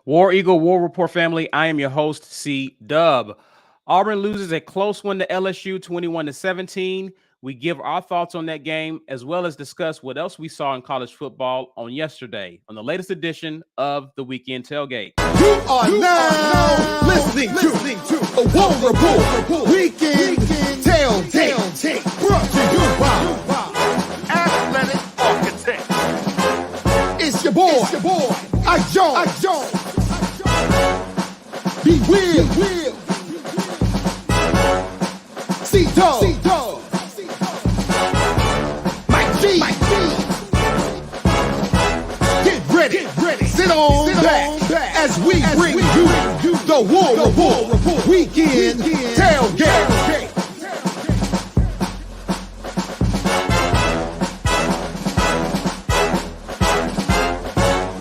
War Eagle, War Rapport family. I am your host, C Dub. Auburn loses a close one to LSU 21-17. We give our thoughts on that game as well as discuss what else we saw in college football on yesterday on the latest edition of the Weekend Tailgate. You are now listening to a War Rapport Weekend Tailgate, brought to you by Athletic Architect. It's your boy, I Jones. Be Will, C-Dog, Mike G. Get ready, sit on back as we bring you the War Rapport Weekend Tailgate.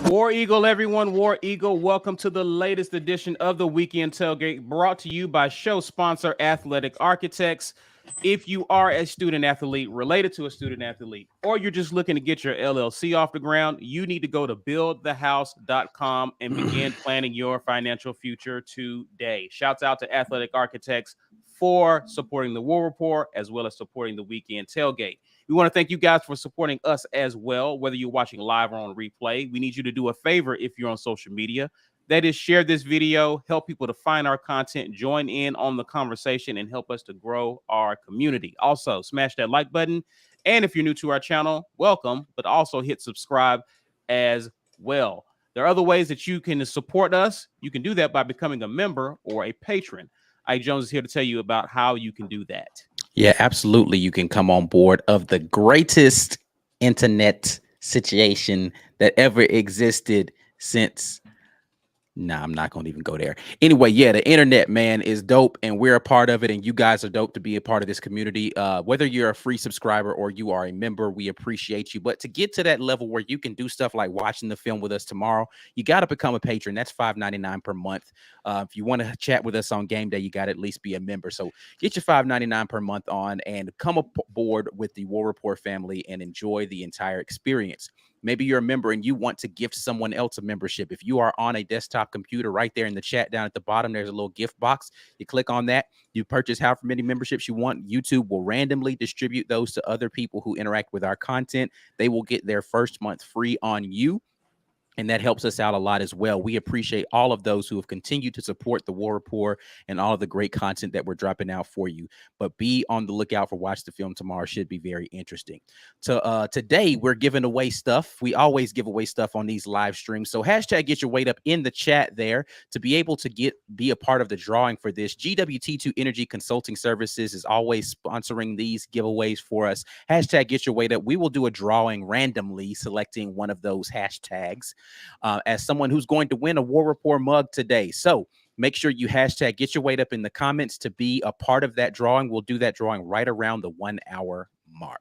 War Eagle, everyone. War Eagle, welcome to the latest edition of the Weekend Tailgate, brought to you by show sponsor Athletic Architects. If you are a student athlete, related to a student athlete, or you're just looking to get your LLC off the ground, you need to go to buildthehouse.com and begin planning your financial future today. Shouts out to Athletic Architects for supporting the War Rapport as well as supporting the Weekend Tailgate. We want to thank you guys for supporting us as well, whether you're watching live or on replay. We need you to do a favor if you're on social media. That is, share this video, help people to find our content, join in on the conversation, and help us to grow our community. Also, smash that like button. And if you're new to our channel, welcome, but also hit subscribe as well. There are other ways that you can support us. You can do that by becoming a member or a patron. Ike Jones is here to tell you about how you can do that. Yeah, absolutely. You can come on board of the greatest internet situation that ever existed since. Nah, I'm not going to even go there. Anyway, yeah, the internet, man, is dope, and we're a part of it, and you guys are dope to be a part of this community. Whether you're a free subscriber or you are a member, we appreciate you. But to get to that level where you can do stuff like watching the film with us tomorrow, you got to become a patron. That's $5.99 per month. If you want to chat with us on game day, you got to at least be a member. So get your $5.99 per month on and come aboard with the War Rapport family and enjoy the entire experience. Maybe you're a member and you want to gift someone else a membership. If you are on a desktop computer, right there in the chat down at the bottom, there's a little gift box. You click on that. You purchase however many memberships you want. YouTube will randomly distribute those to other people who interact with our content. They will get their first month free on you. And that helps us out a lot as well. We appreciate all of those who have continued to support the War Rapport and all of the great content that we're dropping out for you. But be on the lookout for Watch the Film Tomorrow. Should be very interesting. Today, we're giving away stuff. We always give away stuff on these live streams. So hashtag get your weight up in the chat there to be able to be a part of the drawing for this. GWT2 Energy Consulting Services is always sponsoring these giveaways for us. Hashtag get your weight up. We will do a drawing randomly, selecting one of those hashtags as someone who's going to win a War Rapport mug today. So make sure you hashtag get your weight up in the comments to be a part of that drawing. We'll do that drawing right around the 1 hour mark.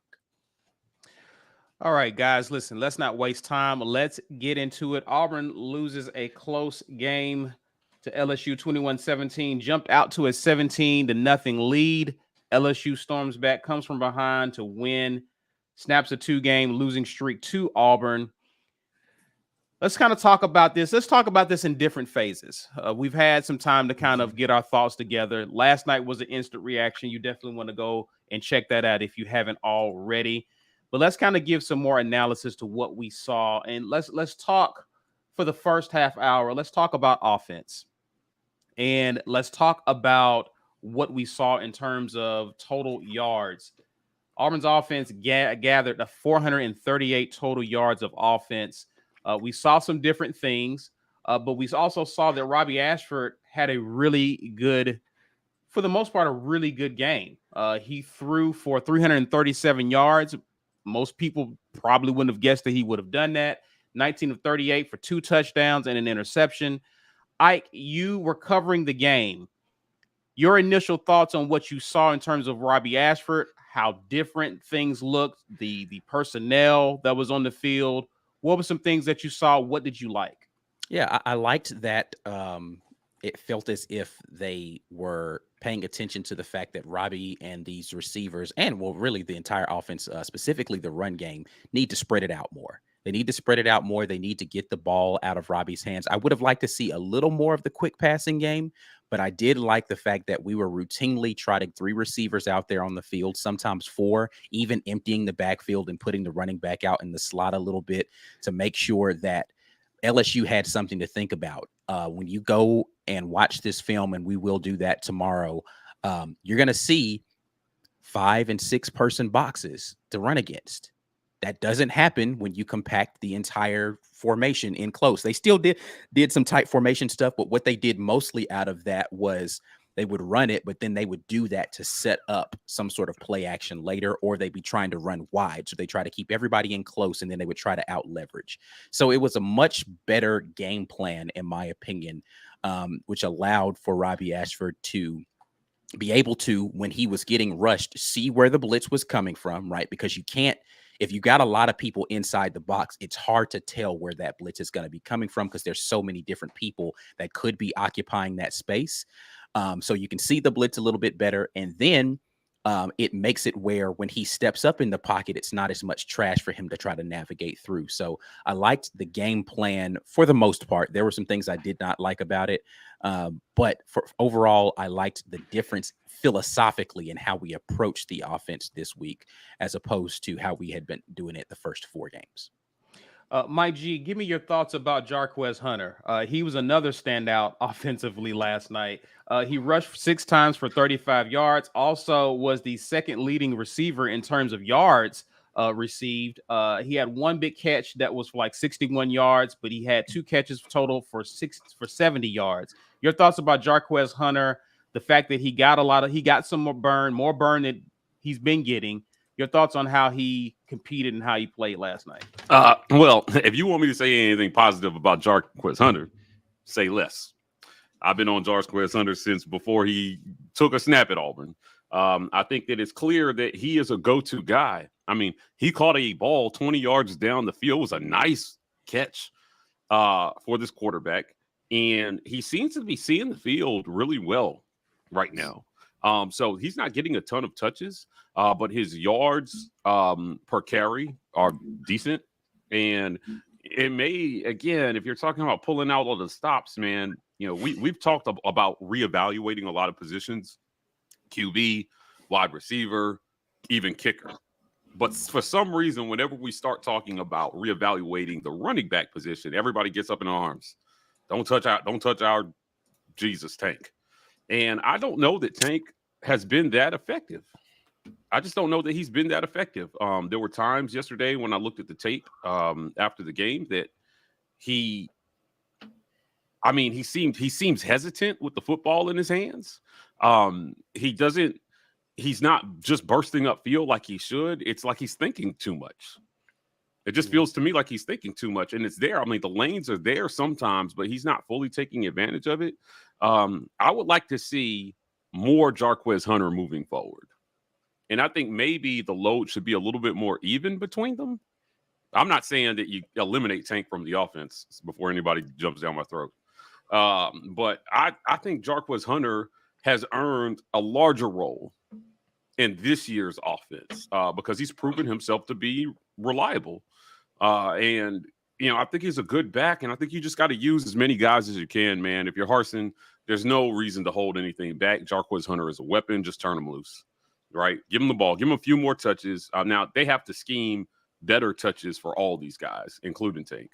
All right, guys, listen, let's not waste time. Let's get into it. Auburn loses a close game to LSU 21-17, jumped out to a 17-0 lead. LSU storms back, comes from behind to win, snaps a 2-game losing streak to Auburn. Let's kind of talk about this. Let's talk about this in different phases. We've had some time to kind of get our thoughts together. Last night was an instant reaction. You definitely want to go and check that out if you haven't already. But let's kind of give some more analysis to what we saw. And let's talk for the first half hour. Let's talk about offense. And let's talk about what we saw in terms of total yards. Auburn's offense gathered 438 total yards of offense. We saw some different things, but we also saw that Robbie Ashford had a really good, for the most part, a really good game. He threw for 337 yards. Most people probably wouldn't have guessed that he would have done that. 19 of 38 for 2 touchdowns and an interception. Ike, you were covering the game. Your initial thoughts on what you saw in terms of Robbie Ashford, how different things looked, the personnel that was on the field. What were some things that you saw? What did you like? Yeah, I liked that it felt as if they were paying attention to the fact that Robbie and these receivers and, well, really the entire offense, specifically the run game, need to spread it out more. They need to spread it out more. They need to get the ball out of Robbie's hands. I would have liked to see a little more of the quick passing game, but I did like the fact that we were routinely trotting 3 receivers out there on the field, sometimes 4, even emptying the backfield and putting the running back out in the slot a little bit to make sure that LSU had something to think about. When you go and watch this film, and we will do that tomorrow, you're going to see 5 and 6 person boxes to run against. That doesn't happen when you compact the entire formation in close. They still did some tight formation stuff, but what they did mostly out of that was they would run it, but then they would do that to set up some sort of play action later, or they'd be trying to run wide. So they try to keep everybody in close, and then they would try to out leverage. So it was a much better game plan, in my opinion, which allowed for Robbie Ashford to be able to, when he was getting rushed, see where the blitz was coming from, right? Because you can't, if you got a lot of people inside the box, it's hard to tell where that blitz is going to be coming from because there's so many different people that could be occupying that space. So you can see the blitz a little bit better. And then it makes it where when he steps up in the pocket, it's not as much trash for him to try to navigate through. So I liked the game plan for the most part. There were some things I did not like about it. But for overall, I liked the difference philosophically in how we approached the offense this week, as opposed to how we had been doing it the first 4 games. Mike G, give me your thoughts about Jarquez Hunter. He was another standout offensively last night. He rushed 6 times for 35 yards. Also was the second leading receiver in terms of yards received. He had 1 big catch that was for like 61 yards, but he had 2 catches total for 70 yards. Your thoughts about Jarquez Hunter? The fact that he got some more burn than he's been getting. Your thoughts on how he competed and how he played last night? Well, if you want me to say anything positive about Jarquez Hunter, say less. I've been on Jarquez Hunter since before he took a snap at Auburn. I think that it's clear that he is a go-to guy. I mean, he caught a ball 20 yards down the field. It was a nice catch for this quarterback. And he seems to be seeing the field really well right now. So he's not getting a ton of touches, but his yards per carry are decent. And it may, again, if you're talking about pulling out all the stops, man, you know, we've talked about reevaluating a lot of positions, QB, wide receiver, even kicker. But for some reason, whenever we start talking about reevaluating the running back position, everybody gets up in arms. Don't touch our Jesus Tank. And I don't know that Tank has been that effective. I just don't know that he's been that effective. There were times yesterday when I looked at the tape after the game that he seems hesitant with the football in his hands. He's not just bursting up field like he should. It's like he's thinking too much. It just feels to me like he's thinking too much, and it's there. I mean, the lanes are there sometimes, but he's not fully taking advantage of it. I would like to see more Jarquez Hunter moving forward. And I think maybe the load should be a little bit more even between them. I'm not saying that you eliminate Tank from the offense before anybody jumps down my throat. But I think Jarquez Hunter has earned a larger role in this year's offense because he's proven himself to be reliable. And, you know, I think he's a good back, and I think you just got to use as many guys as you can, man. If you're Harsin, there's no reason to hold anything back. Jarquez Hunter is a weapon. Just turn him loose, right? Give him the ball. Give him a few more touches. Now, they have to scheme better touches for all these guys, including Tank.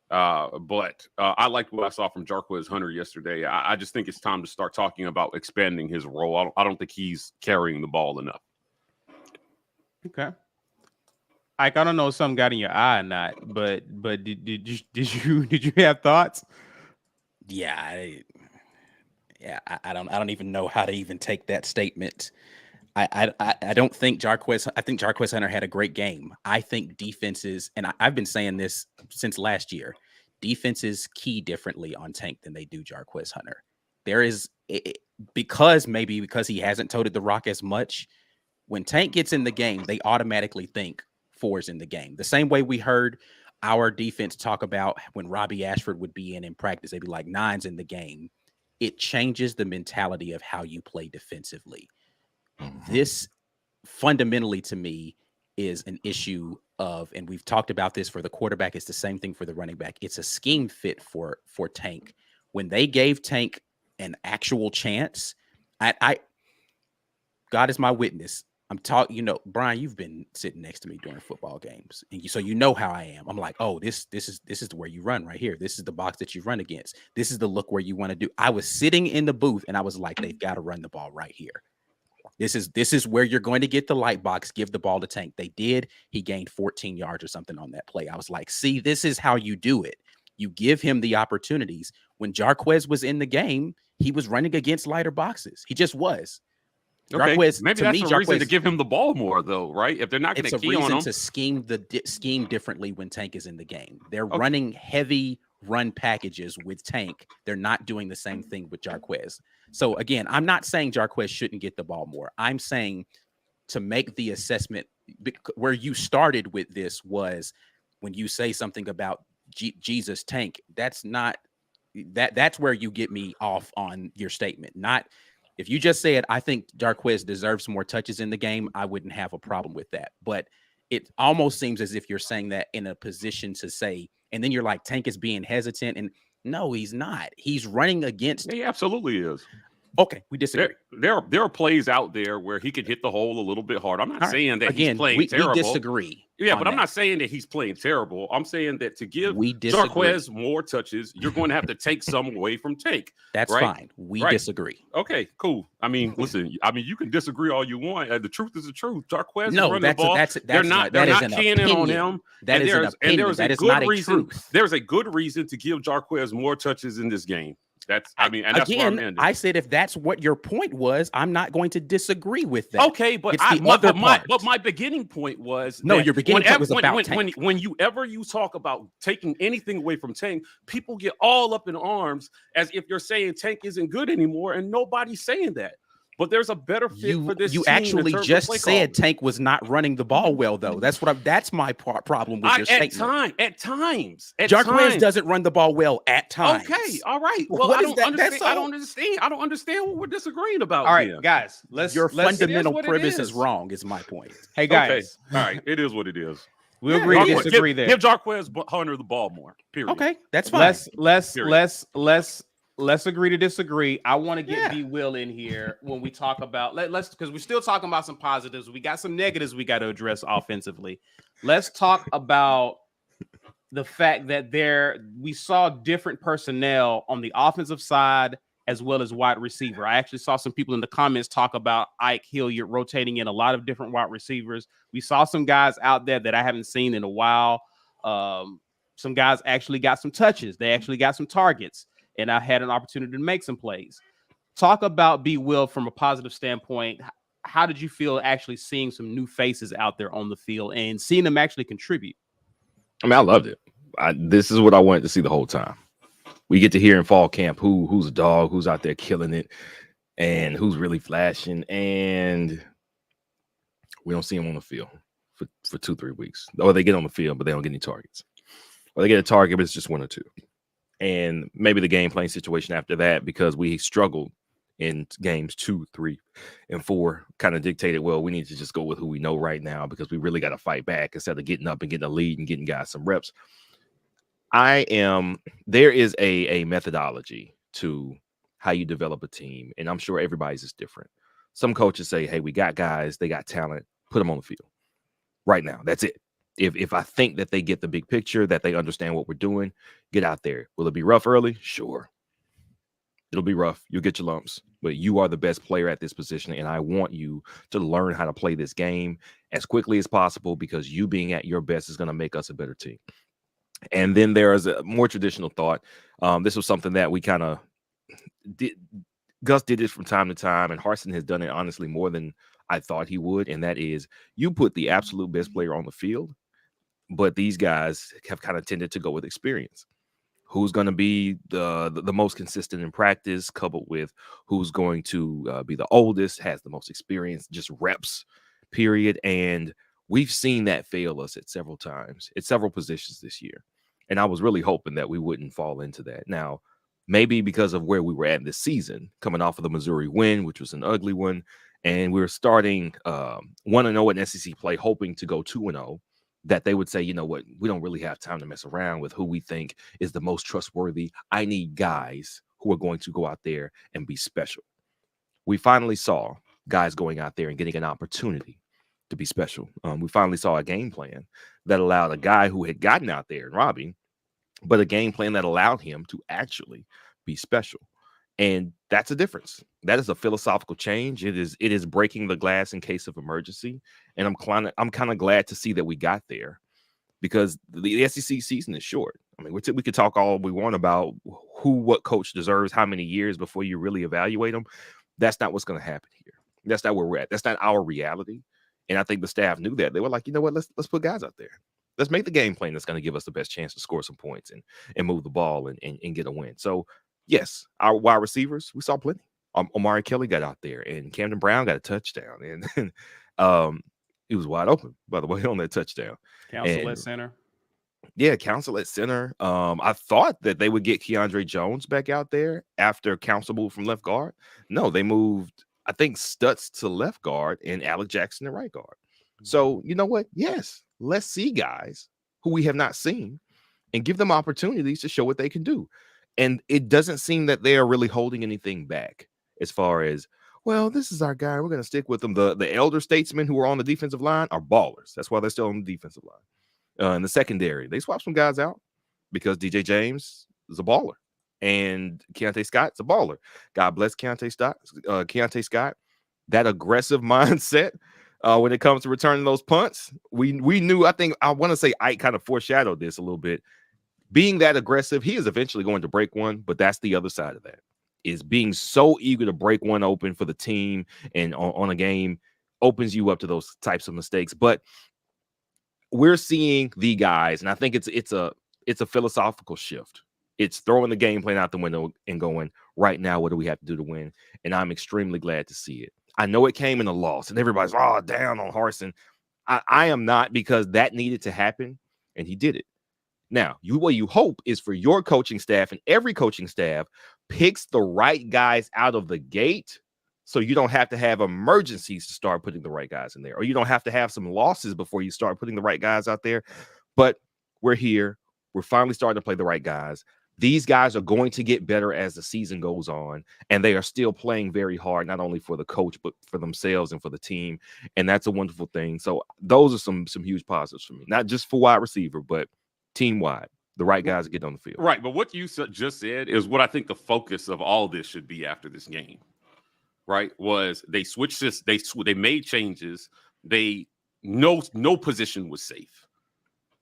But I liked what I saw from Jarquez Hunter yesterday. I just think it's time to start talking about expanding his role. I don't think he's carrying the ball enough. Okay. Ike, I don't know if something got in your eye or not, but did you have thoughts? Yeah, I don't even know how to even take that statement. I don't think Jarquez. I think Jarquez Hunter had a great game. I think defenses, and I've been saying this since last year, defenses key differently on Tank than they do Jarquez Hunter. There is because he hasn't toted the rock as much. When Tank gets in the game, they automatically think 4's in the game. The same way we heard our defense talk about when Robbie Ashford would be in practice, they'd be like 9's in the game. It changes the mentality of how you play defensively. This fundamentally to me is an issue of, and we've talked about this for the quarterback, it's the same thing for the running back. It's a scheme fit for Tank. When they gave Tank an actual chance, I God is my witness. I'm talking, Brian, you've been sitting next to me during football games, and so you know how I am. I'm like, oh, this is where you run right here. This is the box that you run against. This is the look where you want to do. I was sitting in the booth, and I was like, they've got to run the ball right here. This is where you're going to get the light box. Give the ball to Tank. They did. He gained 14 yards or something on that play. I was like, see, this is how you do it. You give him the opportunities. When Jarquez was in the game, he was running against lighter boxes. He just was. Okay, Jarquez, maybe that's a reason to give him the ball more, though, right? If they're not going to key on him, to scheme scheme differently when Tank is in the game. They're running heavy run packages with Tank. They're not doing the same thing with Jarquez. So again, I'm not saying Jarquez shouldn't get the ball more. I'm saying to make the assessment where you started with this was when you say something about Jesus Tank. That's not that's where you get me off on your statement. Not if you just said, I think Jarquez deserves more touches in the game, I wouldn't have a problem with that. But it almost seems as if you're saying that in a position to say, and then you're like, Tank is being hesitant. And no, he's not. He's running against. He absolutely is. Okay, we disagree. There are plays out there where he could hit the hole a little bit hard. I'm not saying that he's playing terrible. We disagree. Yeah, but I'm not saying that he's playing terrible. I'm saying that to give Jarquez more touches, you're going to have to take some away from Tank. That's right? fine. We disagree. Okay, cool. I mean, listen. I mean, you can disagree all you want. The truth is the truth. Jarquez is running the ball. They're not keying in on him. That is an opinion. That is not a truth. There's a good reason to give Jarquez more touches in this game. That's and that's again, where I'm I said if that's what your point was, I'm not going to disagree with that. Okay, but my beginning point was your beginning point was about Tank. When you talk about taking anything away from Tank, people get all up in arms as if you're saying Tank isn't good anymore, and nobody's saying that. But there's a better fit for this team. You actually just said Tank was not running the ball well, though. That's my problem with your statement. At times. Jarquez doesn't run the ball well at times. Okay, all right. Well, I don't understand. I don't understand what we're disagreeing about. All right, guys. Your fundamental premise is wrong, is my point. Hey, guys. Okay. All right, it is what it is. We'll agree to disagree there. Give Jarquez Hunter the ball more. Period. Okay, that's fine. Let's agree to disagree. I want to get B Will in here when we talk about let's because we're still talking about some positives. We got some negatives we got to address offensively. Let's talk about the fact that we saw different personnel on the offensive side as well as wide receiver. I actually saw some people in the comments talk about Ike Hilliard rotating in a lot of different wide receivers. We saw some guys out there that I haven't seen in a while. Some guys actually got some touches. They actually got some targets. And I had an opportunity to make some plays. Talk about B. Will from a positive standpoint. How did you feel actually seeing some new faces out there on the field and seeing them actually contribute? I mean, I loved it. This is what I wanted to see the whole time. We get to hear in fall camp who's a dog, who's out there killing it, and who's really flashing. And we don't see them on the field for 2-3 weeks. Or they get on the field, but they don't get any targets. Or they get a target, but it's just 1 or 2. And maybe the game playing situation after that, because we struggled in games 2, 3, and 4, kind of dictated, well, we need to just go with who we know right now because we really got to fight back instead of getting up and getting a lead and getting guys some reps. There is a methodology to how you develop a team, and I'm sure everybody's is different. Some coaches say, hey, we got guys, they got talent, put them on the field right now. That's it. If I think that they get the big picture, that they understand what we're doing, get out there. Will it be rough early? Sure. It'll be rough. You'll get your lumps, but you are the best player at this position, and I want you to learn how to play this game as quickly as possible because you being at your best is going to make us a better team. And then there is a more traditional thought. This was something that we kind of did. Gus did this from time to time, and Harsin has done it honestly more than I thought he would, and that is you put the absolute best player on the field, but these guys have kind of tended to go with experience. Who's going to be the most consistent in practice, coupled with who's going to be the oldest, has the most experience, just reps, period. And we've seen that fail us at several times, at several positions this year. And I was really hoping that we wouldn't fall into that. Now, maybe because of where we were at this season, coming off of the Missouri win, which was an ugly one, and we were starting 1-0 in SEC play, hoping to go 2-0. that they would say, you know what, we don't really have time to mess around with who we think is the most trustworthy. I need guys who are going to go out there and be special. We finally saw guys going out there and getting an opportunity to be special. We finally saw a game plan that allowed a guy who had gotten out there and Robbie, but a game plan that allowed him to actually be special. And that's a difference. That is a philosophical change. It is breaking the glass in case of emergency. And I'm kind of glad to see that we got there, because the SEC season is short. I mean, we could talk all we want about what coach deserves how many years before you really evaluate them. That's not what's going to happen here. That's not where we're at. That's not our reality. And I think the staff knew that. They were like, you know what, let's put guys out there. Let's make the game plan that's going to give us the best chance to score some points and move the ball and get a win. So, yes, our wide receivers, we saw plenty. Omari Kelly got out there, and Camden Brown got a touchdown. And he was wide open, by the way, on that touchdown. Council at center. Yeah, Council at center. I thought that they would get Keandre Jones back out there after Council moved from left guard. No, they moved, I think, Stutz to left guard and Alec Jackson to right guard. So, you know what? Yes, let's see guys who we have not seen and give them opportunities to show what they can do. And it doesn't seem that they are really holding anything back as far as, well, this is our guy, we're going to stick with them. The elder statesmen who are on the defensive line are ballers. That's why they're still on the defensive line. In the secondary, they swapped some guys out because DJ James is a baller and Keontae Scott's a baller. God bless Keontae Scott. That aggressive mindset when it comes to returning those punts, we knew. I want to say Ike kind of foreshadowed this a little bit. Being that aggressive, he is eventually going to break one, but that's the other side of that, is being so eager to break one open for the team and on a game opens you up to those types of mistakes. But we're seeing the guys, and I think it's a philosophical shift. It's throwing the game plan out the window and going, right now, what do we have to do to win? And I'm extremely glad to see it. I know it came in a loss, and everybody's down on Harsin. I am not, because that needed to happen, and he did it. Now, what you hope is for your coaching staff, and every coaching staff picks the right guys out of the gate, so you don't have to have emergencies to start putting the right guys in there, or you don't have to have some losses before you start putting the right guys out there. But we're here. We're finally starting to play the right guys. These guys are going to get better as the season goes on, and they are still playing very hard, not only for the coach, but for themselves and for the team. And that's a wonderful thing. So those are some huge positives for me, not just for wide receiver, but team-wide. The right guys get on the field. Right, but what you just said is what I think the focus of all this should be after this game. Right, was they switched this, they made changes. No position was safe.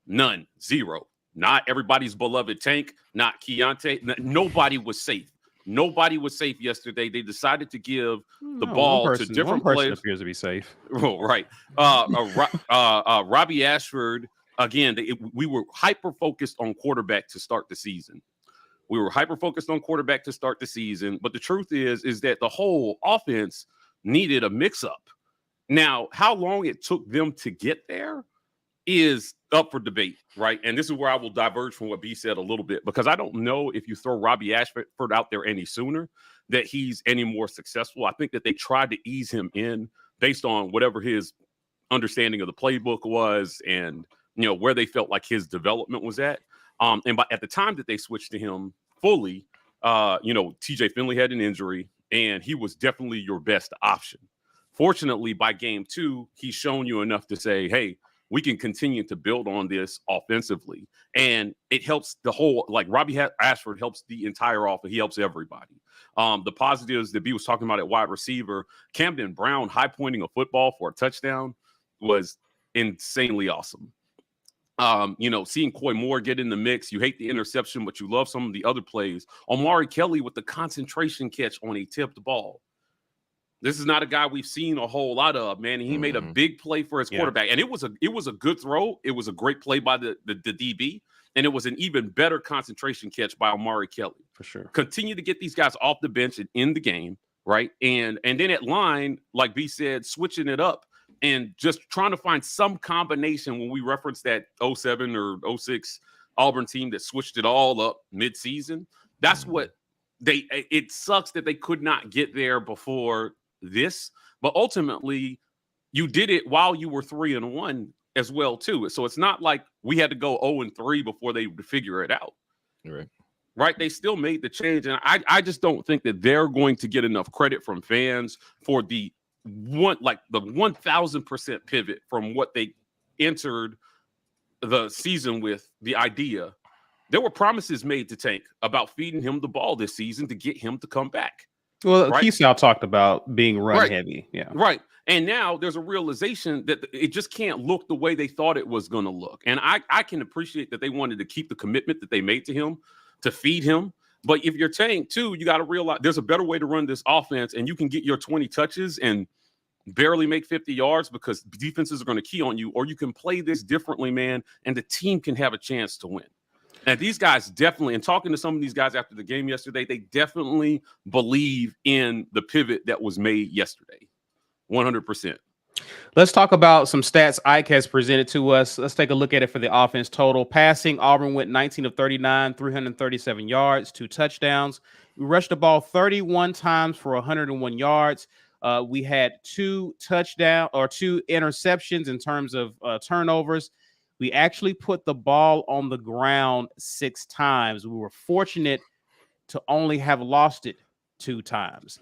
None, zero. Not everybody's beloved Tank, not Keontae. Nobody was safe. Nobody was safe yesterday. They decided to give the ball to different players. Appears to be safe. Oh, right. Robbie Ashford, again, we were hyper-focused on quarterback to start the season. But the truth is that the whole offense needed a mix-up. Now, how long it took them to get there is up for debate, right? And this is where I will diverge from what B said a little bit, because I don't know if you throw Robbie Ashford out there any sooner that he's any more successful. I think that they tried to ease him in based on whatever his understanding of the playbook was and, where they felt like his development was at. And at the time that they switched to him fully, TJ Finley had an injury, and he was definitely your best option. Fortunately, by game 2, he's shown you enough to say, hey, we can continue to build on this offensively. And it helps the whole, like Robbie Ashford helps the entire offense. He helps everybody. The positives that B was talking about at wide receiver, Camden Brown high-pointing a football for a touchdown was insanely awesome. Seeing Coy Moore get in the mix, you hate the interception, but you love some of the other plays. Omari Kelly with the concentration catch on a tipped ball. This is not a guy we've seen a whole lot of, man. And he made a big play for his quarterback. And it was a good throw. It was a great play by the DB. And it was an even better concentration catch by Omari Kelly. For sure. Continue to get these guys off the bench and in the game, right? And then at line, like B said, switching it up and just trying to find some combination when we reference that 07 or 06 Auburn team that switched it all up mid-season. That's what it sucks that they could not get there before this, but ultimately you did it while you were 3-1 as well too. So it's not like we had to go 0-3 before they would figure it out. Right. Right? They still made the change. And I just don't think that they're going to get enough credit from fans for the 1000% pivot from what they entered the season with. The idea, there were promises made to Tank about feeding him the ball this season to get him to come back. Well, right? Keysal talked about being run Right. heavy. Yeah. Right. And now there's a realization that it just can't look the way they thought it was going to look. And I can appreciate that they wanted to keep the commitment that they made to him, to feed him. But if you're Tank too, you got to realize there's a better way to run this offense, and you can get your 20 touches and barely make 50 yards because defenses are going to key on you, or you can play this differently, man, and the team can have a chance to win. And these guys definitely, and talking to some of these guys after the game yesterday, they definitely believe in the pivot that was made yesterday. 100%. Let's talk about some stats Ike has presented to us. Let's take a look at it for the offense total. Passing, Auburn went 19 of 39, 337 yards, 2 touchdowns. We rushed the ball 31 times for 101 yards. We had 2 interceptions in terms of turnovers. We actually put the ball on the ground 6 times. We were fortunate to only have lost it 2 times.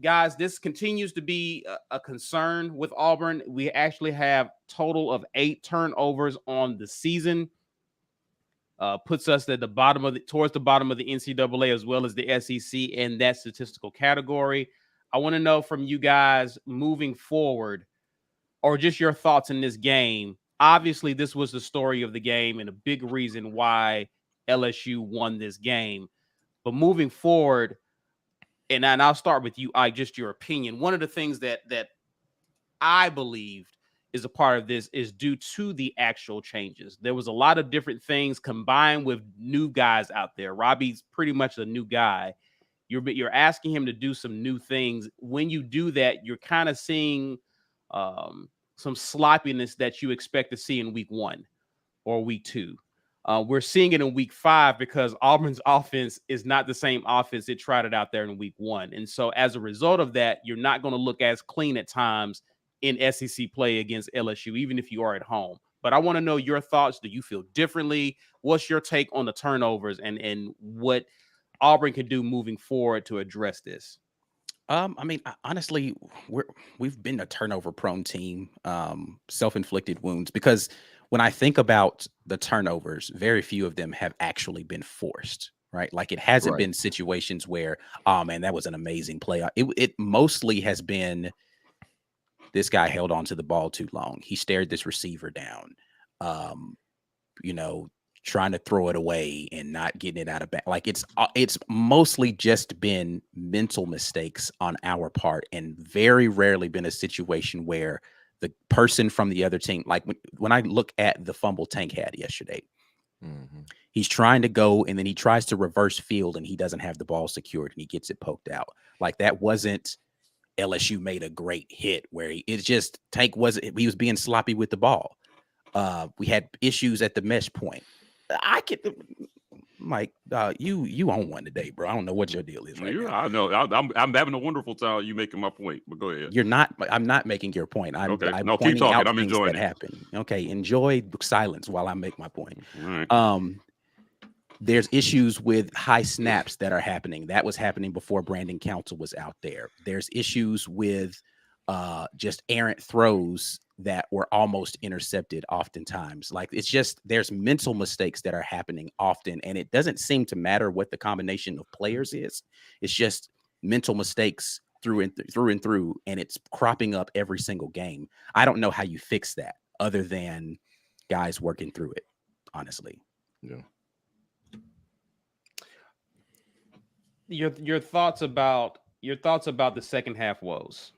Guys, this continues to be a concern with Auburn. We actually have total of 8 turnovers on the season. Puts us at the bottom of towards the bottom of the NCAA as well as the SEC in that statistical category. I want to know from you guys moving forward, or just your thoughts in this game. Obviously, this was the story of the game and a big reason why LSU won this game. But moving forward, and I'll start with you, Ike, just your opinion. One of the things that I believed is a part of this is due to the actual changes. There was a lot of different things combined with new guys out there. Robbie's pretty much a new guy. You're asking him to do some new things. When you do that, you're kind of seeing some sloppiness that you expect to see in week 1 or week 2. We're seeing it in week 5 because Auburn's offense is not the same offense it tried it out there in week 1. And so as a result of that, you're not going to look as clean at times in SEC play against LSU, even if you are at home. But I want to know your thoughts. Do you feel differently? What's your take on the turnovers and what Auburn can do moving forward to address this? I mean, honestly, we've been a turnover-prone team, self-inflicted wounds, because when I think about the turnovers, very few of them have actually been forced, right? Like it hasn't been situations where, oh man, that was an amazing play. It mostly has been this guy held on to the ball too long. He stared this receiver down, trying to throw it away and not getting it out of back. Like it's mostly just been mental mistakes on our part, and very rarely been a situation where the person from the other team, like when I look at the fumble Tank had yesterday, he's trying to go and then he tries to reverse field and he doesn't have the ball secured and he gets it poked out. Like that wasn't LSU made a great hit where he was being sloppy with the ball. We had issues at the mesh point. Mike, you own one today, bro. I don't know what your deal is right now. I know. I'm having a wonderful time. You making my point, but go ahead. You're not. I'm not making your point. I'm keep talking. I'm enjoying that happen. Okay, enjoy silence while I make my point. All right. There's issues with high snaps that are happening. That was happening before Brandon Council was out there. There's issues with just errant throws that were almost intercepted oftentimes. Like it's just, there's mental mistakes that are happening often. And it doesn't seem to matter what the combination of players is. It's just mental mistakes through and through. And it's cropping up every single game. I don't know how you fix that other than guys working through it, honestly. Yeah. Your thoughts about the second half woes.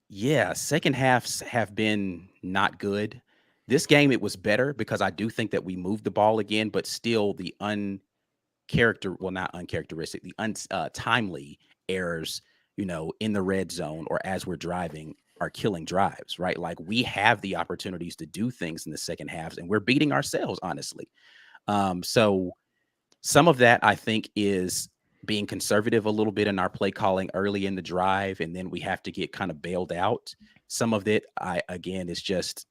Yeah, second halves have been not good. This game, it was better because I do think that we moved the ball again, but still the untimely errors, in the red zone or as we're driving are killing drives, right? Like we have the opportunities to do things in the second halves and we're beating ourselves, honestly. So some of that I think is being conservative a little bit in our play calling early in the drive, and then we have to get kind of bailed out. Some of it, again, is just,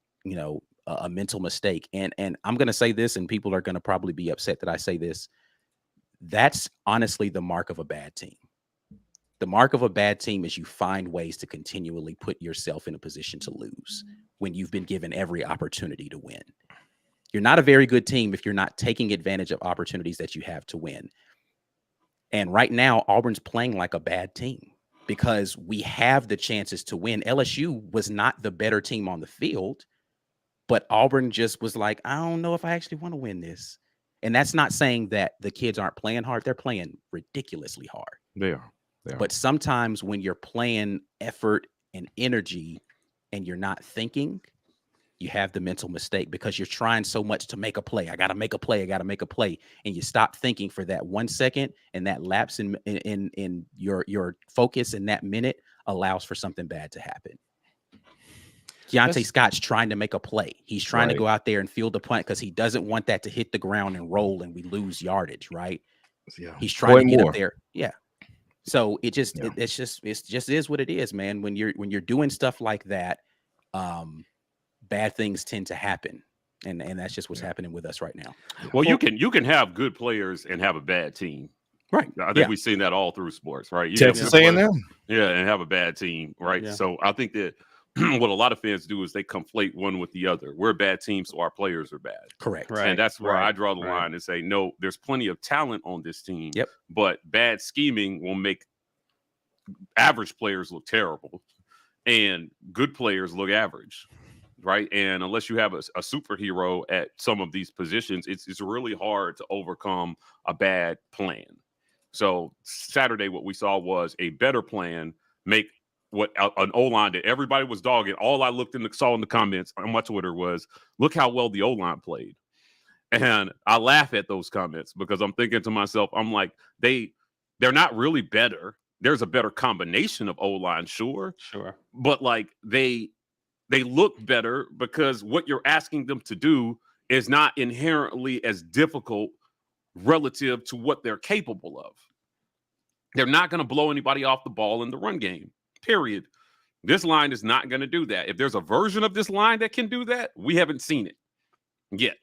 a mental mistake. And I'm going to say this, and people are going to probably be upset that I say this. That's honestly the mark of a bad team. The mark of a bad team is you find ways to continually put yourself in a position to lose when you've been given every opportunity to win. You're not a very good team if you're not taking advantage of opportunities that you have to win. And right now, Auburn's playing like a bad team because we have the chances to win. LSU was not the better team on the field, but Auburn just was like, I don't know if I actually want to win this. And that's not saying that the kids aren't playing hard. They're playing ridiculously hard. They are. But sometimes when you're playing effort and energy and you're not thinking, you have the mental mistake because you're trying so much to make a play. I got to make a play. I got to make a play. And you stop thinking for that 1 second, and that lapse in your focus in that minute allows for something bad to happen. Keontae Scott's trying to make a play. He's trying to go out there and field the punt because he doesn't want that to hit the ground and roll and we lose yardage, right? Yeah. He's trying to get up there. Yeah. So it just is what it is, man. When you're doing stuff like that, bad things tend to happen, and that's just what's happening with us right now. Well, you can have good players and have a bad team, right? I think we've seen that all through sports, right? You Texas A&M, and have a bad team, right? Yeah. So I think that what a lot of fans do is they conflate one with the other. We're a bad team, so our players are bad. Correct. Right. And that's where I draw the line and say, no, there's plenty of talent on this team. Yep. But bad scheming will make average players look terrible and good players look average. Right. And unless you have a superhero at some of these positions, it's really hard to overcome a bad plan. So Saturday, what we saw was a better plan, make what an O-line that everybody was dogging. All I saw in the comments on my Twitter was, look how well the O-line played. And I laugh at those comments because I'm thinking to myself, I'm like, they're not really better. There's a better combination of O-line, sure. But like they look better because what you're asking them to do is not inherently as difficult relative to what they're capable of. They're not going to blow anybody off the ball in the run game, period. This line is not going to do that. If there's a version of this line that can do that, we haven't seen it yet,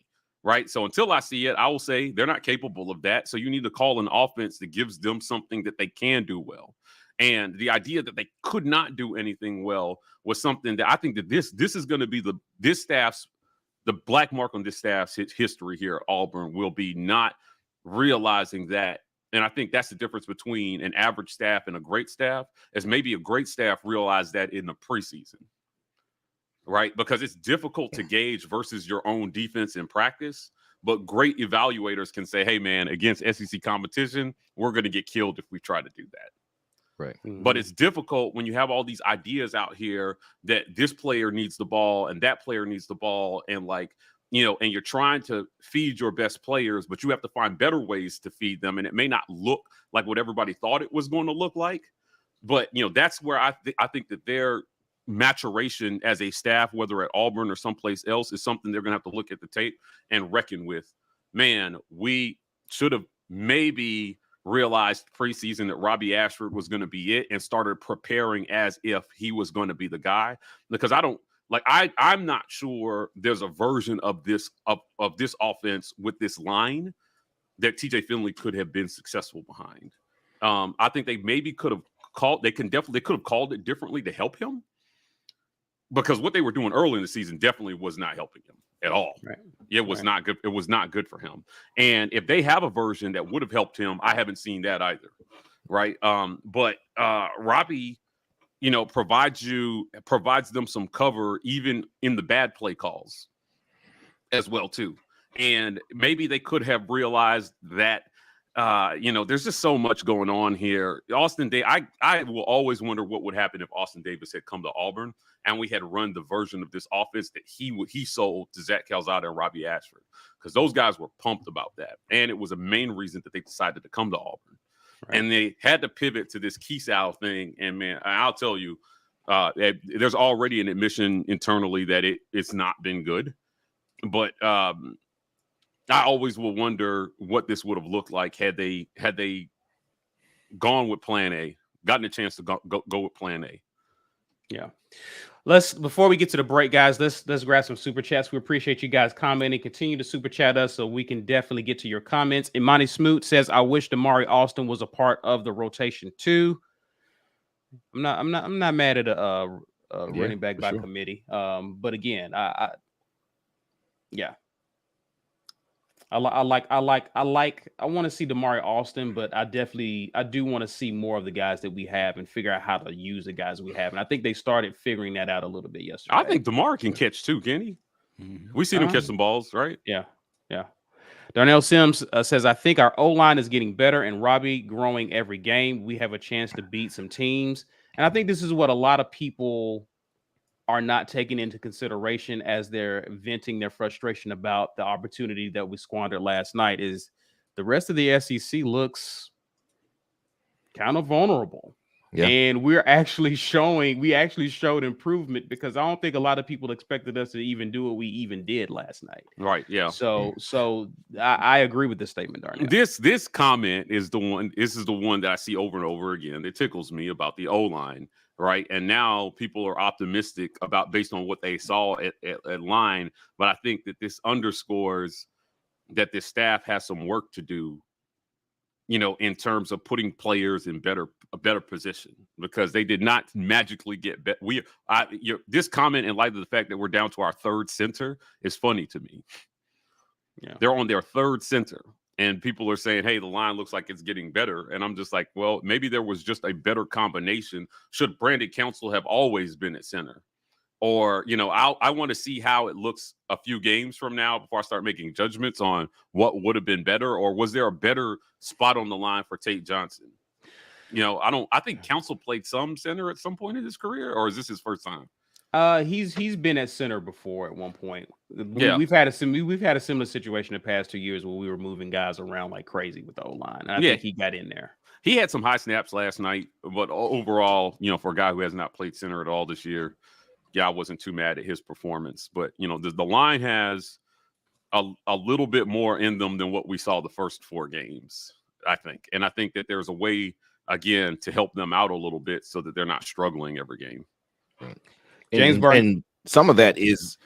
right? So until I see it, I will say they're not capable of that. So you need to call an offense that gives them something that they can do well. And the idea that they could not do anything well was something that I think that this is going to be the black mark on this staff's history here at Auburn will be not realizing that. And I think that's the difference between an average staff and a great staff, is maybe a great staff realized that in the preseason, right? Because it's difficult to gauge versus your own defense in practice. But great evaluators can say, hey, man, against SEC competition, we're going to get killed if we try to do that. Right. Mm-hmm. But it's difficult when you have all these ideas out here that this player needs the ball and that player needs the ball. And and you're trying to feed your best players, but you have to find better ways to feed them. And it may not look like what everybody thought it was going to look like. But, that's where I think that their maturation as a staff, whether at Auburn or someplace else, is something they're going to have to look at the tape and reckon with. Man, we should have maybe realized preseason that Robbie Ashford was going to be it and started preparing as if he was going to be the guy. Because I'm not sure there's a version of this offense with this line that TJ Finley could have been successful behind. I think they maybe could have called it differently to help him, because what they were doing early in the season definitely was not helping him at all. Right. It was not good. It was not good for him. And if they have a version that would have helped him, I haven't seen that either. Right. But Robbie, provides them some cover even in the bad play calls as well too. And maybe they could have realized that, there's just so much going on here. Austin Davis, I will always wonder what would happen if Austin Davis had come to Auburn and we had run the version of this offense that he sold to Zach Calzada and Robbie Ashford, because those guys were pumped about that. And it was a main reason that they decided to come to Auburn. Right. And they had to pivot to this Keysal thing. And man, I'll tell you, there's already an admission internally that it's not been good. But I always will wonder what this would have looked like had they gone with plan A, gotten a chance to go with plan A. Yeah. Before we get to the break, guys, let's grab some super chats. We appreciate you guys commenting. Continue to super chat us so we can definitely get to your comments. Imani Smoot says, I wish Damari Alston was a part of the rotation too. I'm not mad at a running back by committee. But again, yeah. I want to see Damari Alston, but I do want to see more of the guys that we have and figure out how to use the guys we have. And I think they started figuring that out a little bit yesterday. I think Damari can catch too, can he? We seen him catch some balls, right? Yeah. Darnell Sims says, I think our O-line is getting better and Robbie growing every game. We have a chance to beat some teams. And I think this is what a lot of people are not taking into consideration as they're venting their frustration about the opportunity that we squandered last night is the rest of the SEC looks kind of vulnerable. Yeah. And we actually showed improvement because I don't think a lot of people expected us to even do what we even did last night. Right. Yeah. So I agree with this statement, Darnell. This comment is the one. This is the one that I see over and over again. It tickles me about the O-line. Right. And now people are optimistic about based on what they saw at line. But I think that this underscores that this staff has some work to do, in terms of putting players in a better position because they did not magically get better. This comment in light of the fact that we're down to our third center is funny to me. Yeah. They're on their third center. And people are saying, hey, the line looks like it's getting better. And I'm just like, well, maybe there was just a better combination. Should Brandon Council have always been at center? Or, I want to see how it looks a few games from now before I start making judgments on what would have been better. Or was there a better spot on the line for Tate Johnson? I think Council played some center at some point in his career, or is this his first time? He's been at center before at one point. We've had a similar situation the past 2 years where we were moving guys around like crazy with the O-line. And I think he got in there. He had some high snaps last night, but overall, for a guy who has not played center at all this year, I wasn't too mad at his performance. But the line has a little bit more in them than what we saw the first 4 games, I think. And I think that there's a way again to help them out a little bit so that they're not struggling every game. Right. And some of that is,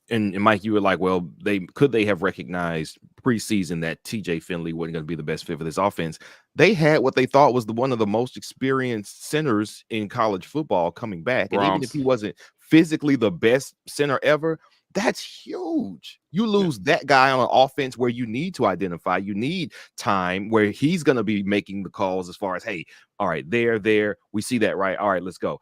and Mike, you were like, well, they have recognized preseason that TJ Finley wasn't going to be the best fit for this offense. They had what they thought was one of the most experienced centers in college football coming back. And even if he wasn't physically the best center ever, that's huge. You lose that guy on an offense where you need to identify, you need time where he's going to be making the calls as far as, hey, all right, there, we see that, right? All right, let's go.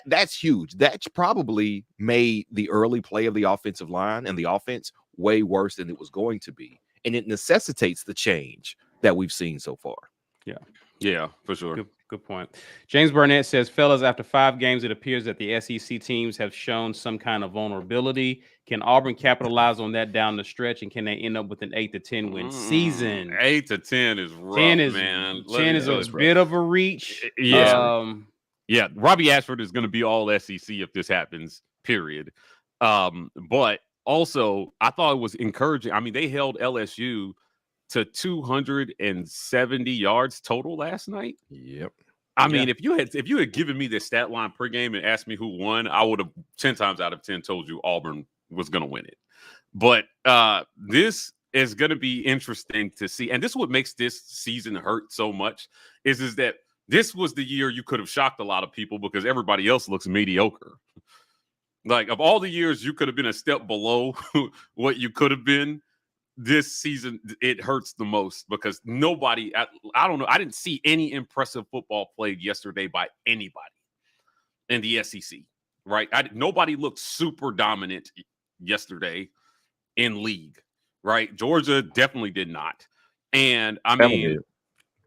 That's huge. That's probably made the early play of the offensive line and the offense way worse than it was going to be. And it necessitates the change that we've seen so far. Yeah, for sure. Good point. James Burnett says, fellas, after 5 games, it appears that the SEC teams have shown some kind of vulnerability. Can Auburn capitalize on that down the stretch, and can they end up with an 8 to 10 win season? 8 to 10 is rough, 10 is, man. 10 is a bit of a reach. Yeah, Robbie Ashford is going to be all SEC if this happens, period. But also, I thought it was encouraging. I mean, they held LSU to 270 yards total last night. Yep. I mean, if you had given me the stat line per game and asked me who won, I would have 10 times out of 10 told you Auburn was going to win it. But this is going to be interesting to see. And this is what makes this season hurt so much is that this was the year you could have shocked a lot of people because everybody else looks mediocre. Like, of all the years you could have been a step below what you could have been, this season it hurts the most because nobody, I don't know, I didn't see any impressive football played yesterday by anybody in the SEC, right? Nobody looked super dominant yesterday in league, right? Georgia definitely did not. And I mean,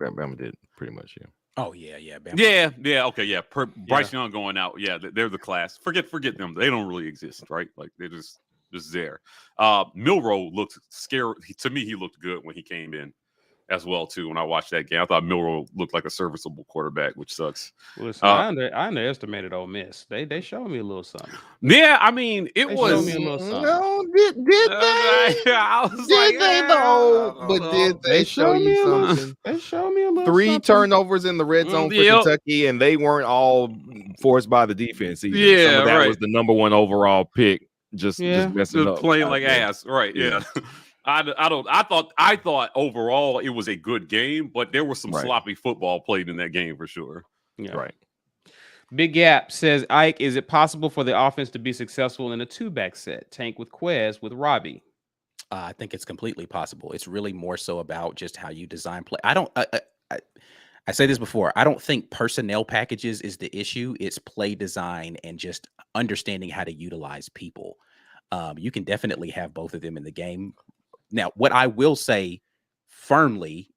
Bama did pretty much, yeah. Oh, yeah. Bama. Yeah. Okay, yeah. Bryce Young going out. Yeah, they're the class. Forget them. They don't really exist, right? Like, they're just there. Milroe looked scary. To me, he looked good when he came in. as well too. When I watched that game, I thought Milroe looked like a serviceable quarterback, which sucks. Listen, I underestimated Ole Miss. They showed me a little something. Yeah, I mean, it They was showed me a little something. No, did they? I was Did like, they yeah, though? I But don't did know. they show showed me you a little- something? They showed me a little 3 something. turnovers in the red zone for Yep. Kentucky, and they weren't all forced by the defense either. Some Yeah, of that right. was the number 1 overall pick. Just messing Just up. playing out like there. ass, right? Yeah. Yeah. I thought overall it was a good game, but there was some Right. sloppy football played in that game for sure. Yeah. Right. Big Gap says, Ike, is it possible for the offense to be successful in a 2-back set? Tank with Quez with Robbie. I think it's completely possible. It's really more so about just how you design play. I say this before. I don't think personnel packages is the issue. It's play design and just understanding how to utilize people. You can definitely have both of them in the game. Now, what I will say firmly,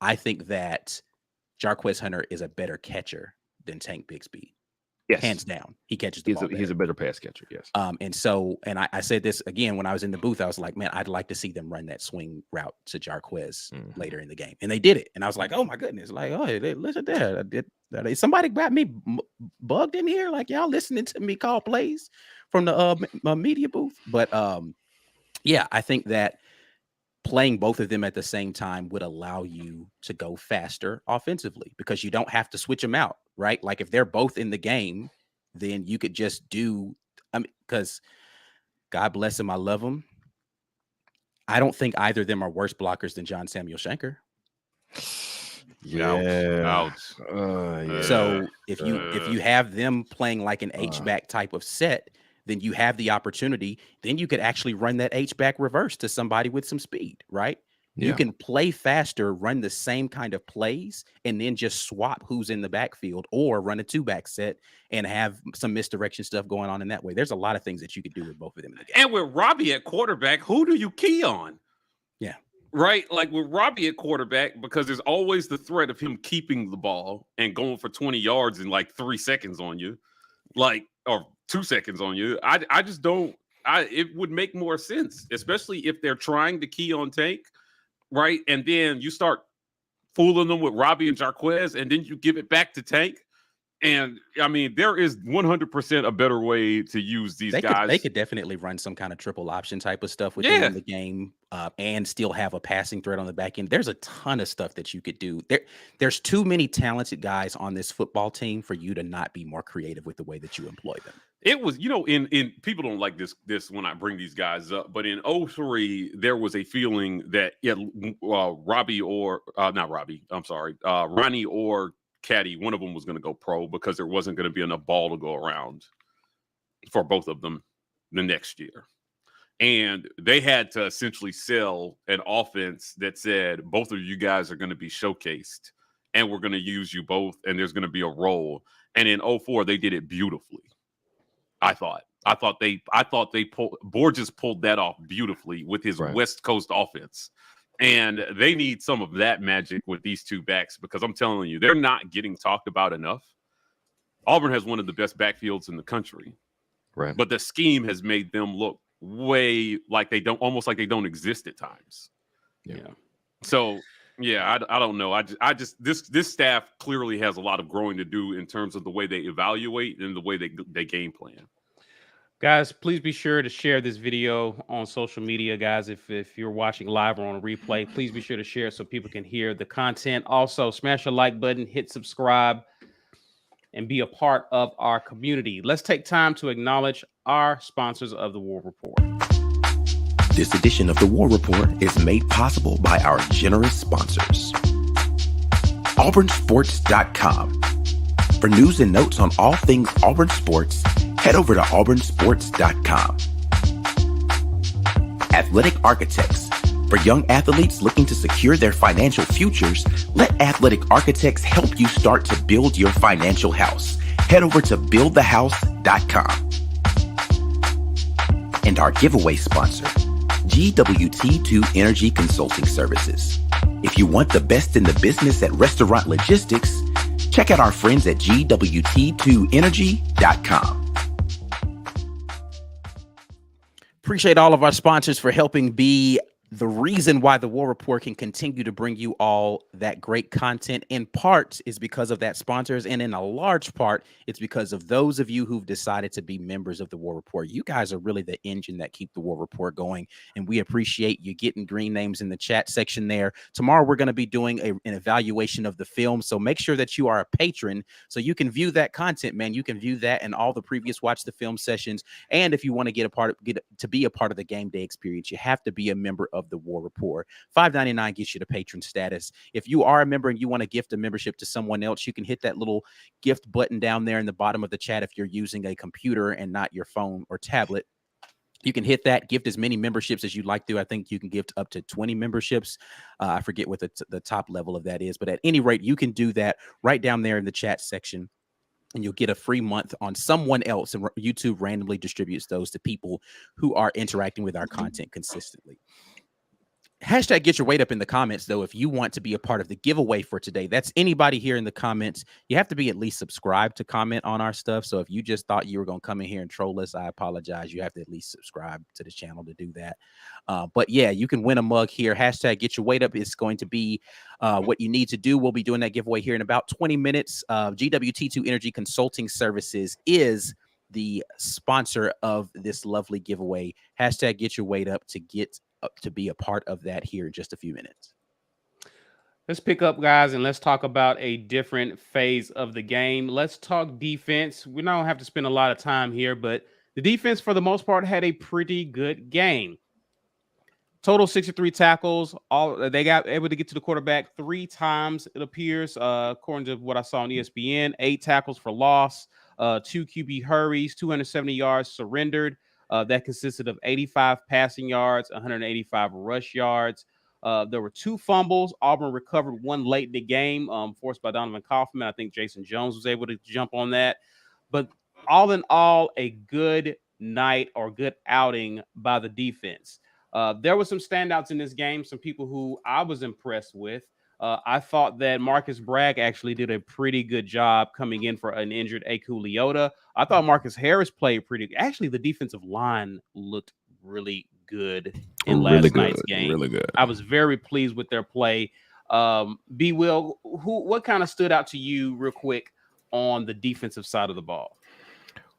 I think that Jarquez Hunter is a better catcher than Tank Bigsby. Yes. Hands down. He catches the ball He's a better pass catcher. Yes. And I said this again when I was in the booth. I was like, man, I'd like to see them run that swing route to Jarquez later in the game. And they did it. And I was like, oh my goodness. Like, oh, listen there. Somebody got me bugged in here. Like, y'all listening to me call plays from the media booth. But yeah, I think that playing both of them at the same time would allow you to go faster offensively because you don't have to switch them out, right? Like if they're both in the game, then you could just do, because God bless him, I love him. I don't think either of them are worse blockers than John Samuel Shanker. Yeah. Ouch. Yeah. So if you have them playing like an H-back type of set, then you have the opportunity. Then you could actually run that H-back reverse to somebody with some speed, right? You can play faster, run the same kind of plays, and then just swap who's in the backfield or run a 2-back set and have some misdirection stuff going on in that way. There's a lot of things that you could do with both of them in the game. And with Robbie at quarterback, who do you key on? Yeah. Right? Like with Robbie at quarterback, because there's always the threat of him keeping the ball and going for 20 yards in like 3 seconds on you. Like, or 2 seconds on you. I just don't. It would make more sense, especially if they're trying to key on Tank, right? And then you start fooling them with Robbie and Jarquez, and then you give it back to Tank. And I mean, there is 100% a better way to use these guys. They could definitely run some kind of triple option type of stuff with them in the game, and still have a passing threat on the back end. There's a ton of stuff that you could do. There's too many talented guys on this football team for you to not be more creative with the way that you employ them. It was, in people don't like this when I bring these guys up, but in 2003, there was a feeling that Ronnie or Caddy, one of them was going to go pro because there wasn't going to be enough ball to go around for both of them the next year. And they had to essentially sell an offense that said, both of you guys are going to be showcased and we're going to use you both. And there's going to be a role. And in 2004, they did it beautifully. I thought Borges pulled that off beautifully with his West Coast offense. And they need some of that magic with these 2 backs because I'm telling you, they're not getting talked about enough. Auburn has one of the best backfields in the country. Right. But the scheme has made them look way like they don't exist at times. Yeah. So, yeah, I don't know. This staff clearly has a lot of growing to do in terms of the way they evaluate and the way they game plan. Guys, please be sure to share this video on social media, guys. If you're watching live or on a replay, please be sure to share it so people can hear the content. Also, smash the like button, hit subscribe, and be a part of our community. Let's take time to acknowledge our sponsors of the War Report. This edition of the War Report is made possible by our generous sponsors. AuburnSports.com. For news and notes on all things Auburn Sports, head over to AuburnSports.com. Athletic Architects. For young athletes looking to secure their financial futures, let Athletic Architects help you start to build your financial house. Head over to BuildTheHouse.com. And our giveaway sponsor, GWT2 Energy Consulting Services. If you want the best in the business at restaurant logistics, check out our friends at GWT2Energy.com. Appreciate all of our sponsors for helping be the reason why the War Rapport can continue to bring you all that great content in part is because of that sponsors, and in a large part it's because of those of you who've decided to be members of the War Rapport. You guys are really the engine that keep the War Rapport going, and we appreciate you getting green names in the chat section there. Tomorrow we're going to be doing an evaluation of the film, so make sure that you are a patron so you can view that content, man. You can view that and all the previous watch the film sessions, and if you want to get to be a part of the game day experience, you have to be a member of the War Rapport. $5.99 gets you the patron status. If you are a member and you want to gift a membership to someone else, you can hit that little gift button down there in the bottom of the chat. If you're using a computer and not your phone or tablet, you can hit that, gift as many memberships as you'd like to. I think you can gift up to 20 memberships. I forget what the top level of that is, but at any rate, you can do that right down there in the chat section, and you'll get a free month on someone else. And YouTube randomly distributes those to people who are interacting with our content consistently. Hashtag get your weight up in the comments, though, if you want to be a part of the giveaway for today. That's anybody here in the comments. You have to be at least subscribed to comment on our stuff. So if you just thought you were going to come in here and troll us, I apologize. You have to at least subscribe to the channel to do that. But yeah, you can win a mug here. Hashtag get your weight up is going to be what you need to do. We'll be doing that giveaway here in about 20 minutes. GWT2 Energy Consulting Services is the sponsor of this lovely giveaway. Hashtag get your weight up to be a part of that here in just a few minutes. Let's pick up, guys, and let's talk about a different phase of the game. Let's talk defense. We don't have to spend a lot of time here, but the defense, for the most part, had a pretty good game. Total 63 tackles. They got able to get to the quarterback 3 times, it appears, according to what I saw on ESPN. 8 tackles for loss, 2 QB hurries, 270 yards surrendered. That consisted of 85 passing yards, 185 rush yards. There were 2 fumbles. Auburn recovered 1 late in the game, forced by Donovan Kaufman. I think Jason Jones was able to jump on that. But all in all, a good night or good outing by the defense. There were some standouts in this game, some people who I was impressed with. I thought that Marcus Bragg actually did a pretty good job coming in for an injured Aku Leota. I thought Marcus Harris played pretty. Actually, the defensive line looked really good in last night's game. Really good. I was very pleased with their play. B. Will, what kind of stood out to you real quick on the defensive side of the ball?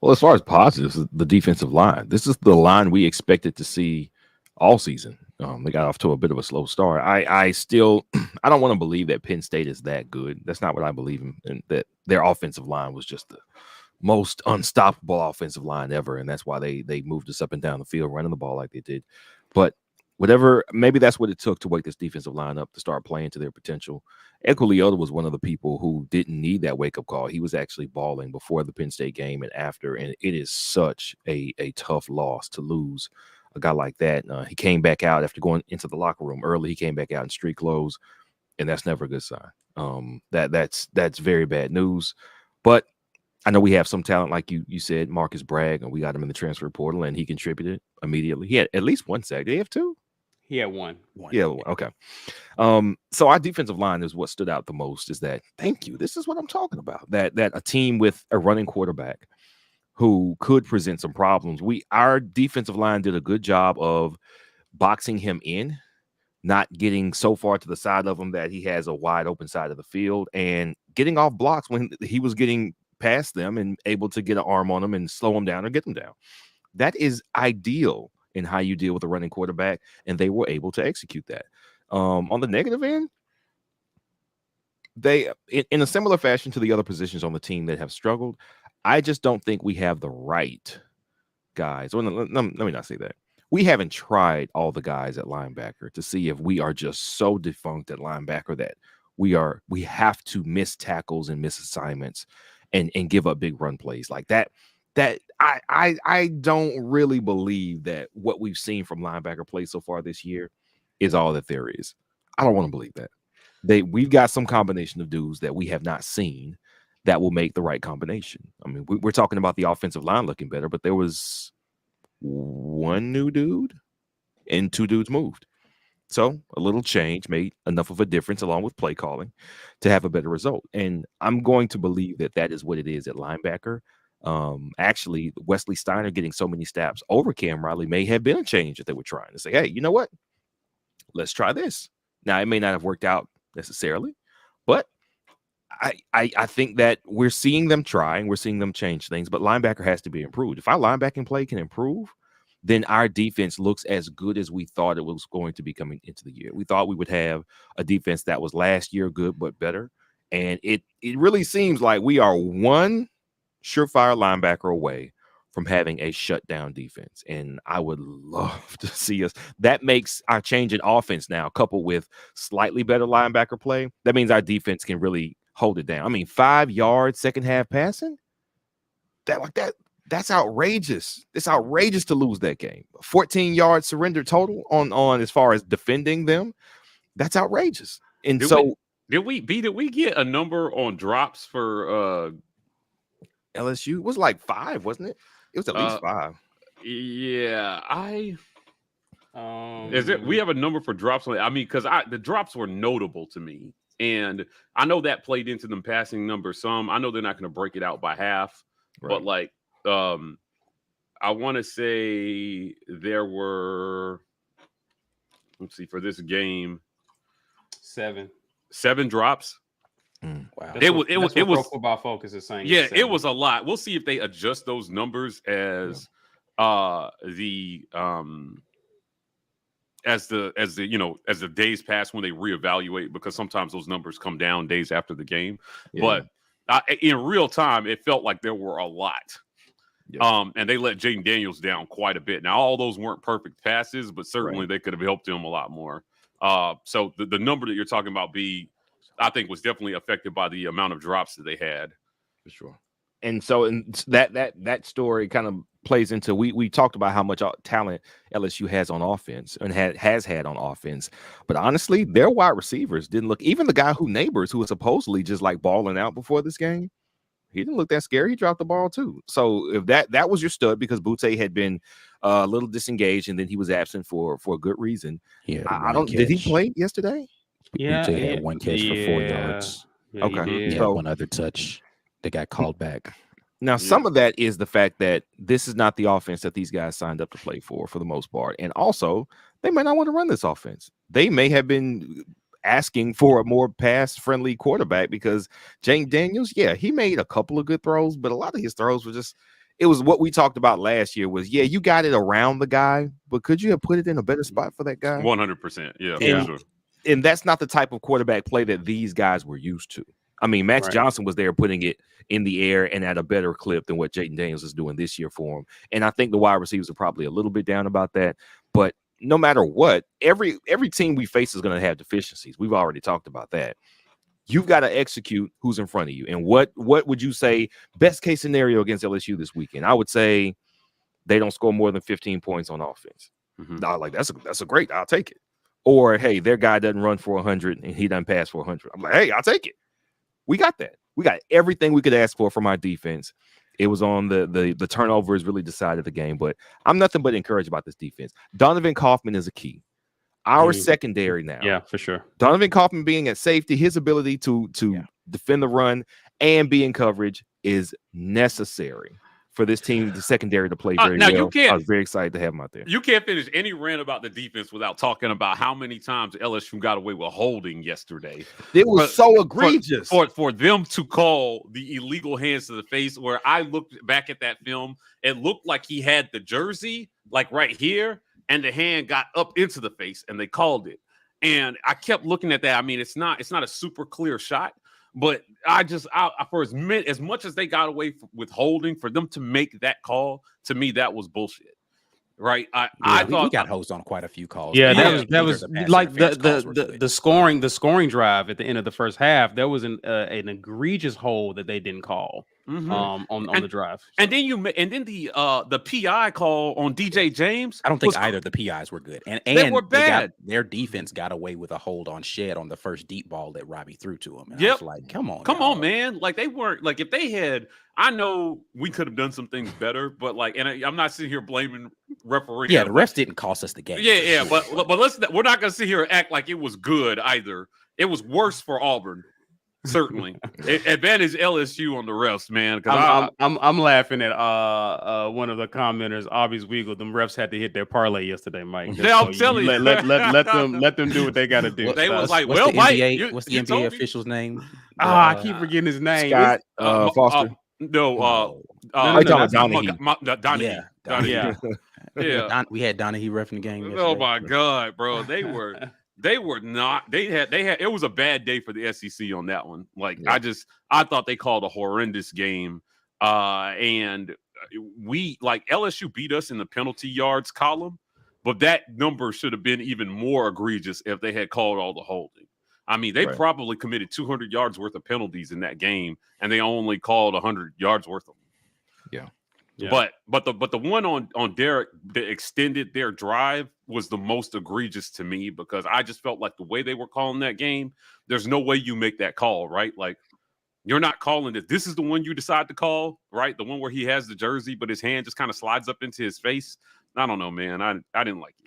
Well, as far as positives, the defensive line. This is the line we expected to see all season. They got off to a bit of a slow start. I still I don't want to believe that Penn State is that good. That's not what I believe in, and that their offensive line was just the most unstoppable offensive line ever, and that's why they moved us up and down the field running the ball like they did. But whatever, maybe that's what it took to wake this defensive line up to start playing to their potential. Aku Leota was one of the people who didn't need that wake-up call. He was actually balling before the Penn State game and after, and it is such a tough loss to lose a guy like that. He came back out after going into the locker room early. He came back out in street clothes, and that's never a good sign. That's very bad news. But I know we have some talent, like you said, Marcus Bragg, and we got him in the transfer portal, and he contributed immediately. He had at least 1 sack. Did he have 2? He had one. Yeah, okay. So our defensive line is what stood out the most. Is that, thank you. This is what I'm talking about. That a team with a running quarterback who could present some problems. Our defensive line did a good job of boxing him in, not getting so far to the side of him that he has a wide open side of the field, and getting off blocks when he was getting past them and able to get an arm on them and slow them down or get them down. That is ideal in how you deal with a running quarterback, and they were able to execute that. On the negative end, they, in a similar fashion to the other positions on the team that have struggled, I just don't think we have the right guys. Well, let me not say that. We haven't tried all the guys at linebacker to see if we are just so defunct at linebacker that we have to miss tackles and miss assignments and give up big run plays like that. I don't really believe that what we've seen from linebacker play so far this year is all that there is. I don't want to believe that. We've got some combination of dudes that we have not seen that will make the right combination. I mean, we're talking about the offensive line looking better, but there was 1 new dude and 2 dudes moved. So a little change made enough of a difference, along with play calling, to have a better result. And I'm going to believe that is what it is at linebacker. Actually, Wesley Steiner getting so many snaps over Cam Riley may have been a change that they were trying to say, hey, you know what? let's try this. Now, it may not have worked out necessarily, but I think that we're seeing them try and we're seeing them change things, but linebacker has to be improved. If our linebacking play can improve, then our defense looks as good as we thought it was going to be coming into the year. We thought we would have a defense that was last year good but better, and it really seems like we are one surefire linebacker away from having a shutdown defense, and I would love to see us. That makes our change in offense now, coupled with slightly better linebacker play. That means our defense can really hold it down. I mean, 5 yards second half passing, that's outrageous. It's outrageous to lose that game. 14 yards surrender total on as far as defending them. That's outrageous. And did we get a number on drops for LSU? It was like 5, wasn't it? It was at least 5. Yeah, is it? We have a number for drops on it. I mean, because the drops were notable to me, and I know that played into them passing numbers some. I know they're not going to break it out by half, right. But like, I want to say there were, let's see, for this game, 7 drops. Wow, it was Pro Football Focus is saying. Yeah, it was a lot. We'll see if they adjust those numbers as the days pass when they reevaluate, because sometimes those numbers come down days after the game. Yeah. But in real time, it felt like there were a lot. Yeah. And they let Jaden Daniels down quite a bit. Now, all those weren't perfect passes, but certainly they could have helped him a lot more. So the number that you're talking about, I think, was definitely affected by the amount of drops that they had. For sure. And so that story kind of plays into, we talked about how much talent LSU has on offense and has had on offense. But honestly, their wide receivers didn't look, even the guy who was supposedly just like balling out before this game, he didn't look that scary. He dropped the ball too. So if that was your stud, because Butte had been a little disengaged and then he was absent for a good reason. Yeah, did he play yesterday? Yeah, Butte had 1 catch for 4 yards. Yeah, he had 1 other touch. They got called back. Now, some of that is the fact that this is not the offense that these guys signed up to play for the most part. And also, they may not want to run this offense. They may have been asking for a more pass-friendly quarterback, because Jaden Daniels, he made a couple of good throws, but a lot of his throws were just, it was what we talked about last year was, you got it around the guy, but could you have put it in a better spot for that guy? 100%. Yeah, for sure. And that's not the type of quarterback play that these guys were used to. I mean, Max Johnson was there putting it in the air and at a better clip than what Jaden Daniels is doing this year for him. And I think the wide receivers are probably a little bit down about that. But no matter what, every team we face is going to have deficiencies. We've already talked about that. You've got to execute who's in front of you. And what would you say best case scenario against LSU this weekend? I would say they don't score more than 15 points on offense. Mm-hmm. Like that's a great, I'll take it. Or hey, their guy doesn't run for 100 and he doesn't pass for 100. I'm like, hey, I'll take it. We got that. We got everything we could ask for from our defense. It was on the turnovers really decided the game, but I'm nothing but encouraged about this defense. Donovan Kaufman is a key. Our secondary now. Yeah, for sure. Donovan Kaufman being at safety, his ability to defend the run and be in coverage is necessary for this team, the secondary, to play very well. I was very excited to have him out there. You can't finish any rant about the defense without talking about how many times LSU got away with holding yesterday. It was so egregious. For them to call the illegal hands to the face, where I looked back at that film, it looked like he had the jersey like right here, and the hand got up into the face, and they called it. And I kept looking at that. I mean, it's not a super clear shot, but for as much as they got away with holding, for them to make that call, to me, that was bullshit. Right? I thought we got hosed on quite a few calls. Yeah, that was like the scoring drive at the end of the first half. There was an egregious hold that they didn't call on the drive. And then the PI call on DJ James. I don't think either of the PIs were good, and they were bad. Their defense got away with a hold on Shed on the first deep ball that Robbie threw to him. And I was like, come on, man! Like, they weren't, like, if they had. I know we could have done some things better, but like, and I'm not sitting here blaming referee. Yeah, the refs didn't cost us the game. Yeah, but we're not gonna sit here and act like it was good either. It was worse for Auburn. Certainly. Advantage LSU on the refs, man. Because I'm laughing at one of the commenters, Obvious Weagle. Them refs had to hit their parlay yesterday, Mike. I'm telling you. Let them do what they got to do. They was like, what's well, the Mike, NBA? What's the you NBA told me. official's name? I keep forgetting his name. Scott Foster. No, Donahue. Donahue. Yeah, Donahue. Yeah. Yeah. We had Donahue ref in the game. Oh yesterday. my God, bro. They were not. They had. It was a bad day for the SEC on that one. Like I thought they called a horrendous game. And we like LSU beat us in the penalty yards column, but that number should have been even more egregious if they had called all the holding. I mean, they probably committed 200 yards worth of penalties in that game, and they only called 100 yards worth of them. Yeah. But the one on Derek that extended their drive was the most egregious to me because I just felt like the way they were calling that game, there's no way you make that call, right? Like you're not calling it. This is the one you decide to call, right? The one where he has the jersey, but his hand just kind of slides up into his face. I don't know, man. I didn't like it.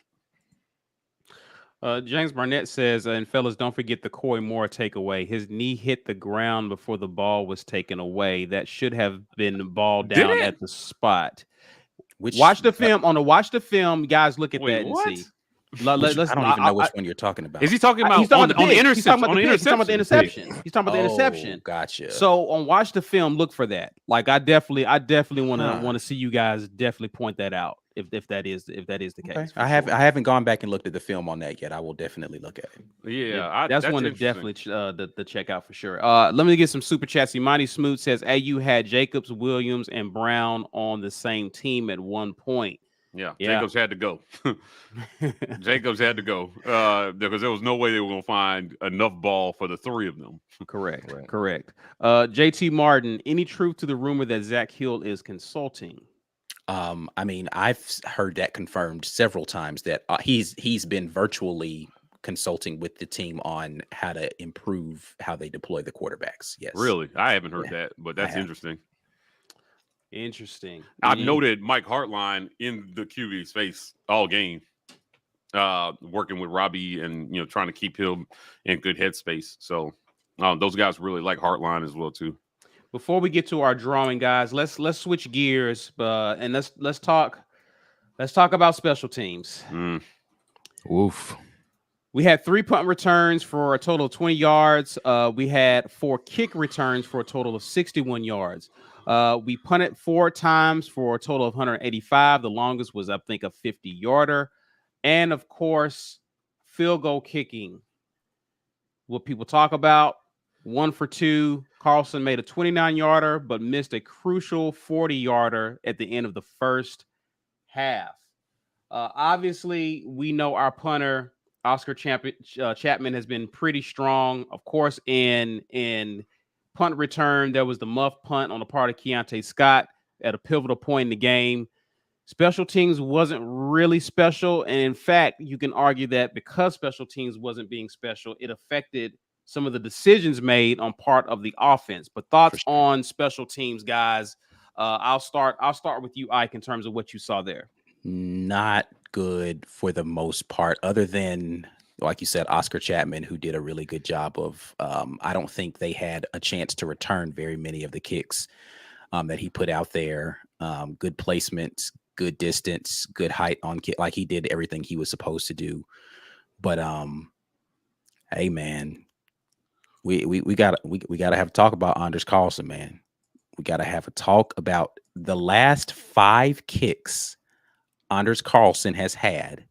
James Barnett says, and fellas, don't forget the Coy Moore takeaway. His knee hit the ground before the ball was taken away. That should have been the ball down at the spot. Watch the film. Watch the film, guys. Look at that and see. I don't even know which one you're talking about. Is he talking about on the interception? He's talking about the interception. He's talking about the interception. Gotcha. So on watch the film, look for that. Like I definitely want to see you guys definitely point that out if that is the case. I haven't gone back and looked at the film on that yet. I will definitely look at it. Yeah, that's one to definitely the check out for sure. Let me get some super chats. Imani Smoot says AU had Jacobs, Williams, and Brown on the same team at one point. Yeah, Jacobs had to go. Jacobs had to go because there was no way they were going to find enough ball for the three of them. Correct. JT Martin, any truth to the rumor that Zach Hill is consulting? I mean, I've heard that confirmed several times that he's been virtually consulting with the team on how to improve how they deploy the quarterbacks. Yes. Really? I haven't heard that, but that's interesting. Interesting. I've noted Mike Hartline in the QB's face all game, working with Robbie and trying to keep him in good headspace. So those guys really like Hartline as well too. Before we get to our drawing, guys, let's switch gears, and let's talk about special teams. Oof. We had 3 punt returns for a total of 20 yards. We had 4 kick returns for a total of 61 yards. We punted 4 times for a total of 185. The longest was, I think, a 50-yarder. And, of course, field goal kicking. What people talk about, 1 for 2. Carlson made a 29-yarder, but missed a crucial 40-yarder at the end of the first half. Obviously, we know our punter, Oscar Chapman, has been pretty strong. Of course, in punt return, there was the muff punt on the part of Keontae Scott at a pivotal point in the game. Special teams wasn't really special. And in fact, you can argue that because special teams wasn't being special, it affected some of the decisions made on part of the offense. But thoughts on special teams, guys? I'll start with you, Ike, in terms of what you saw there. Not good for the most part, other than, like you said, Oscar Chapman, who did a really good job of, I don't think they had a chance to return very many of the kicks that he put out there. Good placements, good distance, good height on kick. Like he did everything he was supposed to do. But hey man, we gotta have a talk about Anders Carlson, man. We gotta have a talk about the last 5 kicks Anders Carlson has had.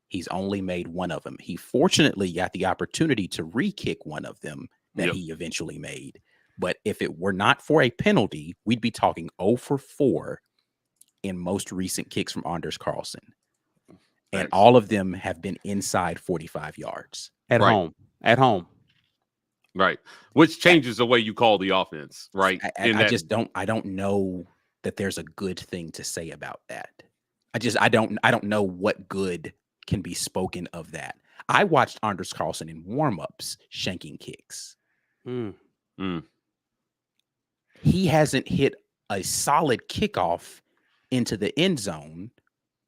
He's only made 1 of them. He fortunately got the opportunity to re-kick 1 of them that he eventually made. But if it were not for a penalty, we'd be talking 0 for 4 in most recent kicks from Anders Carlson. And all of them have been inside 45 yards. At home. Right. Which changes the way you call the offense, right? I don't know that there's a good thing to say about that. I don't know what good can be spoken of that. I watched Anders Carlson in warm-ups shanking kicks. He hasn't hit a solid kickoff into the end zone,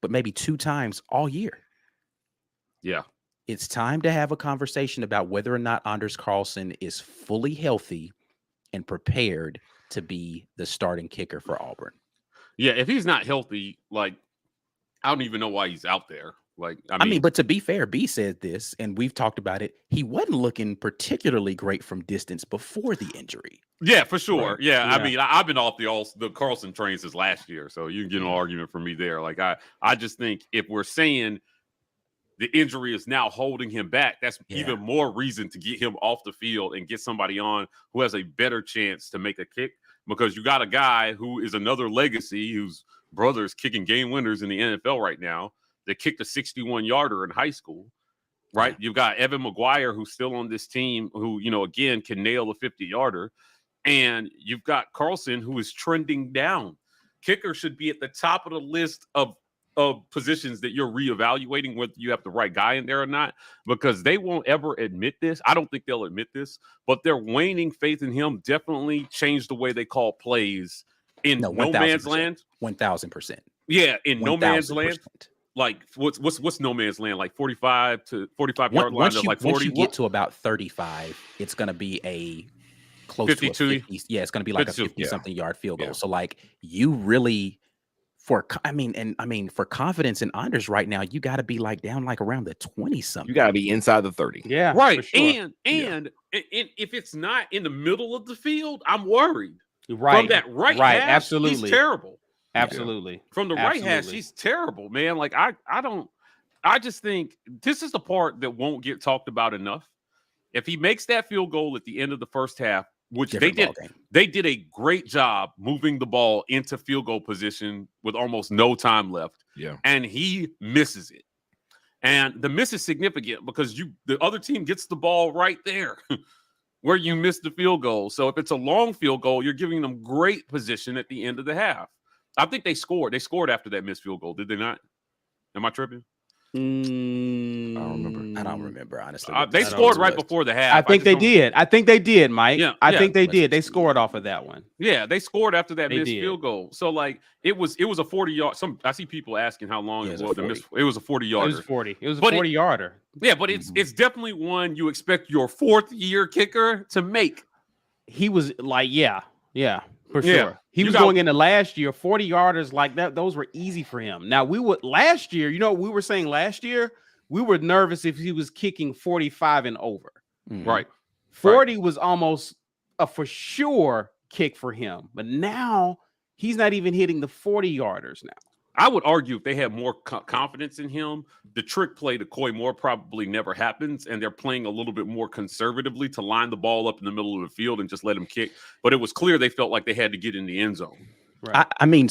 but maybe 2 times all year. Yeah. it's time to have a conversation about whether or not Anders Carlson is fully healthy and prepared to be the starting kicker for Auburn. Yeah, if he's not healthy, like, I don't even know why he's out there. Like, I mean, but to be fair, B said this, and we've talked about it. He wasn't looking particularly great from distance before the injury. Yeah, for sure. Right. Yeah, Yeah. I mean, I've been off the Carlson train since last year, so you can get an argument from me there. Like, I just think if we're saying the injury is now holding him back, that's even more reason to get him off the field and get somebody on who has a better chance to make a kick, because you got a guy who is another legacy whose brother is kicking game winners in the NFL right now that kicked a 61-yarder in high school, right? You've got Evan McGuire, who's still on this team, who, again, can nail a 50-yarder. And you've got Carlson, who is trending down. Kicker should be at the top of the list of positions that you're reevaluating whether you have the right guy in there or not, because they won't ever admit this. I don't think they'll admit this, but their waning faith in him definitely changed the way they call plays in no man's land. 1,000%. Yeah, in no man's 1,000%. land. Like, what's no man's land? Like 45 to 45-yard line of like 40? Once you get to about 35, it's going to be a close 52. to a 50. Yeah, it's going to be like 52, a 50-something yard field goal. Yeah. So, like, you really, for confidence in Anders right now, you got to be like down like around the 20-something. You got to be inside the 30. Yeah, Right. for sure. And if it's not in the middle of the field, I'm worried. Right. From that right hash, absolutely. he's terrible. Absolutely. From the right hash, Absolutely. he's terrible, man. Like, I just think this is the part that won't get talked about enough. If he makes that field goal at the end of the first half, which Different they ballgame. they did a great job moving the ball into field goal position with almost no time left. Yeah. And he misses it. And the miss is significant because the other team gets the ball right there where you missed the field goal. So if it's a long field goal, you're giving them great position at the end of the half. I think they scored. They scored after that missed field goal, did they not? Am I tripping? I don't I don't remember, honestly. They scored right before the half. I think they did. I think they did, Mike. Yeah, I yeah. think they did. They scored off of that one. Yeah, they scored after that They missed did. field goal. So, like, it was a 40-yard. I see people asking how long it was. It was a 40-yarder. It was 40. It was a But 40-yarder. Yeah, but it's definitely one you expect your fourth-year kicker to make. He was like, yeah, for Yeah. sure. He You was got- going into last year, 40-yarders like that. Those were easy for him. Now, last year, we were saying last year, we were nervous if he was kicking 45 and over. Right. 40 was almost a for sure kick for him. But now he's not even hitting the 40-yarders now. I would argue if they had more confidence in him, the trick play to Coy Moore probably never happens, and they're playing a little bit more conservatively to line the ball up in the middle of the field and just let him kick. But it was clear they felt like they had to get in the end zone. Right. I mean,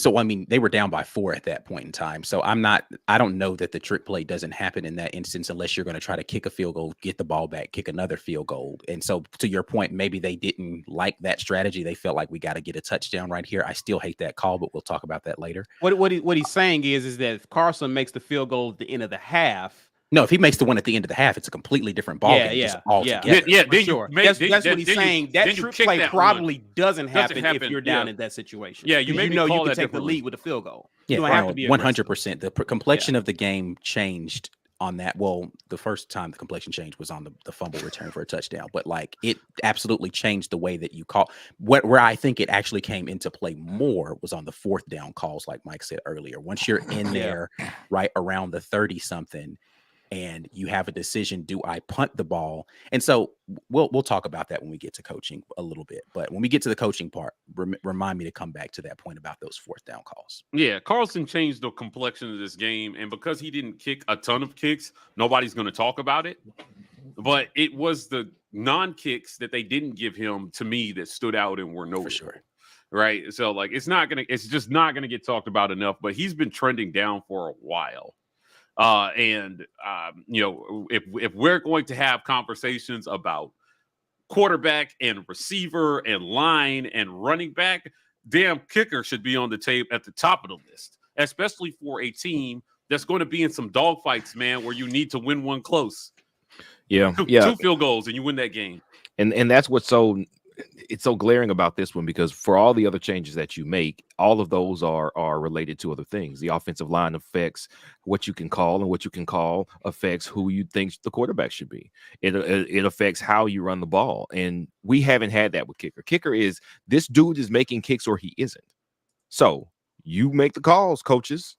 they were down by 4 at that point in time. So I don't know that the trick play doesn't happen in that instance unless you're going to try to kick a field goal, get the ball back, kick another field goal. And so to your point, maybe they didn't like that strategy. They felt like we got to get a touchdown right here. I still hate that call, but we'll talk about that later. What he's saying is that if Carson makes the field goal at the end of the half. No, if he makes the one at the end of the half, it's a completely different ballgame. Yeah. Altogether. Yeah, For then sure. you make, That's what he's saying. That trick play probably doesn't happen if you're down in that situation. Yeah, you maybe you call can that take the differently. lead with a field goal. Yeah, You don't have to be 100%. The complexion of the game changed on that. Well, the first time the complexion changed was on the fumble return for a touchdown, but like it absolutely changed the way that you call. Where I think it actually came into play more was on the 4th down calls, like Mike said earlier. Once you're in there, right around the 30-something. And you have a decision, do I punt the ball? And so we'll talk about that when we get to coaching a little bit. But when we get to the coaching part, remind me to come back to that point about those 4th down calls. Yeah, Carlson changed the complexion of this game. And because he didn't kick a ton of kicks, nobody's going to talk about it. But it was the non-kicks that they didn't give him, to me, that stood out and were noticeable. For sure. Right? So, like, it's just not going to get talked about enough. But he's been trending down for a while. If we're going to have conversations about quarterback and receiver and line and running back, damn kicker should be on the tape at the top of the list, especially for a team that's going to be in some dogfights, man, where you need to win one close. Yeah. Two field goals and you win that game. And that's what's so it's so glaring about this one because for all the other changes that you make, all of those are related to other things. The offensive line affects what you can call, and what you can call affects who you think the quarterback should be. It affects how you run the ball, and we haven't had that with kicker. Kicker is this dude is making kicks or he isn't. So you make the calls, coaches.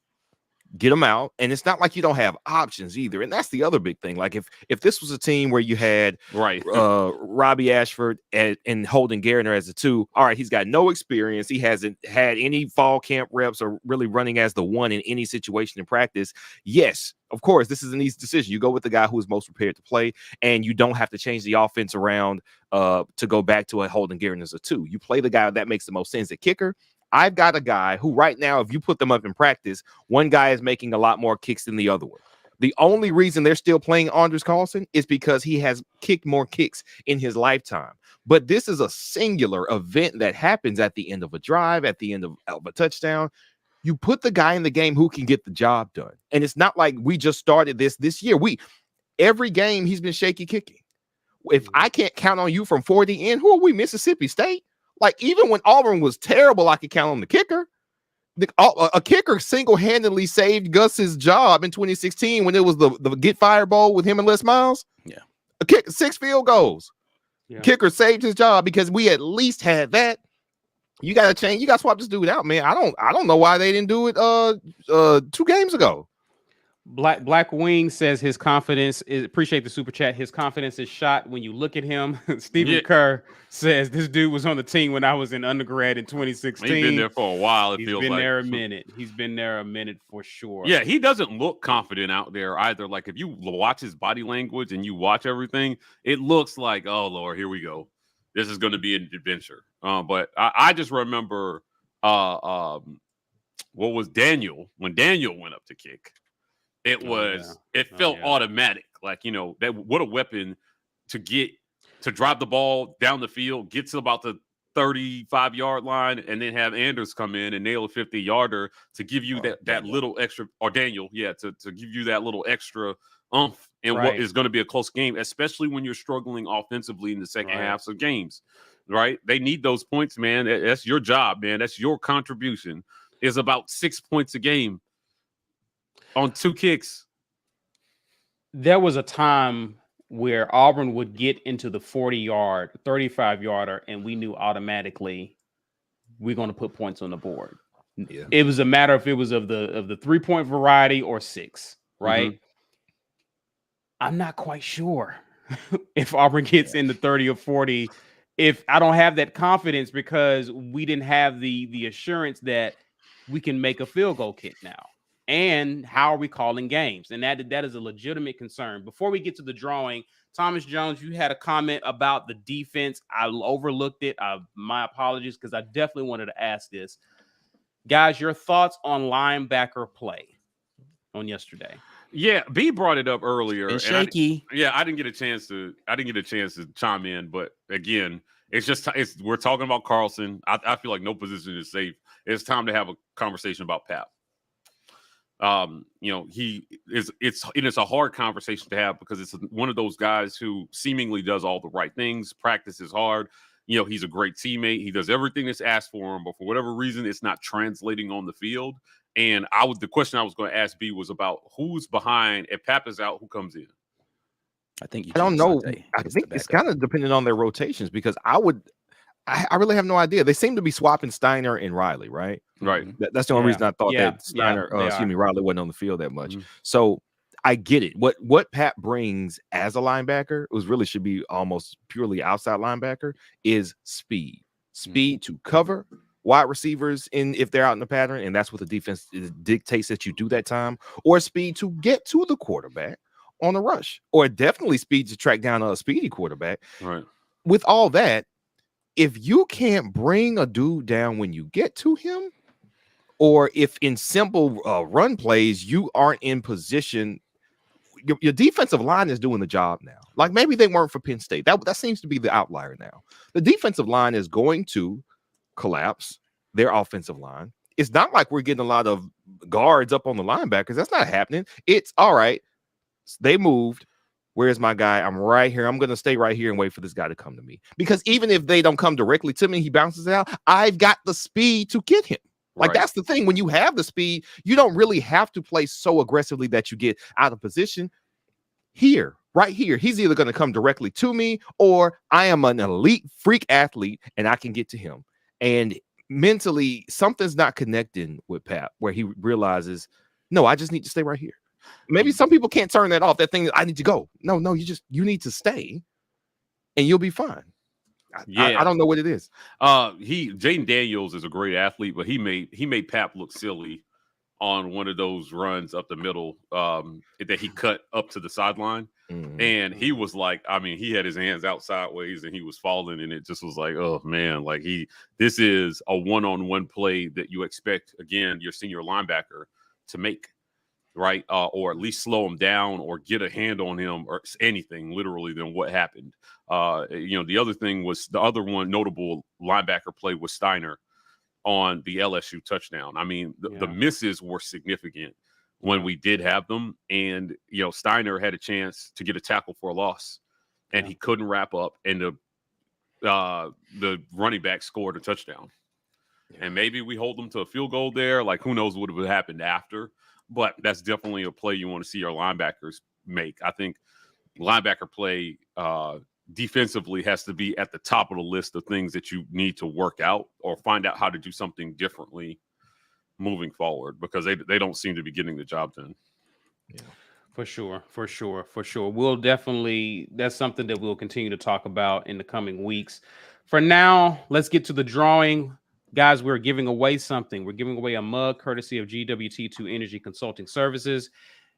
Get them out, and it's not like you don't have options either. And that's the other big thing. Like if this was a team where you had Robbie Ashford and Holden Gardner as the two, all right, he's got no experience. He hasn't had any fall camp reps or really running as the one in any situation in practice. Yes, of course, this is an easy decision. You go with the guy who is most prepared to play, and you don't have to change the offense around to go back to a Holden Gardner as a two. You play the guy that makes the most sense at kicker. I've got a guy who right now, if you put them up in practice, one guy is making a lot more kicks than the other one. The only reason they're still playing Anders Carlson is because he has kicked more kicks in his lifetime. But this is a singular event that happens at the end of a drive, at the end of a touchdown. You put the guy in the game who can get the job done. And it's not like we just started this year. Every game he's been shaky kicking. If I can't count on you from 40 in, who are we, Mississippi State? Like, even when Auburn was terrible, I could count on the kicker. A kicker single-handedly saved Gus's job in 2016 when it was the Get Fired Bowl with him and Les Miles. Yeah. A kick, 6 field goals. Yeah. Kicker saved his job because we at least had that. You got to change. You got to swap this dude out, man. I don't know why they didn't do it 2 games ago. Black Wing says his confidence is, appreciate the super chat. His confidence is shot when you look at him. Stephen Kerr says this dude was on the team when I was in undergrad in 2016. He's been there for a while. He's been there a minute. He's been there a minute for sure. Yeah, he doesn't look confident out there either. Like if you watch his body language and you watch everything, it looks like, oh Lord, here we go. This is going to be an adventure. But I just remember what was Daniel when Daniel went up to kick. It felt automatic. Like, that what a weapon to drop the ball down the field, get to about the 35-yard line, and then have Anders come in and nail a 50-yarder to give you that little extra, or Daniel, to give you that little extra oomph in what is going to be a close game, especially when you're struggling offensively in the second halves of games, right? They need those points, man. That's your job, man. That's your contribution, is about 6 points a game. On 2 kicks. There was a time where Auburn would get into the 40-yard, 35-yarder, and we knew automatically we're going to put points on the board. Yeah. It was a matter if it was of the 3-point variety or 6, right? Mm-hmm. I'm not quite sure if Auburn gets into 30 or 40. If I don't have that confidence because we didn't have the assurance that we can make a field goal kick now. And how are we calling games? And that is a legitimate concern. Before we get to the drawing, Thomas Jones, you had a comment about the defense. I overlooked it. My apologies, because I definitely wanted to ask this. Guys, your thoughts on linebacker play on yesterday? Yeah, B brought it up earlier. And shaky. I didn't get a chance to chime in, but again, we're talking about Carlson. I feel like no position is safe. It's time to have a conversation about Pap. It's a hard conversation to have because it's one of those guys who seemingly does all the right things, practices hard. He's a great teammate. He does everything that's asked for him, but for whatever reason, it's not translating on the field. And the question I was going to ask B was about who's behind. If Pap is out, who comes in? I don't know. I think it's kind of dependent on their rotations because I really have no idea. They seem to be swapping Steiner and Riley, right? Right. That's the only reason I thought that Steiner, Riley wasn't on the field that much. Mm-hmm. So I get it. What Pat brings as a linebacker should be almost purely outside linebacker is speed to cover wide receivers if they're out in the pattern, and that's what the defense dictates that you do that time, or speed to get to the quarterback on a rush, or definitely speed to track down a speedy quarterback. Right. With all that, if you can't bring a dude down when you get to him, or if in simple run plays you aren't in position, your defensive line is doing the job now. Like maybe they weren't for Penn State. That seems to be the outlier now. The defensive line is going to collapse their offensive line. It's not like we're getting a lot of guards up on the linebackers. That's not happening. It's all right. They moved. Where's my guy? I'm right here. I'm going to stay right here and wait for this guy to come to me. Because even if they don't come directly to me, he bounces out, I've got the speed to get him. Like, Right. that's the thing. When you have the speed, you don't really have to play so aggressively that you get out of position. Here, right here, he's either going to come directly to me, or I am an elite freak athlete and I can get to him. And mentally, something's not connecting with Pap, where he realizes, no, I just need to stay right here. Maybe some people can't turn that off. That thing, I need to go. No, you need to stay and you'll be fine. I don't know what it is. Jaden Daniels is a great athlete, but he made Pap look silly on one of those runs up the middle that he cut up to the sideline. And he was like, I mean, he had his hands out sideways and he was falling, and it just was like, oh man, like this is a one-on-one play that you expect, again, your senior linebacker to make, right? Or at least slow him down or get a hand on him or anything literally than what happened. The other thing was, the other one notable linebacker play was Steiner on the LSU touchdown. I mean, the misses were significant when we did have them. And, Steiner had a chance to get a tackle for a loss and he couldn't wrap up. And the running back scored a touchdown. And maybe we hold them to a field goal there. Like, who knows what would have happened after. But that's definitely a play you want to see our linebackers make. I think linebacker play defensively has to be at the top of the list of things that you need to work out or find out how to do something differently moving forward, because they don't seem to be getting the job done. Yeah. For sure. We'll definitely, that's something that we'll continue to talk about in the coming weeks. For now, let's get to the drawing. Guys, we're giving away something. We're giving away a mug courtesy of GWT2 Energy Consulting Services.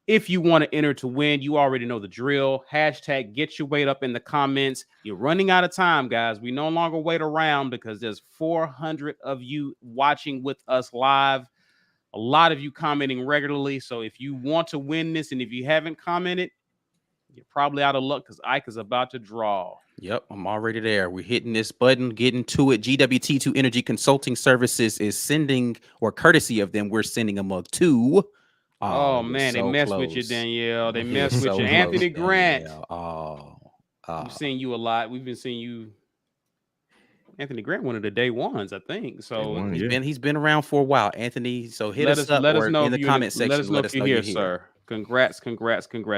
If you want to enter to win, you already know the drill. Hashtag get your weight up in the comments. You're running out of time, guys. We no longer wait around because there's 400 of you watching with us live. A lot of you commenting regularly. So if you want to win this, and if you haven't commented, you're probably out of luck because Ike is about to draw. Yep, I'm already there. We're hitting this button, getting to it. GWT2 Energy Consulting Services is sending, or courtesy of them, we're sending a mug to. Oh man, they mess with you, Danielle. They mess with you. Anthony Grant. We've seen you a lot. We've been seeing you. Anthony Grant, one of the day ones, I think. So he's been around for a while, Anthony. So let us know in the comment section. Let us know if you're here, sir. Congrats.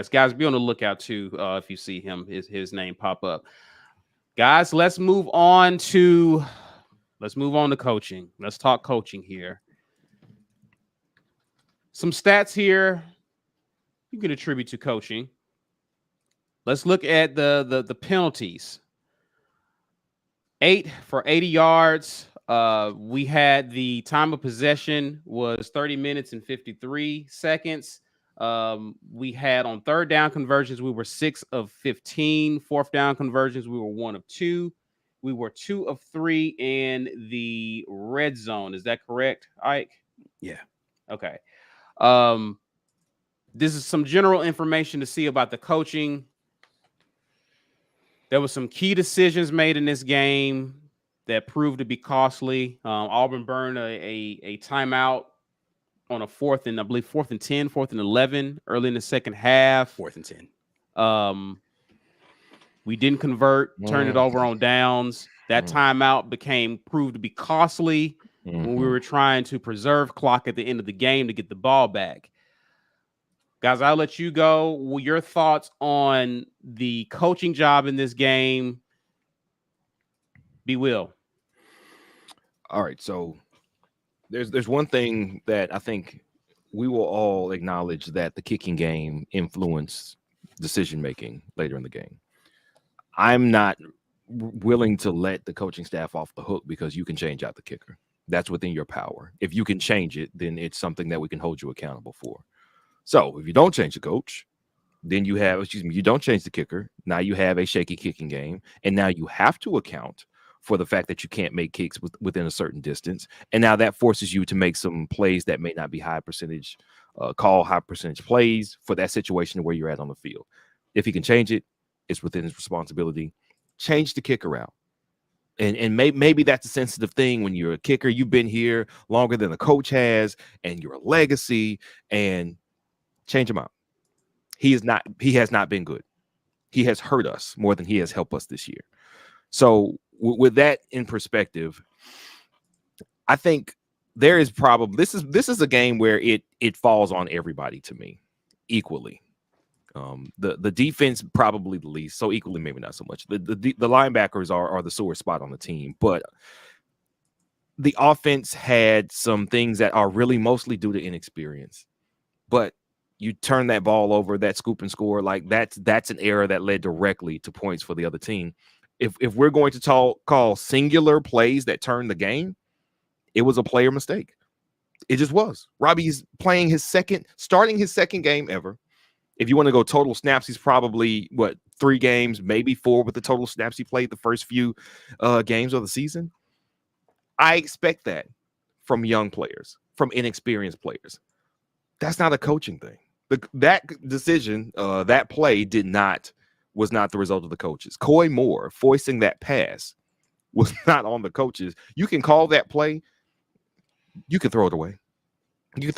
Guys, be on the lookout too if you see him, his name pop up. Guys, let's move on to coaching. Let's talk coaching here. Some stats here you can attribute to coaching. Let's look at the penalties. 8 for 80 yards. We had the time of possession was 30 minutes and 53 seconds. We had on third down conversions, we were 6 of 15. Fourth down conversions, we were 1 of 2. We were 2 of 3 in the red zone. Is that correct, Ike? Yeah. Okay. This is some general information to see about the coaching. There were some key decisions made in this game that proved to be costly. Auburn burned a timeout on a 4th and 10, 4th and 11 early in the second half. 4th and 10. We didn't convert, turned it over on downs. That timeout proved to be costly when we were trying to preserve clock at the end of the game to get the ball back. Guys, I'll let you go. Your thoughts on the coaching job in this game? Be Will. All right, so there's one thing that I think we will all acknowledge, that the kicking game influenced decision making later in the game. I'm not willing to let the coaching staff off the hook because you can change out the kicker. That's within your power. If you can change it, then it's something that we can hold you accountable for. So if you don't change the coach, then you don't change the kicker. Now you have a shaky kicking game, and now you have to account for the fact that you can't make kicks within a certain distance. And now that forces you to make some plays that may not be high percentage plays for that situation where you're at on the field. If he can change it, it's within his responsibility. Change the kicker out. And maybe that's a sensitive thing when you're a kicker. You've been here longer than the coach has, and you're a legacy, and change him out. He has not been good. he has hurt us more than he has helped us this year. So with that in perspective, I think there is probably this is a game where it falls on everybody to me equally. The defense probably the least, so equally maybe not so much. The linebackers are the sore spot on the team, but the offense had some things that are really mostly due to inexperience. But you turn that ball over, that scoop and score, like that's an error that led directly to points for the other team. If we're going to call singular plays that turn the game, it was a player mistake. It just was. Robbie's starting his second game ever. If you want to go total snaps, he's probably 3 games, maybe 4 with the total snaps he played the first few games of the season. I expect that from young players, from inexperienced players. That's not a coaching thing. That decision, that play was not the result of the coaches. Coy Moore foisting that pass was not on the coaches. You can call that play. You can throw it away. You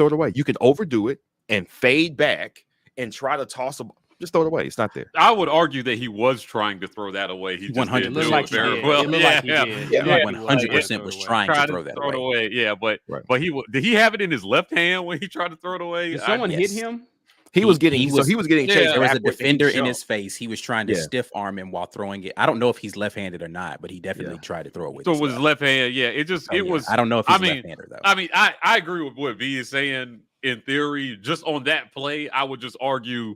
can overdo it and fade back and try to toss a ball. Just throw it away. It's not there. I would argue that he was trying to throw that away. He just 100% didn't do it very well. well. Yeah, 100% was trying to throw that away. Yeah, but Right. but did he have it in his left hand when he tried to throw it away? Did someone hit yes. him? He was getting chased. Yeah. There was a backward and he defender in jumped. his face. He was trying to stiff arm him while throwing it. I don't know if he's left-handed or not, but he definitely tried to throw it with So his it was left. left hand. Yeah, it was. I don't know if he's left-hander though. I mean, I agree with what V is saying. In theory, just on that play, I would just argue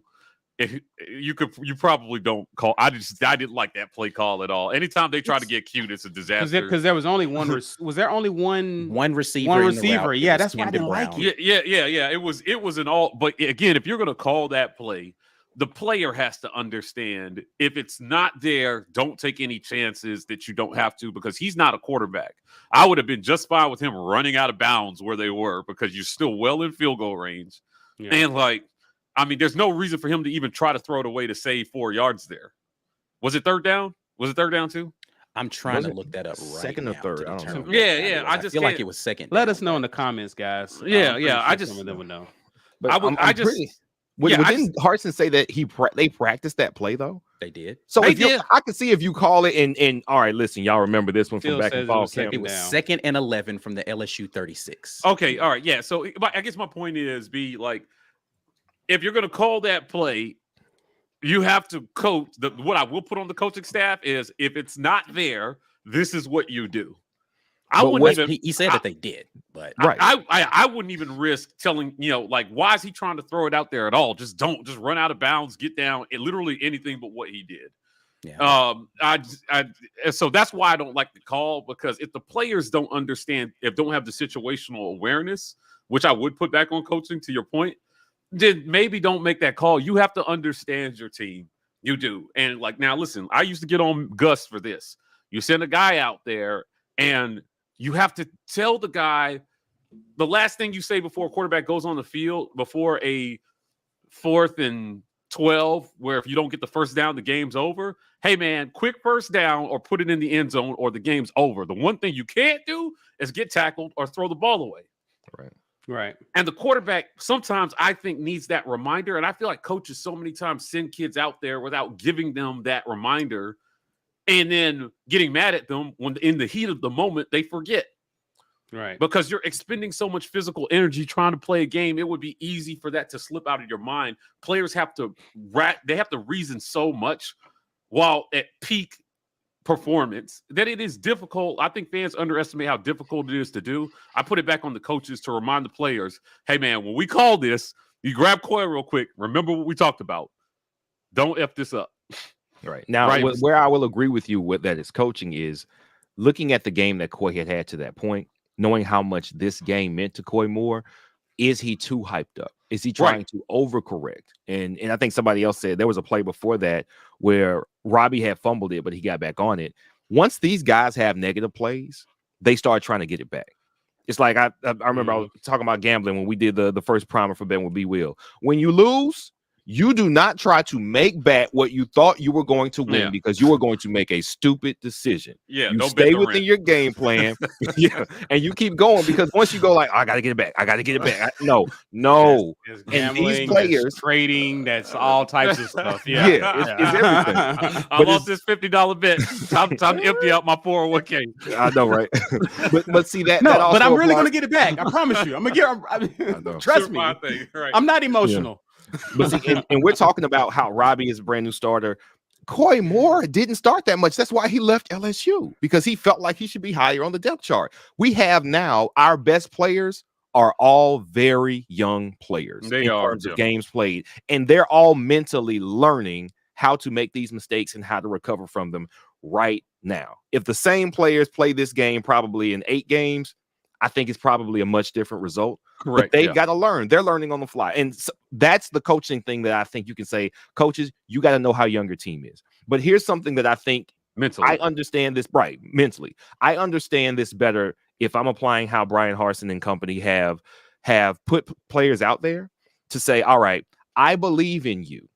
if you probably don't call. I didn't like that play call at all. Anytime they try to get cute, it's a disaster. Because there was only one. Was there only one? One receiver. One in the receiver. route. Yeah, It was that's why I Camden didn't like Brown. it. Yeah. It was an all. But again, if you're going to call that play, the player has to understand if it's not there, don't take any chances that you don't have to, because he's not a quarterback. I would have been just fine with him running out of bounds where they were, because you're still well in field goal range. Yeah. And there's no reason for him to even try to throw it away to save 4 yards there. Was it third down? Was it third down too? I'm trying to look that up right second or now third? to I don't determine know. what Yeah, that yeah, was. I I just feel like can't- it was second. Let down, us know but- in the comments, guys. Yeah, I'm pretty yeah, I sure just- some of them would know. But I would- I'm I just- pretty- yeah, I didn't Hartson say that they practiced that play though? They did. So They if you, did. I can see if you call it and all right, listen, y'all remember this one Phil from back says in it fall was camp. second It was down. 2nd and 11 from the LSU 36. Okay, all right, yeah. So I guess my point is, if you're going to call that play, you have to coach. What I will put on the coaching staff is, if it's not there, this is what you do. He said that they did, but Right. I wouldn't even risk telling, why is he trying to throw it out there at all? Just run out of bounds, get down, and literally anything but what he did. yeah. So that's why I don't like the call, because if the players don't understand, don't have the situational awareness, which I would put back on coaching, to your point, then maybe don't make that call. You have to understand your team. You do. And now listen, I used to get on Gus for this. You send a guy out there and you have to tell the guy the last thing you say before a quarterback goes on the field, before a 4th and 12, where if you don't get the first down, the game's over. Hey, man, quick first down or put it in the end zone or the game's over. The one thing you can't do is get tackled or throw the ball away. Right. And the quarterback sometimes, I think, needs that reminder. And I feel like coaches so many times send kids out there without giving them that reminder, and then getting mad at them when in the heat of the moment they forget. Right. Because you're expending so much physical energy trying to play a game. It would be easy for that to slip out of your mind. Players have to reason so much while at peak performance that it is difficult. I think fans underestimate how difficult it is to do. I put it back on the coaches to remind the players, hey man, when we call this, you grab Coy real quick. Remember what we talked about. Don't F this up. Right. Now, Right. where I will agree with you with that is coaching is looking at the game that Coy had to that point, knowing how much this game meant to Coy Moore. Is he too hyped up? Is he trying to overcorrect? And I think somebody else said there was a play before that where Robbie had fumbled it, but he got back on it. Once these guys have negative plays, they start trying to get it back. It's like I remember I was talking about gambling when we did the first primer for Ben with B Will. When you lose, You do not try to make back what you thought you were going to win because you were going to make a stupid decision. Yeah, you don't stay bet the within rent. your game plan. Yeah, and you keep going because once you go like, I got to get it back. I got to get it back. No. It's And gambling, these players, that's trading, that's all types of stuff. yeah, it's everything. I But lost this $50 bet. Time to empty out my 401k. I know, right? but see that. No, that also but I'm really applies- going to get it back. I promise you. I'm going to get Trust me. Thing, right. I'm not emotional. But see, and we're talking about how Robbie is a brand new starter. Coy Moore didn't start that much. That's why he left LSU, because he felt like he should be higher on the depth chart. We have now our best players are all very young players in terms of games played, and they're all mentally learning how to make these mistakes and how to recover from them right now. If the same players play this game probably in 8 games, I think it's probably a much different result. Correct. But they've got to learn. They're learning on the fly. And so that's the coaching thing that I think you can say, coaches, you got to know how young your team is. But here's something that I think mentally, I understand this mentally. I understand this better if I'm applying how Brian Harsin and company have put players out there to say, all right, I believe in you.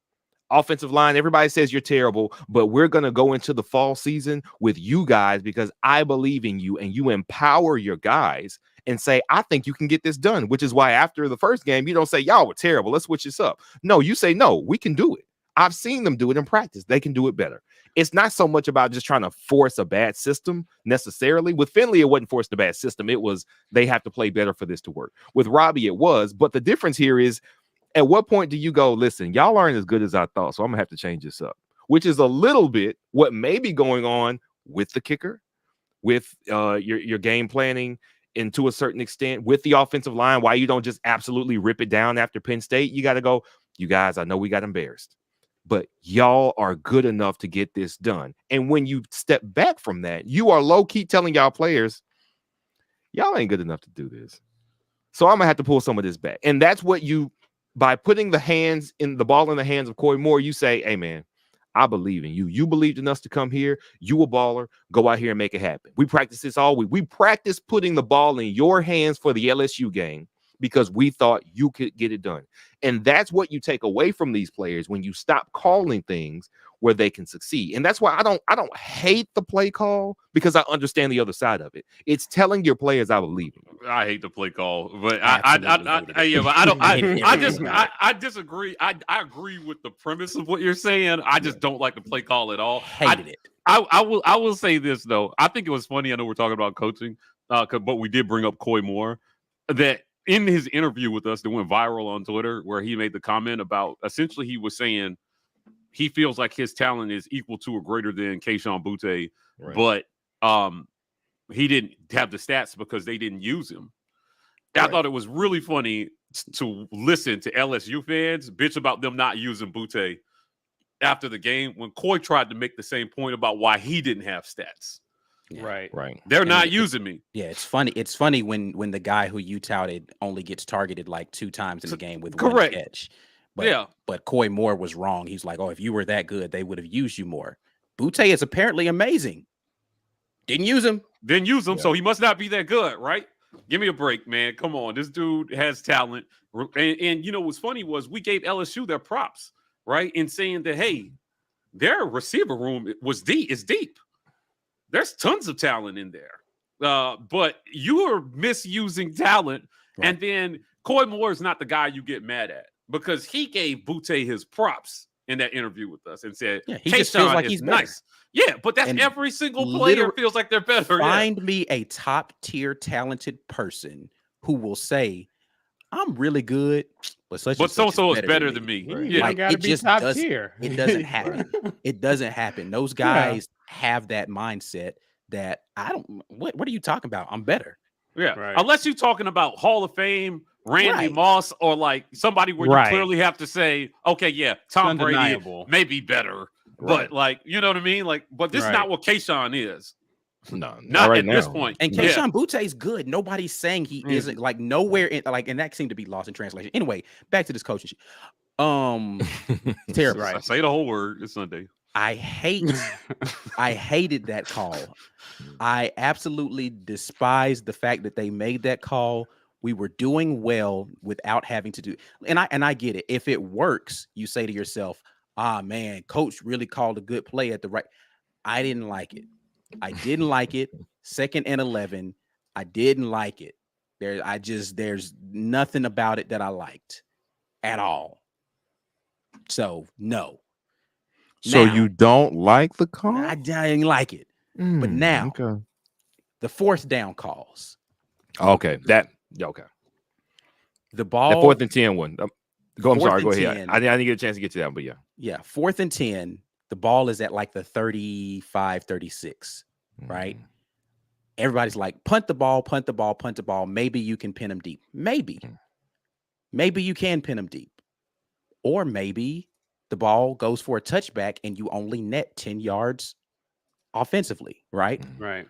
Offensive line, everybody says you're terrible, but we're going to go into the fall season with you guys because I believe in you, and you empower your guys and say, I think you can get this done, which is why after the first game, you don't say, y'all were terrible, let's switch this up. No, you say, no, we can do it. I've seen them do it in practice. They can do it better. It's not so much about just trying to force a bad system necessarily. With Finley, it wasn't forcing a bad system. It was they have to play better for this to work. With Robbie, it was. But the difference here is, at what point do you go, listen, y'all aren't as good as I thought, so I'm going to have to change this up, which is a little bit what may be going on with the kicker, with your game planning, and to a certain extent with the offensive line. Why you don't just absolutely rip it down after Penn State? You got to go, you guys, I know we got embarrassed, but y'all are good enough to get this done. And when you step back from that, you are low-key telling y'all players, y'all ain't good enough to do this. So I'm going to have to pull some of this back. And that's what you, by putting the ball in the hands of Coy Moore, you say, hey, man, I believe in you. You believed in us to come here. You a baller. Go out here and make it happen. We practice this all week. We practice putting the ball in your hands for the LSU game because we thought you could get it done. And that's what you take away from these players when you stop calling things where they can succeed. And that's why I don't hate the play call, because I understand the other side of it. It's telling your players I believe in you. I hate the play call, but I disagree. I agree with the premise of what you're saying. I just don't like the play call at all. Hated it. I will say this though. I think it was funny. I know we're talking about coaching, but we did bring up Coy Moore, that in his interview with us that went viral on Twitter, where he made the comment about, essentially he was saying he feels like his talent is equal to or greater than Kayshon Boutte, but he didn't have the stats because they didn't use him. I thought it was really funny to listen to LSU fans bitch about them not using Boutte after the game when Coy tried to make the same point about why he didn't have stats. Yeah. Right. They're not using me. Yeah, it's funny. It's funny when the guy who you touted only gets targeted like 2 times in the game with one catch. But Coy Moore was wrong. He's like, oh, if you were that good, they would have used you more. Boutte is apparently amazing. Didn't use him. So he must not be that good, right? Give me a break, man. Come on. This dude has talent. And you know what's funny was we gave LSU their props, right? In saying that, hey, their receiver room is deep. There's tons of talent in there. But you are misusing talent. Right. And then Coy Moore is not the guy you get mad at, because he gave Boutte his props in that interview with us and said, he just feels like he's nice. Yeah, but that's every single player feels like they're better. Find me a top tier talented person who will say, I'm really good, but so-and-so is better than me. Right. Yeah, like, it just top tier. It doesn't happen. It doesn't happen. Those guys have that mindset that what are you talking about? I'm better. Yeah. Right. Unless you're talking about Hall of Fame, Randy Moss, or like somebody where you clearly have to say, okay, yeah, Tom Brady may be better. But like, you know what I mean? Like, but this is not what Kayshon is. No, not right at now. this point. And Kayshon Boutte is good. Nobody's saying he isn't, like nowhere in, like, and that seemed to be lost in translation. Anyway, back to this coaching shit. Terrible. Right. Say the whole word. It's Sunday. I hated that call. I absolutely despised the fact that they made that call. We were doing well without having to do. And I get it. If it works, you say to yourself, "Ah, man, coach really called a good play at the right." I didn't like it. I didn't like it. 2nd and 11. I didn't like it. There's nothing about it that I liked at all. So no. So Now, you don't like the call? I didn't like it. But now okay. the 4th down calls. Okay. Okay. The ball. That 4th and 10 one. Go. I'm 4th sorry. Go and ahead. 10. I didn't get a chance to get to that, but yeah. Yeah, 4th and 10. The ball is at like the 35, 36, right? Everybody's like, punt the ball, punt the ball, punt the ball. Maybe you can pin them deep. Maybe you can pin them deep. Or maybe the ball goes for a touchback and you only net 10 yards offensively, right? Right.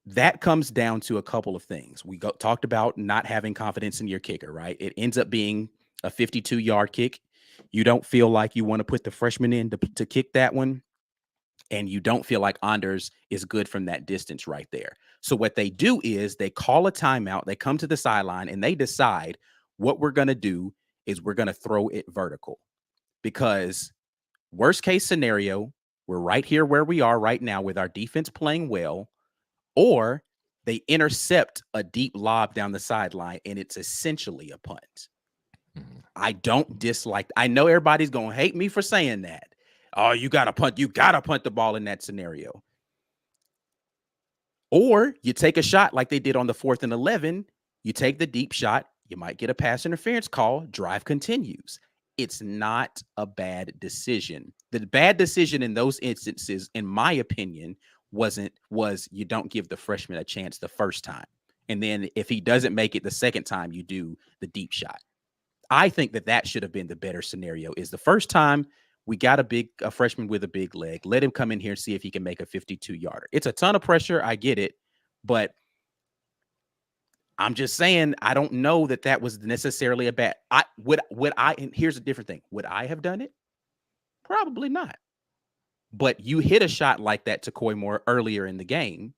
That comes down to a couple of things. We talked about not having confidence in your kicker, right? It ends up being a 52-yard kick. You don't feel like you want to put the freshman in to kick that one. And you don't feel like Anders is good from that distance right there. So what they do is they call a timeout. They come to the sideline and they decide what we're going to do is we're going to throw it vertical. Because worst case scenario, we're right here where we are right now with our defense playing well, or they intercept a deep lob down the sideline and it's essentially a punt. I don't dislike. I know everybody's going to hate me for saying that. Oh, you got to punt. You got to punt the ball in that scenario. Or you take a shot like they did on the 4th and 11. You take the deep shot. You might get a pass interference call. Drive continues. It's not a bad decision. The bad decision in those instances, in my opinion, was you don't give the freshman a chance the first time. And then if he doesn't make it the second time, you do the deep shot. I think that should have been the better scenario. Is the first time we got a freshman with a big leg. Let him come in here and see if he can make a 52-yarder. It's a ton of pressure. I get it. But I'm just saying, I don't know that was necessarily a bad. And here's a different thing. Would I have done it? Probably not. But you hit a shot like that to Coy Moore earlier in the game.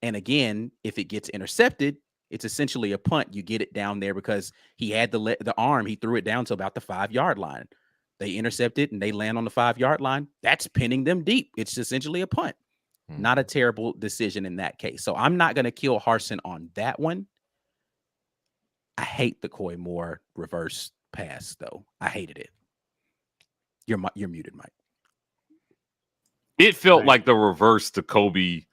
And again, if it gets intercepted, it's essentially a punt. You get it down there because he had the arm. He threw it down to about the 5-yard line. They intercept it and they land on the 5-yard line. That's pinning them deep. It's essentially a punt. Not a terrible decision in that case. So I'm not going to kill Harsin on that one. I hate the Coy Moore reverse pass, though. I hated it. You're muted, Mike. It felt like the reverse to Kobe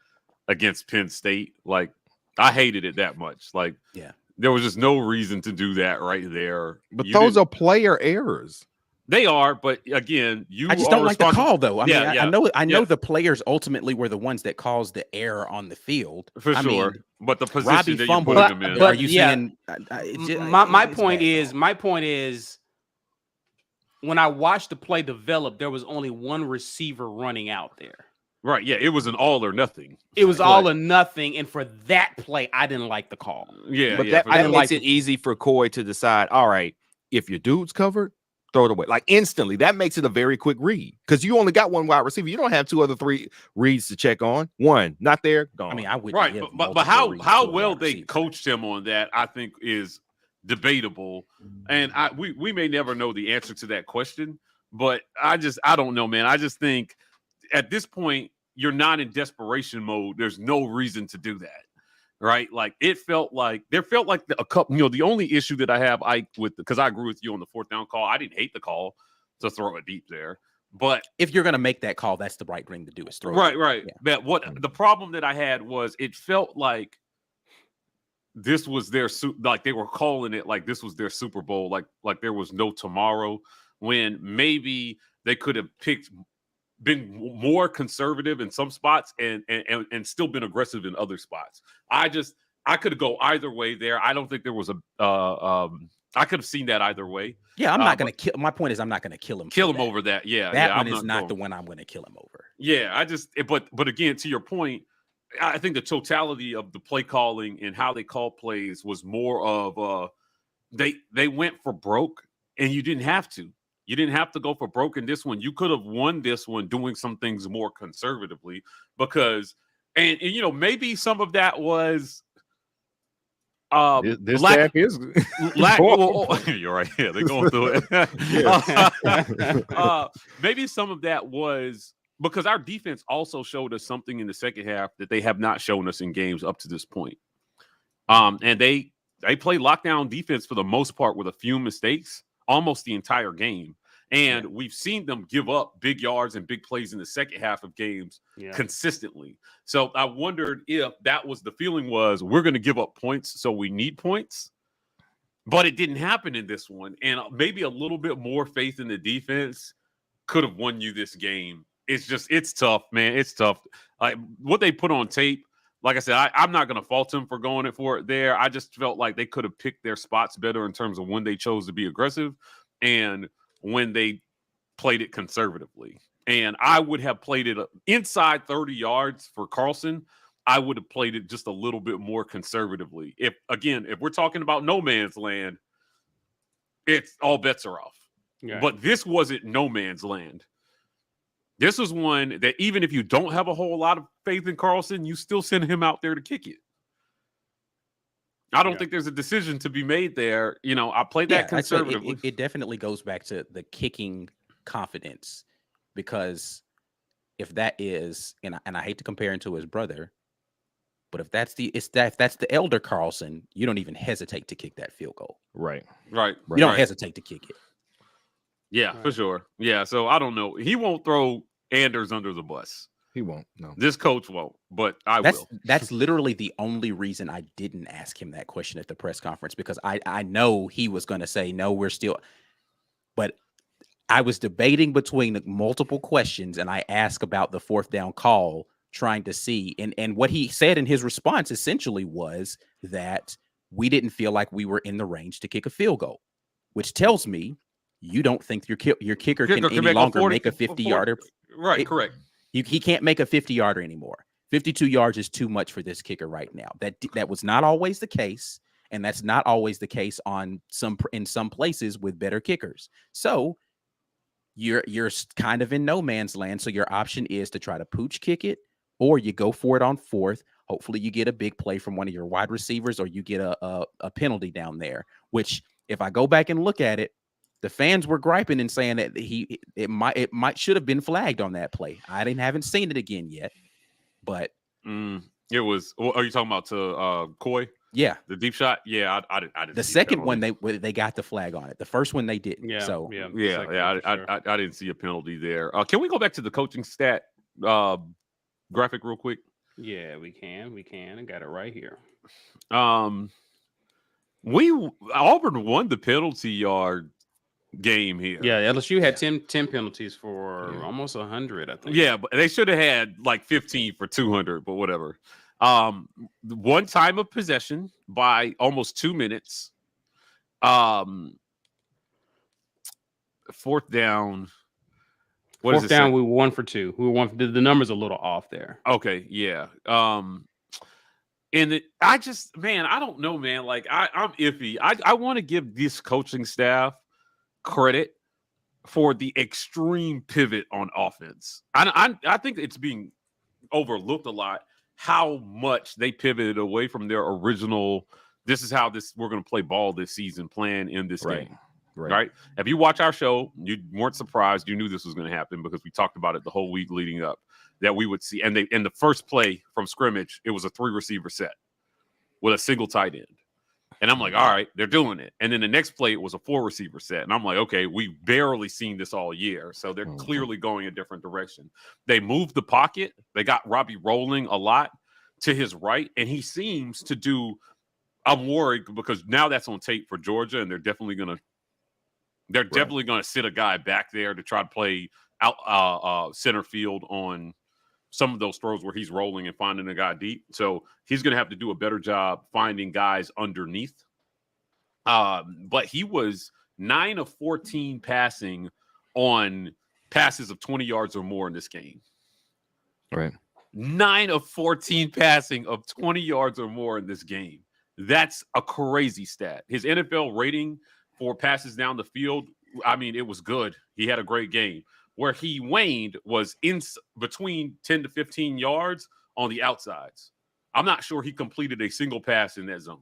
against Penn State. Like, I hated it that much. Like, yeah, there was just no reason to do that right there. But those are player errors. They are, but again, I just don't like the call, though. I know the players ultimately were the ones that caused the error on the field. For sure. Mean, but the position Robbie that fumbled, you put them in. Are you saying? My point is, when I watched the play develop, there was only one receiver running out there. Right. Yeah. It was an all or nothing. It was all or nothing. And for that play, I didn't like the call. Yeah. But yeah, that makes it easy for Coy to decide, all right, if your dude's covered, throw it away. Like instantly. That makes it a very quick read because you only got one wide receiver. You don't have 2 other 3 reads to check on. One, not there, gone. I mean, I would. Right. But how well they coached him on that, I think, is debatable. And we may never know the answer to that question. But I don't know, man. I just think at this point, you're not in desperation mode. There's no reason to do that, right? Like there felt like a couple. The only issue that I have, because I agree with you on the 4th down call. I didn't hate the call to throw it deep there, but if you're gonna make that call, that's the right thing to do. Is throw it. Right. Yeah. But the problem that I had was it felt like this was their like they were calling it like this was their Super Bowl, like there was no tomorrow. When maybe they could have been more conservative in some spots and still been aggressive in other spots. I could go either way there. I don't think there was I could have seen that either way. Yeah, I'm not going to kill. My point is I'm not going to kill him. Over that. Yeah. That one is not the one I'm going to kill him over. Yeah. But again, to your point, I think the totality of the play calling and how they call plays was more of they went for broke and you didn't have to. You didn't have to go for broke in this one. You could have won this one doing some things more conservatively because, and maybe some of that was This staff is you're right. Yeah, they're going through it. Maybe some of that was because our defense also showed us something in the second half that they have not shown us in games up to this point. And they played lockdown defense for the most part with a few mistakes almost the entire game. And we've seen them give up big yards and big plays in the second half of games consistently. So I wondered if that was the feeling was we're going to give up points, so we need points. But it didn't happen in this one. And maybe a little bit more faith in the defense could have won you this game. It's tough, man. It's tough. Like what they put on tape, like I said, I'm not going to fault them for going for it there. I just felt like they could have picked their spots better in terms of when they chose to be aggressive and when they played it conservatively. And I would have played it inside 30 yards for Carlson. I would have played it just a little bit more conservatively. If we're talking about no man's land, it's all bets are off. Yeah. But this wasn't no man's land. This was one that even if you don't have a whole lot of faith in Carlson, you still send him out there to kick it. I don't think there's a decision to be made there. You know, I played that conservatively. It definitely goes back to the kicking confidence, because if that is, and I hate to compare him to his brother, but if that's the elder Carlson, you don't even hesitate to kick that field goal. Right. You don't hesitate to kick it. Yeah, for sure. Yeah, so I don't know. He won't throw Anders under the bus. He won't. No, this coach won't, but I will. That's literally the only reason I didn't ask him that question at the press conference, because I know he was going to say, no, we're still. But I was debating between multiple questions, and I asked about the fourth down call, trying to see. And what he said in his response essentially was that we didn't feel like we were in the range to kick a field goal, which tells me you don't think your kicker can any longer make a 50-yarder. Right, correct. He can't make a 50-yarder anymore. 52 yards is too much for this kicker right now. That was not always the case, and that's not always the case in some places with better kickers. So you're kind of in no man's land. So your option is to try to pooch kick it, or you go for it on fourth. Hopefully you get a big play from one of your wide receivers, or you get a penalty down there, which if I go back and look at it, the fans were griping and saying that it should have been flagged on that play. I haven't seen it again yet, but it was. Are you talking about to Coy? Yeah, the deep shot. Yeah, I didn't. The second one they got the flag on it. The first one they didn't. Yeah, so I didn't see a penalty there. Can we go back to the coaching stat graphic real quick? Yeah, we can. I got it right here. Auburn won the penalty yard game here. Yeah, LSU had 10 penalties for almost 100, I think. Yeah, but they should have had like 15 for 200, but whatever. One time of possession by almost 2 minutes. Fourth down. Fourth down, we were 1 for 2. We were 1 for, the number's a little off there. Okay, yeah. And I don't know, man. Like I'm iffy. I want to give this coaching staff credit for the extreme pivot on offense. I think it's being overlooked a lot how much they pivoted away from their original. This is how we're going to play ball this season plan in this game. Right. If you watch our show, you weren't surprised. You knew this was going to happen because we talked about it the whole week leading up that we would see. And in the first play from scrimmage, it was a 3-receiver set with a single tight end. And I'm like, all right, they're doing it. And then the next play, it was a 4-receiver set. And I'm like, okay, we've barely seen this all year. So they're clearly going a different direction. They moved the pocket. They got Robbie rolling a lot to his right. And he seems to do – I'm worried because now that's on tape for Georgia, and they're definitely going to sit a guy back there to try to play out center field on some of those throws where he's rolling and finding a guy deep. So he's going to have to do a better job finding guys underneath. But he was 9 of 14 passing on passes of 20 yards or more in this game. Right. 9 of 14 passing of 20 yards or more in this game. That's a crazy stat. His NFL rating for passes down the field, I mean, it was good. He had a great game. Where he waned was in between 10 to 15 yards on the outsides. I'm not sure he completed a single pass in that zone.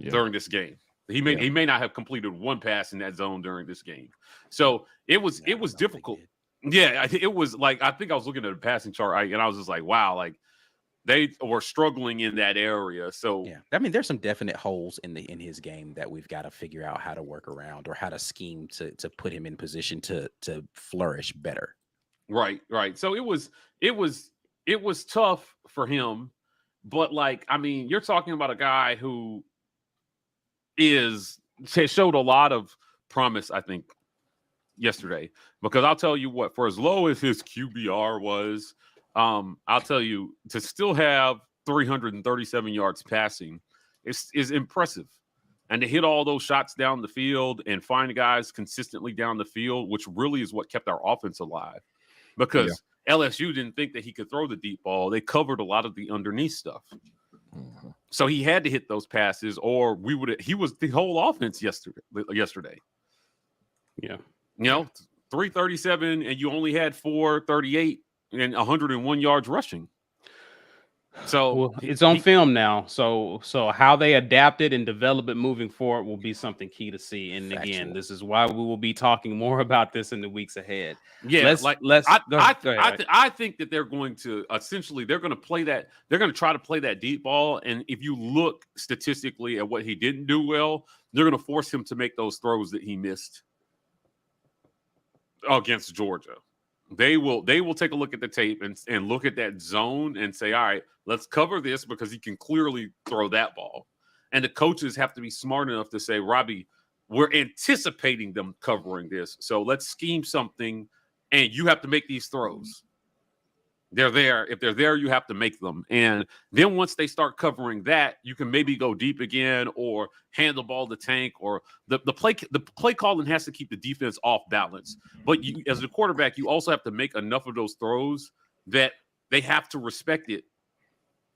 during this game. He may not have completed one pass in that zone during this game. So it was difficult. Yeah, it was like, I think I was looking at a passing chart and I was just like, wow, like they were struggling in that area. So yeah, I mean, there's some definite holes in his game that we've got to figure out how to work around or how to scheme to put him in position to flourish better. Right. So it was tough for him, but like, I mean, you're talking about a guy who showed a lot of promise, I think, yesterday, because I'll tell you what, for as low as his QBR was, I'll tell you, to still have 337 yards passing is impressive. And to hit all those shots down the field and find guys consistently down the field, which really is what kept our offense alive, because LSU didn't think that he could throw the deep ball. They covered a lot of the underneath stuff. So he had to hit those passes, or he was the whole offense yesterday. Yeah. 337, and you only had 438 and 101 yards rushing. So it's on film now. So how they adapt it and develop it moving forward will be something key to see. And again, this is why we will be talking more about this in the weeks ahead. Yeah, I think that they're going to play that. They're going to try to play that deep ball. And if you look statistically at what he didn't do well, they're going to force him to make those throws that he missed against Georgia. They will take a look at the tape and look at that zone and say, all right, let's cover this because he can clearly throw that ball. And the coaches have to be smart enough to say, Robbie, we're anticipating them covering this. So let's scheme something, and you have to make these throws. They're there. If they're there, you have to make them. And then once they start covering that, you can maybe go deep again or hand the ball to Tank, or the play calling has to keep the defense off balance. But you, as a quarterback, you also have to make enough of those throws that they have to respect it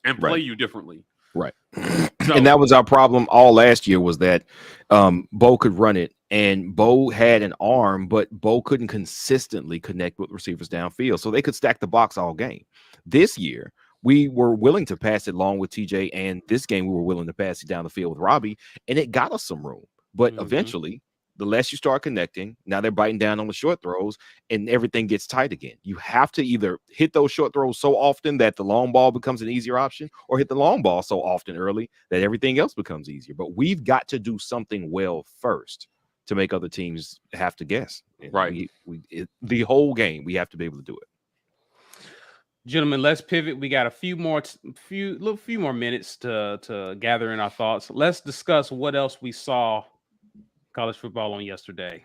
and play you differently. Right. And that was our problem all last year, was that Bo could run it, and Bo had an arm, but Bo couldn't consistently connect with receivers downfield, so they could stack the box all game. This year, we were willing to pass it long with TJ, and this game we were willing to pass it down the field with Robbie, and it got us some room. But eventually, the less you start connecting, now they're biting down on the short throws, and everything gets tight again. You have to either hit those short throws so often that the long ball becomes an easier option, or hit the long ball so often early that everything else becomes easier. But we've got to do something well first to make other teams have to guess. Right. The whole game, we have to be able to do it. Gentlemen, let's pivot. We got a few more minutes to gather in our thoughts. Let's discuss what else we saw college football on yesterday.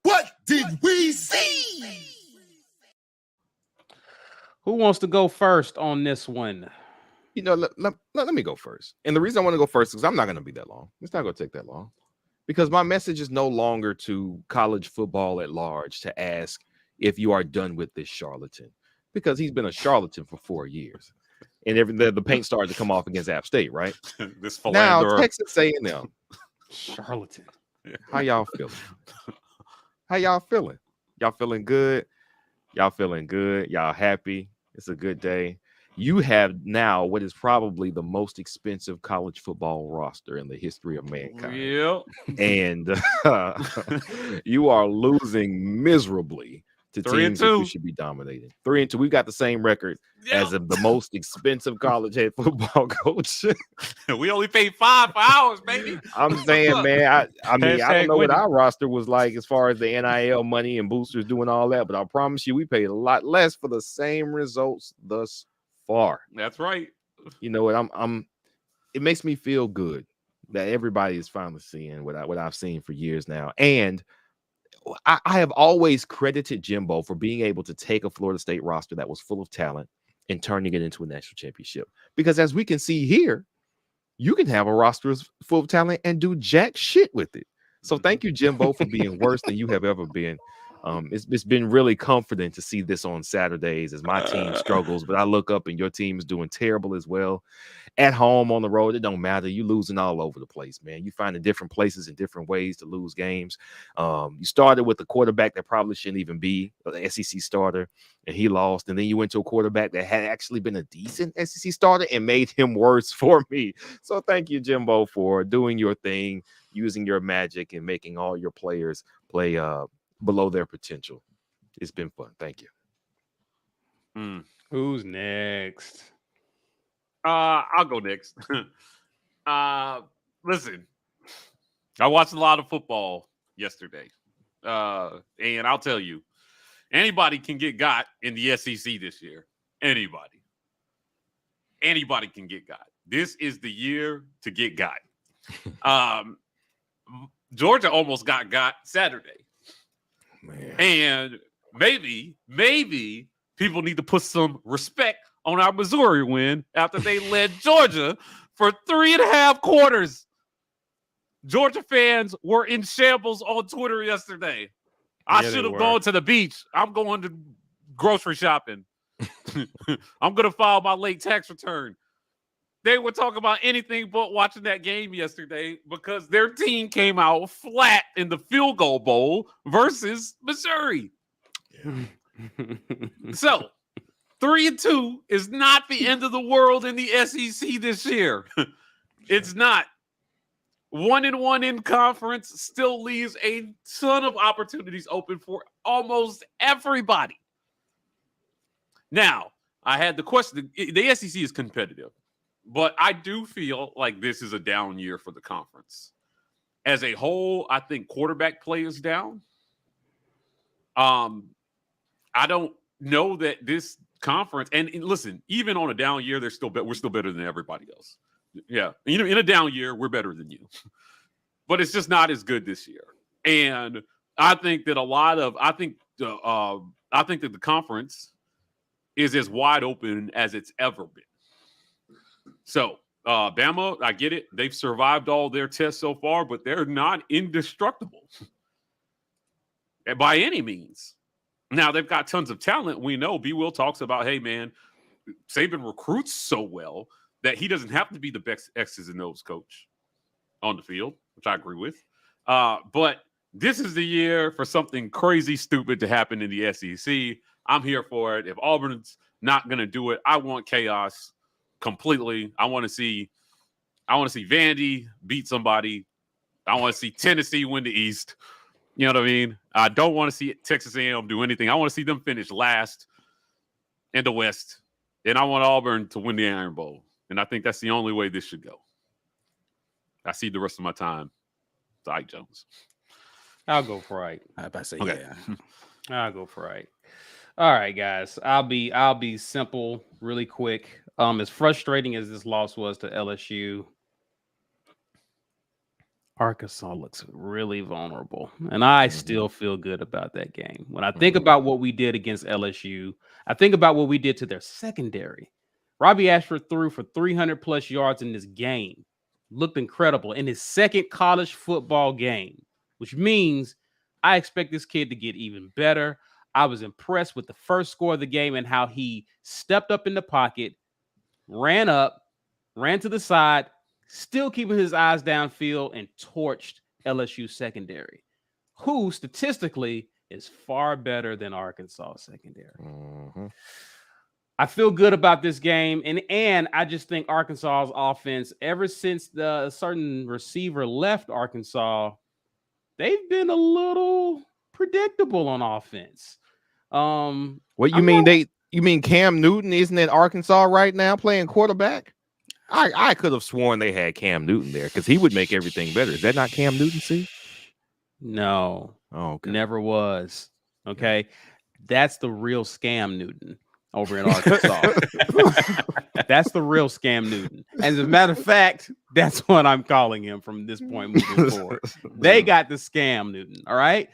What did we see? Who wants to go first on this one? Let me go first. And the reason I want to go first is I'm not going to be that long. It's not going to take that long, because my message is no longer to college football at large to ask if you are done with this charlatan, because he's been a charlatan for 4 years. And the paint started to come off against App State, right? This philanderer. Now, Texas A&M. Charlatan. How y'all feeling? How y'all feeling? Y'all feeling good? Y'all feeling good? Y'all happy? It's a good day. You have now what is probably the most expensive college football roster in the history of mankind. Yep. And you are losing miserably to teams that you should be dominating. 3-2. We've got the same record as of the most expensive college head football coach. We only paid $5 for ours, baby. I'm saying, man, I mean, I don't know what our roster was like as far as the NIL money and boosters doing all that, but I promise you, we paid a lot less for the same results thus far. That's right. You know what? It makes me feel good that everybody is finally seeing what I've seen for years now. And I have always credited Jimbo for being able to take a Florida State roster that was full of talent and turning it into a national championship. Because as we can see here, you can have a roster full of talent and do jack shit with it. So thank you, Jimbo, for being worse than you have ever been. It's been really comforting to see this on Saturdays as my team struggles, but I look up and your team is doing terrible as well. At home, on the road, it don't matter. You losing all over the place, man. You finding different places and different ways to lose games. You started with a quarterback that probably shouldn't even be an SEC starter, and he lost. And then you went to a quarterback that had actually been a decent SEC starter and made him worse for me. So thank you, Jimbo, for doing your thing, using your magic and making all your players play below their potential. It's been fun. Thank you. Who's next? I'll go next. Listen, I watched a lot of football yesterday. And I'll tell you, anybody can get got in the SEC this year. Anybody can get got. This is the year to get got. Georgia almost got Saturday. Man. And maybe people need to put some respect on our Missouri win after they led Georgia for 3.5 quarters. Georgia fans were in shambles on Twitter yesterday. I should have gone to the beach. I'm going to grocery shopping. I'm going to file my late tax return. They were talking about anything but watching that game yesterday because their team came out flat in the field goal bowl versus Missouri. So 3-2 is not the end of the world in the SEC this year. It's not. 1-1 in conference still leaves a ton of opportunities open for almost everybody. Now, I had the question. The SEC is competitive, but I do feel like this is a down year for the conference. As a whole, I think quarterback play is down. I don't know that this conference, and listen, even on a down year, we're still better than everybody else. Yeah, in a down year, we're better than you, but it's just not as good this year. And I think that I think that the conference is as wide open as it's ever been. So, Bama, I get it; they've survived all their tests so far, but they're not indestructible by any means. Now, they've got tons of talent. We know B-Will talks about, hey, man, Saban recruits so well that he doesn't have to be the best X's and O's coach on the field, which I agree with. But this is the year for something crazy stupid to happen in the SEC. I'm here for it. If Auburn's not going to do it, I want chaos completely. I want to see Vandy beat somebody. I want to see Tennessee win the East. You know what I mean? I don't want to see Texas A&M do anything. I want to see them finish last in the West. And I want Auburn to win the Iron Bowl. And I think that's the only way this should go. I see the rest of my time to Ike Jones. I'll go for Ike. I about to say, Okay. yeah. I'll go for Ike. All right, guys. I'll be simple, really quick. As frustrating as this loss was to LSU, Arkansas looks really vulnerable, and I still feel good about that game. When I think about what we did against LSU, I think about what we did to their secondary. Robbie Ashford threw for 300+ yards in this game. Looked incredible in his second college football game, which means I expect this kid to get even better. I was impressed with the first score of the game and how he stepped up in the pocket, ran to the side, still keeping his eyes downfield, and torched LSU secondary, who statistically is far better than Arkansas secondary. I feel good about this game, and I just think Arkansas's offense, ever since the certain receiver left Arkansas, they've been a little predictable on offense. What you mean? You mean Cam Newton isn't in Arkansas right now playing quarterback? I could have sworn they had Cam Newton there because he would make everything better. Is that not Cam Newton? See? No. Oh, okay. Never was. Okay. That's the real Scam Newton over in Arkansas. That's the real Scam Newton. As a matter of fact, that's what I'm calling him from this point moving forward. They got the Scam Newton. All right.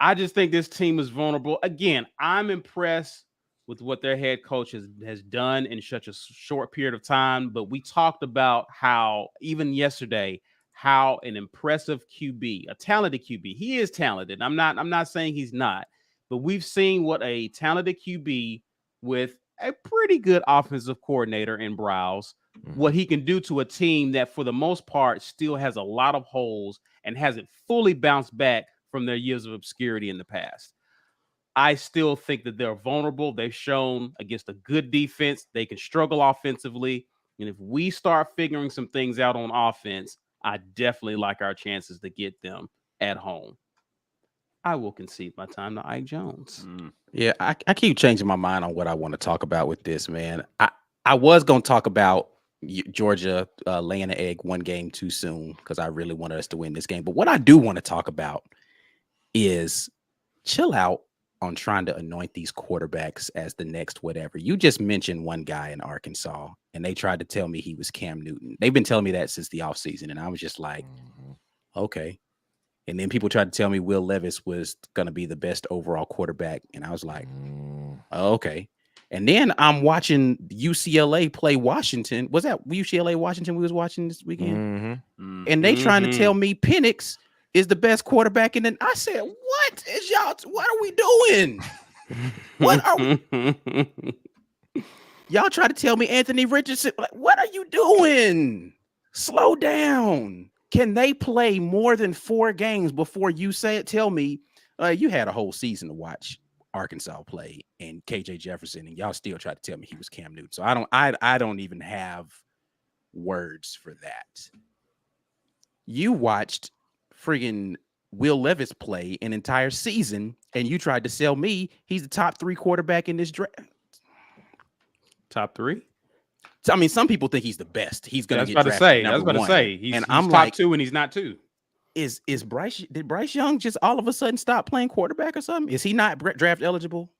I just think this team is vulnerable. Again, I'm impressed with what their head coach has done in such a short period of time. But we talked about how, even yesterday, how an impressive QB, a talented QB, he is talented. I'm not saying he's not, but we've seen what a talented QB with a pretty good offensive coordinator in Browse, what he can do to a team that for the most part still has a lot of holes and hasn't fully bounced back from their years of obscurity in the past. I still think that they're vulnerable. They've shown against a good defense, they can struggle offensively. And if we start figuring some things out on offense, I definitely like our chances to get them at home. I will concede my time to Ike Jones. Yeah, I keep changing my mind on what I want to talk about with this, man. I was going to talk about Georgia laying an egg one game too soon because I really wanted us to win this game. But what I do want to talk about is chill out on trying to anoint these quarterbacks as the next whatever. You just mentioned one guy in Arkansas, and they tried to tell me he was Cam Newton. They've been telling me that since the offseason, and I was just like, okay. And then people tried to tell me Will Levis was going to be the best overall quarterback, and I was like, okay. And then I'm watching UCLA play Washington. Was that UCLA Washington we was watching this weekend? And they trying to tell me Penix is the best quarterback. And then I said, what are we doing? What are y'all trying to tell me Anthony Richardson? Like, what are you doing? Slow down. Can they play more than 4 games before you tell me you had a whole season to watch Arkansas play and KJ Jefferson, and y'all still try to tell me he was Cam Newton? So I don't even have words for that. You watched friggin' Will Levis play an entire season, and you tried to sell me he's the top 3 quarterback in this draft. Top 3? I mean, some people think he's the best. He's going to get drafted I was number about to 1. say, he's I'm top like, 2 and he's not 2. Did Bryce Young just all of a sudden stop playing quarterback or something? Is he not draft eligible?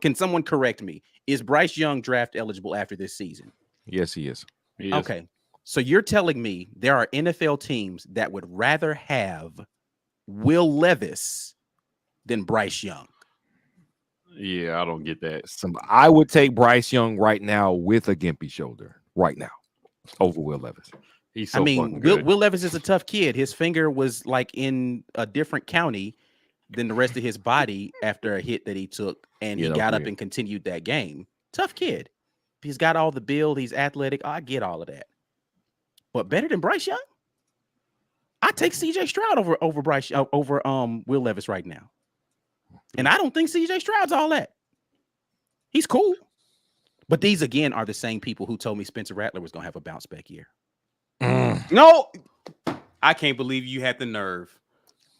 Can someone correct me? Is Bryce Young draft eligible after this season? Yes, he is. Okay. So you're telling me there are NFL teams that would rather have Will Levis than Bryce Young? Yeah, I don't get that. I would take Bryce Young right now with a gimpy shoulder right now over Will Levis. He's so fucking Will good. Levis is a tough kid. His finger was like in a different county than the rest of his body after a hit that he took, and he got up and continued that game. Tough kid. He's got all the build. He's athletic. I get all of that. But better than Bryce Young? I take CJ Stroud over Will Levis right now. And I don't think CJ Stroud's all that. He's cool. But these again are the same people who told me Spencer Rattler was going to have a bounce back year. No, I can't believe you had the nerve.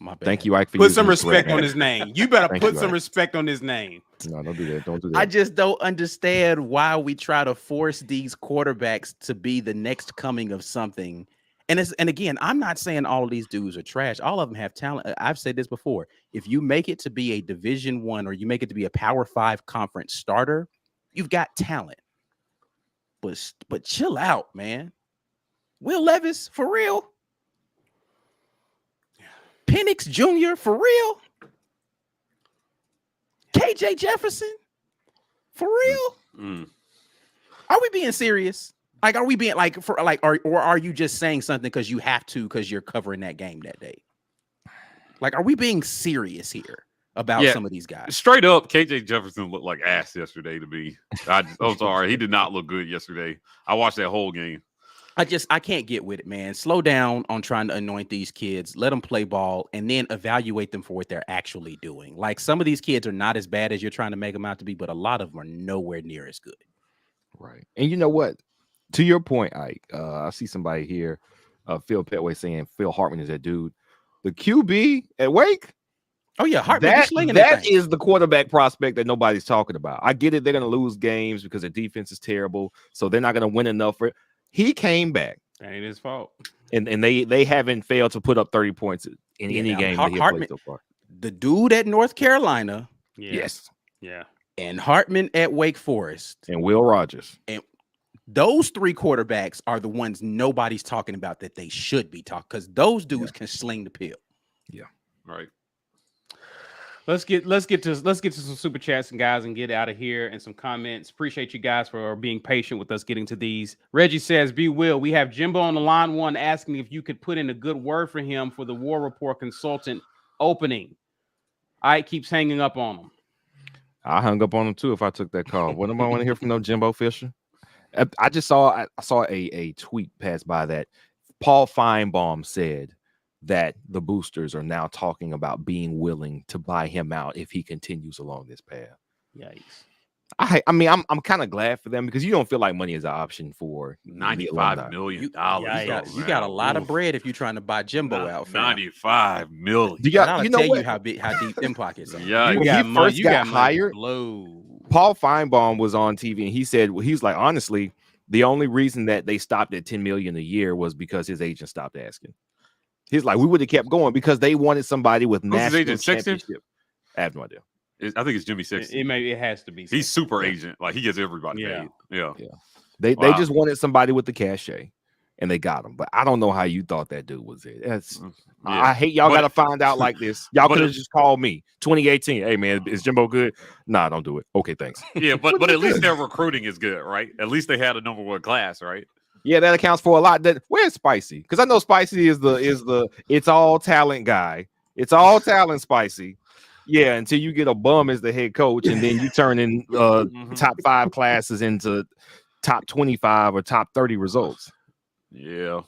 My bad. Thank you, Ike. For put some respect on his name. You better put some Ike. respect on his name. No, don't do that. Don't do that. I just don't understand why we try to force these quarterbacks to be the next coming of something. And again, I'm not saying all of these dudes are trash. All of them have talent. I've said this before. If you make it to be a Division I or you make it to be a Power 5 conference starter, you've got talent. But chill out, man. Will Levis, for real? Penix Jr., for real? KJ Jefferson, for real? Are we being serious? Like, are we being or are you just saying something because you have to because you're covering that game that day? Like, are we being serious here about some of these guys? Straight up, KJ Jefferson looked like ass yesterday to me. I'm sorry. He did not look good yesterday. I watched that whole game. I can't get with it, man. Slow down on trying to anoint these kids. Let them play ball and then evaluate them for what they're actually doing. Like, some of these kids are not as bad as you're trying to make them out to be, but a lot of them are nowhere near as good. Right. And you know what? To your point, Ike, I see somebody here, Phil Petway, saying Phil Hartman is that dude. The QB at Wake? Oh, yeah. Hartman that is the quarterback prospect that nobody's talking about. I get it. They're going to lose games because their defense is terrible, so they're not going to win enough for it. He came back. That ain't his fault. And they haven't failed to put up 30 points in any game that he played so far. The dude at North Carolina. Yeah. Yes. Yeah. And Hartman at Wake Forest. And Will Rogers. And those 3 quarterbacks are the ones nobody's talking about that they should be talking, because those dudes can sling the pill. Yeah. Right. Let's get to some super chats and guys and get out of here and some comments. Appreciate you guys for being patient with us getting to these. Reggie says, "Be Will, we have Jimbo on the line one asking if you could put in a good word for him for the War Rapport consultant opening." I keeps hanging up on him. I hung up on him too if I took that call. What am I want to hear from no Jimbo Fisher? I just saw a tweet pass by that Paul Feinbaum said that the boosters are now talking about being willing to buy him out if he continues along this path. Yikes. I mean, I'm kind of glad for them because you don't feel like money is an option for $95 million. You got a lot of bread if you're trying to buy Jimbo out. Fam. $95 million. You know tell what? you how deep them pockets are. Yeah, When he first got hired, Low. Paul Feinbaum was on TV and he said, well, he's like, honestly, the only reason that they stopped at $10 million a year was because his agent stopped asking. He's like, we would have kept going because they wanted somebody with national championship. I have no idea. I think it's Jimmy Sexton. It has to be. He's super agent. Like he gets everybody paid. Yeah. They just wanted somebody with the cachet, and they got him. But I don't know how you thought that dude was it. I hate y'all got to find out like this. Y'all could have just called me 2018. Hey man, is Jimbo good? Nah, don't do it. Okay, thanks. Yeah, but at least their recruiting is good, right? At least they had a number one class, right? Yeah, that accounts for a lot. Where's Spicy? Because I know Spicy is the it's all talent guy. It's all talent Spicy. Yeah, until you get a bum as the head coach, and then you turn in top 5 classes into top 25 or top 30 results. Yeah.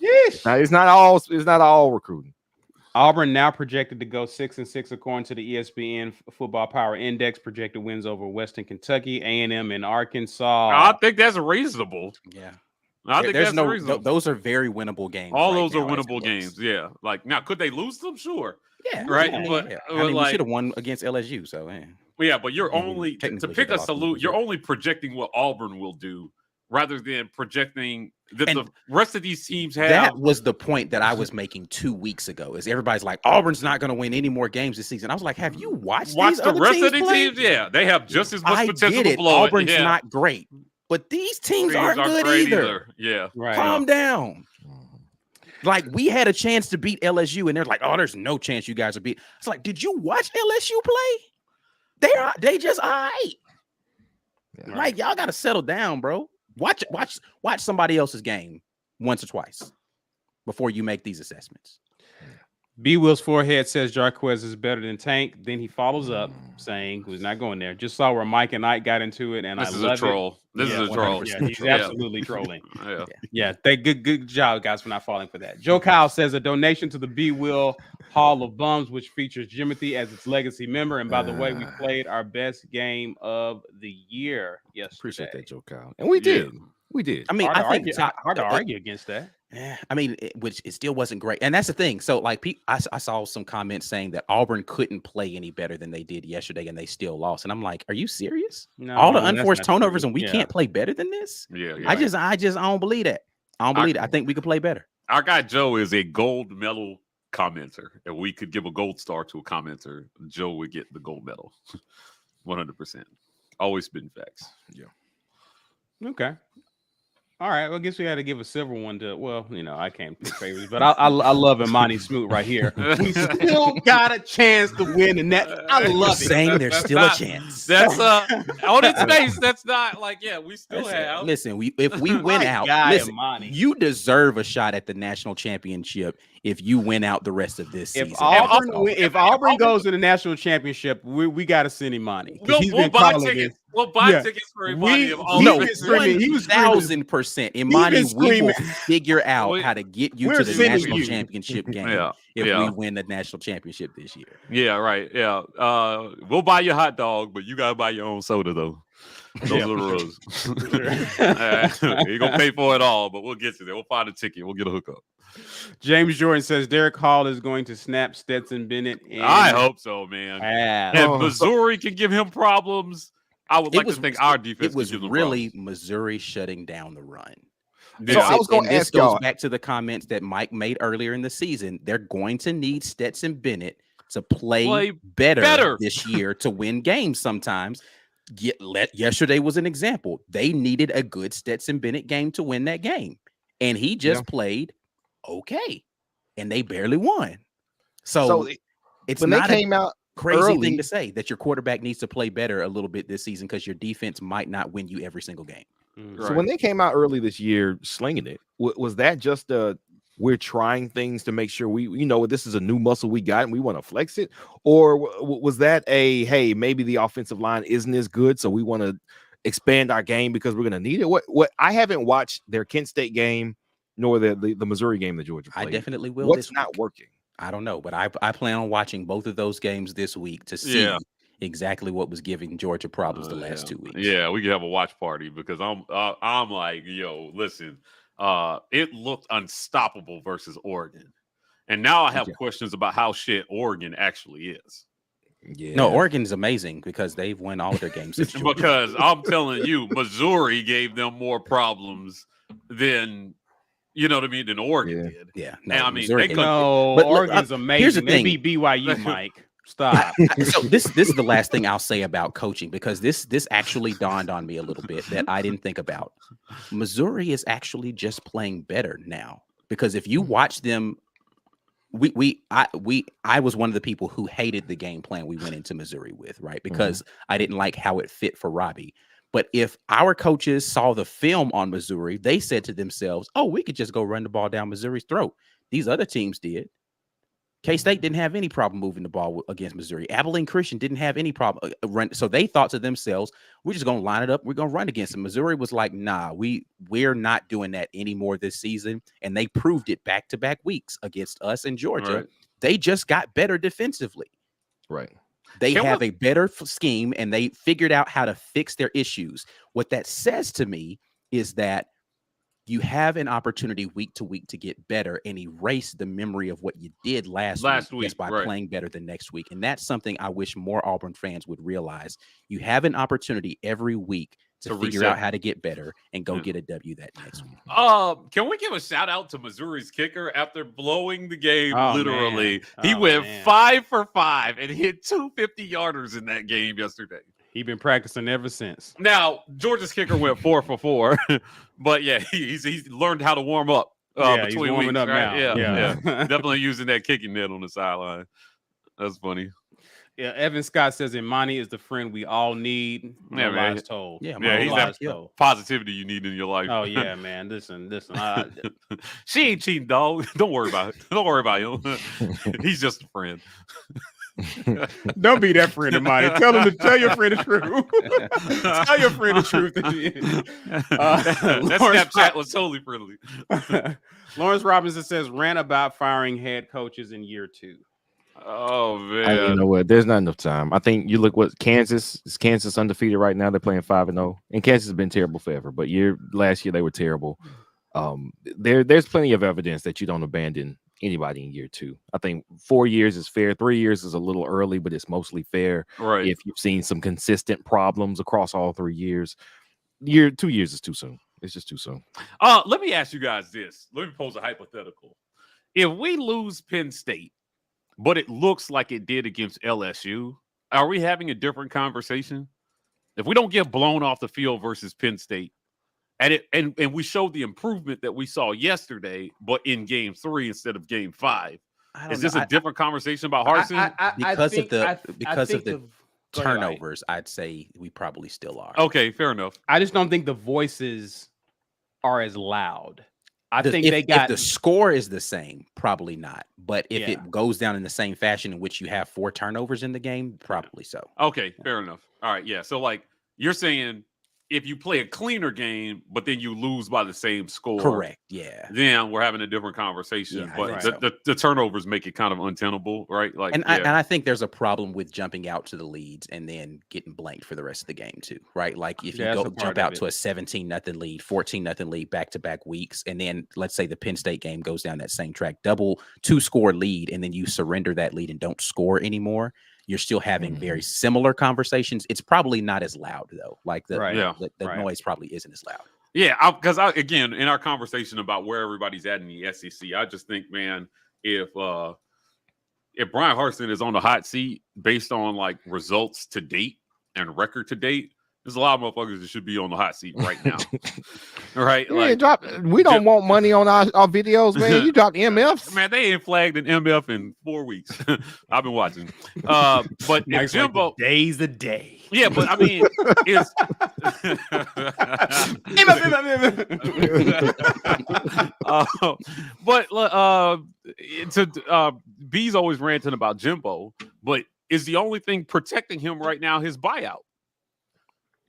Now, it's not all recruiting. Auburn now projected to go 6-6 according to the ESPN Football Power Index. Projected wins over Western Kentucky, A&M, and Arkansas. I think that's reasonable. Yeah. I think that's reasonable. Those are very winnable games. All those are winnable games. Yeah. Like now, could they lose them? Sure. Yeah. Right. Yeah, but yeah. I mean, we should have won against LSU. So yeah, but you're only to pick a salute. You're only projecting what Auburn will do, rather than projecting that the rest of these teams have. That was the point that I was making 2 weeks ago. Is everybody's like Auburn's not going to win any more games this season? I was like, have you watched the rest of these teams? Yeah, they have just as much potential to blow Auburn's not great, but these teams aren't good either. Yeah, right. Calm down. Like we had a chance to beat LSU, and they're like, "Oh, there's no chance you guys will beat." It's like, did you watch LSU play? They just all right. Yeah. Like y'all got to settle down, bro. Watch somebody else's game once or twice before you make these assessments. B. Will's forehead says Jarquez is better than Tank. Then he follows up saying, "Who's not going there?" Just saw where Mike and Ike got into it, and this I is love a troll. This is a troll. Yeah, he's absolutely trolling. Yeah. Good job, guys, for not falling for that. Joe Kyle says a donation to the B. Will Hall of Bums, which features Jimothy as its legacy member. And by the way, we played our best game of the year yesterday. Appreciate that, Joe Kyle, and we did. We did. I mean, I think it's hard to argue against that. I mean, which it still wasn't great, and that's the thing. So, like, I saw some comments saying that Auburn couldn't play any better than they did yesterday, and they still lost. And I'm like, are you serious? No, all the unforced turnovers, and we can't play better than this? Yeah. I don't believe that. I don't believe it. I think we could play better. Our guy Joe is a gold medal commenter. If we could give a gold star to a commenter, Joe would get the gold medal. 100%. Always been facts. Yeah. Okay. All right, well, I guess we had to give a silver one to, well, I can't pick favorites, but I love Imani Smoot right here. We still got a chance to win, and I love it. Saying there's still a chance. That's on its face. That's not like, we still have. Listen, if we win out, listen, you deserve a shot at the national championship if you win out the rest of this season. If Auburn goes to the national championship, we got to send Imani. We'll buy tickets. We'll buy tickets for Imani. He was 1,000%. Imani, we will figure out how to get you to the national championship game if we win the national championship this year. Yeah, right. Yeah. We'll buy you a hot dog, but you got to buy your own soda, though. Those are the rules. You're going to pay for it all, but we'll get you there. We'll find a ticket. We'll get a hookup. James Jordan says Derek Hall is going to snap Stetson Bennett. I hope so, man. If Missouri can give him problems, I would like to think our defense. It was really Missouri shutting down the run. So I was going to ask y'all. This goes back to the comments that Mike made earlier in the season. They're going to need Stetson Bennett to play better this year to win games sometimes. Yesterday was an example. They needed a good Stetson Bennett game to win that game. And he just played okay. And they barely won. So it's when not they came out. crazy thing to say, that your quarterback needs to play better a little bit this season because your defense might not win you every single game. So when they came out early this year slinging it, was that just we're trying things to make sure this is a new muscle we got and we want to flex it? Or was that hey, maybe the offensive line isn't as good, so we want to expand our game because we're going to need it? What I haven't watched their Kent State game nor the Missouri game that Georgia played. I definitely will. What's not working? I don't know, but I plan on watching both of those games this week to see exactly what was giving Georgia problems the last 2 weeks. Yeah, we could have a watch party because I'm like, yo, listen, it looked unstoppable versus Oregon, and now I have questions about how shit Oregon actually is. Yeah. No, Oregon's amazing because they've won all of their games. Because I'm telling you, Missouri gave them more problems than. You know what I mean? Than Oregon did. Yeah. No, I mean, Oregon's amazing. Here's the thing. They beat BYU, Mike. Stop. So this is the last thing I'll say about coaching, because this actually dawned on me a little bit that I didn't think about. Missouri is actually just playing better now, because if you watch them, I was one of the people who hated the game plan we went into Missouri with, right? Because I didn't like how it fit for Robbie. But if our coaches saw the film on Missouri, they said to themselves, oh, we could just go run the ball down Missouri's throat. These other teams did. K-State didn't have any problem moving the ball against Missouri. Abilene Christian didn't have any problem. So they thought to themselves, we're just going to line it up. We're going to run against them. Missouri was like, nah, we're not doing that anymore this season. And they proved it back-to-back weeks against us and Georgia. Right. They just got better defensively. Right. They have a better scheme, and they figured out how to fix their issues. What that says to me is that you have an opportunity week to week to get better and erase the memory of what you did last week just by playing better the next week. And that's something I wish more Auburn fans would realize. You have an opportunity every week to figure out how to get better and go get a W that next week. Can we give a shout out to Missouri's kicker after blowing the game? Literally, he went 5 for 5 and hit 2 50-yarders in that game yesterday. He's been practicing ever since. Now, Georgia's kicker went 4 for 4, but yeah, he's learned how to warm up between he's warming weeks. Up right? now. Yeah. Definitely using that kicking net on the sideline. That's funny. Yeah, Evan Scott says Imani is the friend we all need. Yeah, man. Told. Yeah, he's that positivity you need in your life. Oh yeah, man. Listen. She ain't cheating, dog. Don't worry about it. Don't worry about him. He's just a friend. Don't be that friend of mine. Tell your friend the truth. Tell your friend the truth. That Snapchat was totally friendly. Lawrence Robinson says rant about firing head coaches in year 2. Oh man, you know what? There's not enough time. I think you look what Kansas is undefeated right now. They're playing 5-0, and Kansas has been terrible forever. But last year they were terrible. There's plenty of evidence that you don't abandon anybody in year 2. I think 4 years is fair. 3 years is a little early, but it's mostly fair. Right. If you've seen some consistent problems across all 3 years, 2 years is too soon. It's just too soon. Let me ask you guys this. Let me pose a hypothetical. If we lose Penn State, but it looks like it did against LSU, are we having a different conversation? If we don't get blown off the field versus Penn State, and we showed the improvement that we saw yesterday, but in game 3 instead of game 5, is this a different conversation about Harsin? Because of the turnovers, I'd say we probably still are. Okay, fair enough. I just don't think the voices are as loud. If the score is the same, probably not. But if it goes down in the same fashion in which you have 4 turnovers in the game, probably so. Okay, fair enough. All right, yeah. So like you're saying, if you play a cleaner game, but then you lose by the same score, correct? Yeah. Then we're having a different conversation. Yeah, but the turnovers make it kind of untenable, right? Like, and I think there's a problem with jumping out to the leads and then getting blanked for the rest of the game too, right? Like if you jump out to a 17-0 lead, 14-0 lead back-to-back weeks, and then let's say the Penn State game goes down that same track, double 2-score lead, and then you surrender that lead and don't score anymore. You're still having very similar conversations. It's probably not as loud though. Like the noise probably isn't as loud. Yeah, because again, in our conversation about where everybody's at in the SEC, I just think, man, if Brian Harsin is on the hot seat based on like results to date and record to date, There's a lot of motherfuckers that should be on the hot seat right now. Right? Yeah, we don't want money on our videos, man. You dropped MFs. Man, they ain't flagged an MF in 4 weeks. I've been watching. But if Mike's Jimbo, like, days a day. yeah, but I mean, it's B's always ranting about Jimbo, but is the only thing protecting him right now his buyout?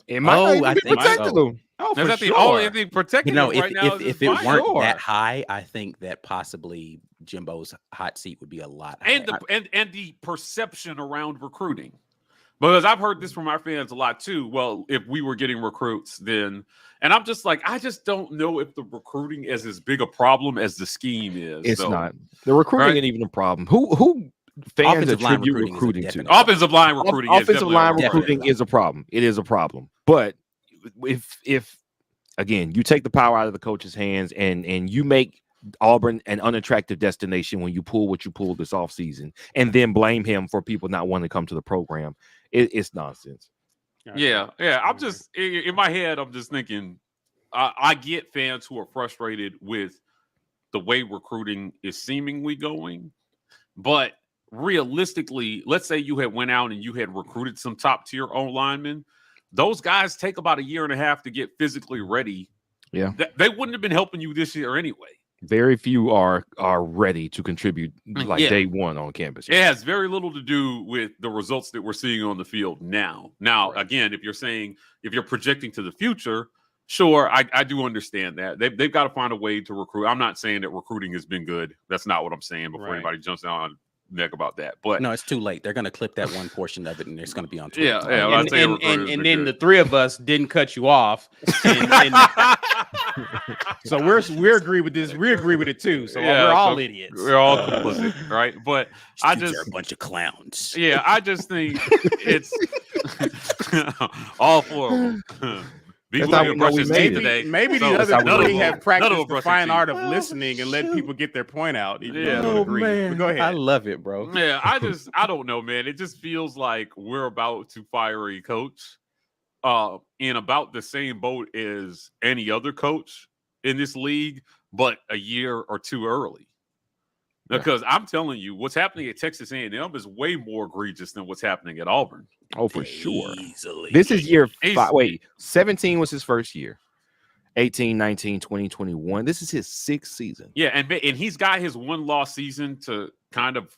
It might not even I be think protected so. him. Oh, Is for that the sure. only thing protecting You know, him right now? if is it his weren't buyout? that high, I think that possibly Jimbo's hot seat would be a lot and higher. and the perception around recruiting, because I've heard this from our fans a lot too. Well, if we were getting recruits, then, and I'm just like, I just don't know if the recruiting is as big a problem as the scheme is. It's though. not. The recruiting Right? ain't even a problem. Who fans Offensive line attribute recruiting is a recruiting to? definite- Offensive line recruiting. is Offensive definitely line a problem. recruiting is a problem. It is a problem. But if again, you take the power out of the coach's hands and you make Auburn an unattractive destination when you pull what you pulled this offseason and then blame him for people not wanting to come to the program, it's nonsense. Yeah. I'm just in my head. I'm just thinking. I get fans who are frustrated with the way recruiting is seemingly going, but realistically, let's say you had went out and you had recruited some top tier O linemen. Those guys take about 1.5 years to get physically ready. Yeah. They wouldn't have been helping you this year anyway. Very few are ready to contribute like Yeah. day one on campus. It has very little to do with the results that we're seeing on the field now. Now, again, if you're projecting to the future, sure, I do understand that. They've got to find a way to recruit. I'm not saying that recruiting has been good. That's not what I'm saying before anybody jumps down neck about that. But No, it's too late. They're going to clip that one portion of it, and it's going to be on Twitter. yeah. And, I'd say and, recruiting has and been then good. the three of us didn't cut you off. And so we agree with this. We agree with it too. So we're all idiots. We're all complicit, right? But I These just are a bunch of clowns. Yeah, I just think it's all four of them. That's how we know we made it. today. Maybe So the none other of three them- have none practiced of them the brush fine their art teeth. of listening and let people get their point out. Even if Yeah. you don't agree. But go ahead. I love it, bro. Yeah, I don't know, man. It just feels like we're about to fire a coach in about the same boat as any other coach in this league, but a year or two early. Because I'm telling you, what's happening at Texas A&M is way more egregious than what's happening at Auburn. Oh, for sure. Easily. This is year Easy. 5. Wait, 17 was his first year. 18, 19, 20, 21. This is his 6th season. Yeah, and he's got his one-loss season to kind of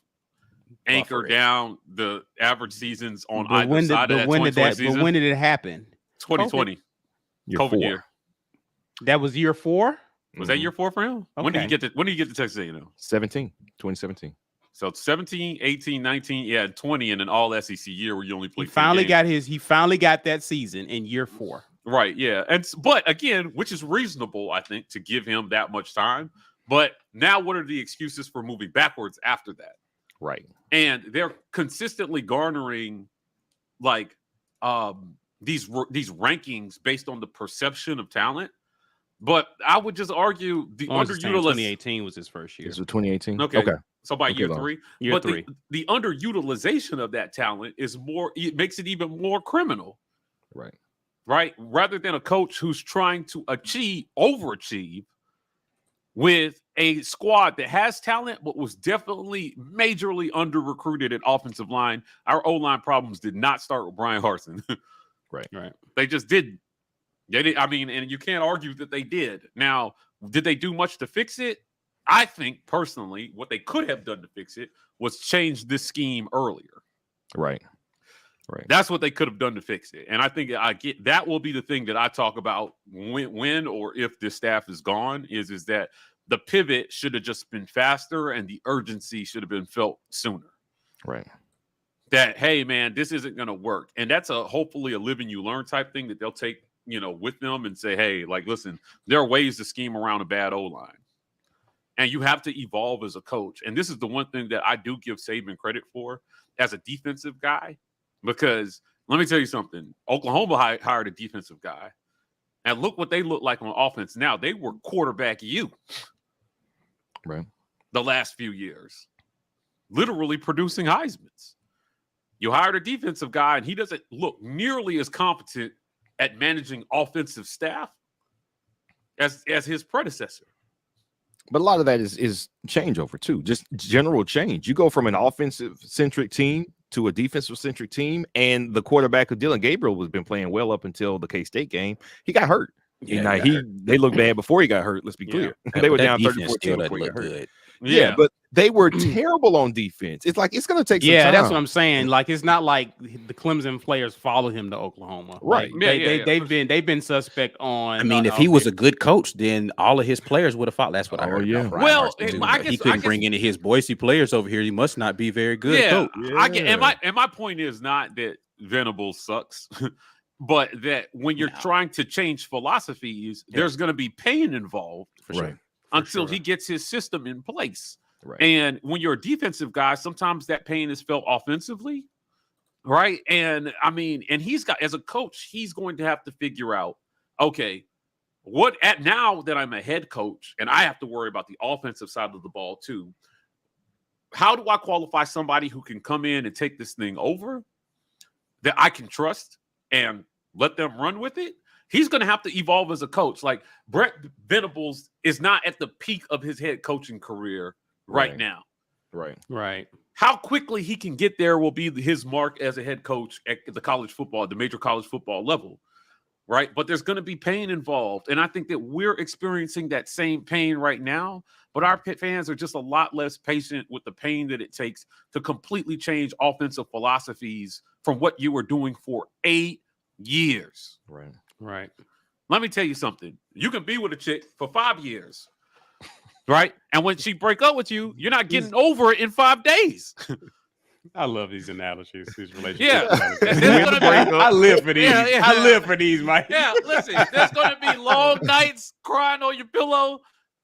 anchor Buffer it. down the average seasons on But either when side of that 2020 season. But when did it happen? 2020, Year COVID 4. year. That was year 4. Was that year 4 for him? When did he Okay. get to Texas A&M? 2017. So 17, 18, 19, yeah, 20, and an all SEC year where you only He played 10 finally games. got that season in year 4. Right, yeah. But again, which is reasonable, I think, to give him that much time. But now what are the excuses for moving backwards after that? Right. And they're consistently garnering like these rankings based on the perception of talent. But I would just argue the underutilized. 2018 was his first year. This was 2018. Okay. So by Okay, year Lawrence. 3, Year but 3. the underutilization of that talent is more. It makes it even more criminal, Right. right? Rather than a coach who's trying to overachieve with a squad that has talent, but was definitely majorly under recruited at offensive line. Our O-line problems did not start with Brian Harsin. Right. They just didn't. They did. I mean, and you can't argue that they did. Now, did they do much to fix it? I think personally, what they could have done to fix it was change this scheme earlier. Right. That's what they could have done to fix it. And I think that will be the thing that I talk about when or if this staff is gone is that the pivot should have just been faster and the urgency should have been felt sooner. Right. That, hey, man, this isn't going to work. And that's hopefully a live and you learn type thing that they'll take, with them and say, hey, like, listen, there are ways to scheme around a bad O-line. And you have to evolve as a coach. And this is the one thing that I do give Saban credit for as a defensive guy. Because let me tell you something. Oklahoma hired a defensive guy. And look what they look like on offense now. They were quarterback you. Right. The last few years. Literally producing Heismans. You hired a defensive guy, and he doesn't look nearly as competent at managing offensive staff as his predecessor. But a lot of that is changeover too, just general change. You go from an offensive centric team to a defensive centric team, and the quarterback of Dylan Gabriel has been playing well up until the K-State game. He got hurt. Yeah, They looked bad before he got hurt. Let's be clear. They were down 30-14 before he got hurt. Good. Yeah, but they were terrible on defense. It's like it's going to take some time. That's what I'm saying. Like, it's not like the Clemson players followed him to Oklahoma. Right. Like, they've been suspect on. I mean, if he was a good coach, then all of his players would have fought. That's what I heard. Yeah. Brian Well, Marston too, I but guess- he couldn't I guess- bring any of his Boise players over here. He must not be very good. Yeah, coach. I get. And my point is not that Venables sucks, but that when you're trying to change philosophies, there's going to be pain involved For sure. Right. until he gets his system in place. Right. And when you're a defensive guy, sometimes that pain is felt offensively, right? And I mean, and he's got, as a coach, he's going to have to figure out, okay, now that I'm a head coach and I have to worry about the offensive side of the ball too, how do I qualify somebody who can come in and take this thing over that I can trust and let them run with it? He's going to have to evolve as a coach. Like, Brett Venables is not at the peak of his head coaching career right now. Right. How quickly he can get there will be his mark as a head coach at the major college football level, right? But there's going to be pain involved. And I think that we're experiencing that same pain right now, but our fans are just a lot less patient with the pain that it takes to completely change offensive philosophies from what you were doing for 8 years. Right. Let me tell you something. You can be with a chick for 5 years, right? And when she break up with you, you're not getting over it in 5 days. I love these analogies, these relationships. Yeah. I live for these. Yeah. I live for these, Mike. Yeah, listen, there's going to be long nights crying on your pillow.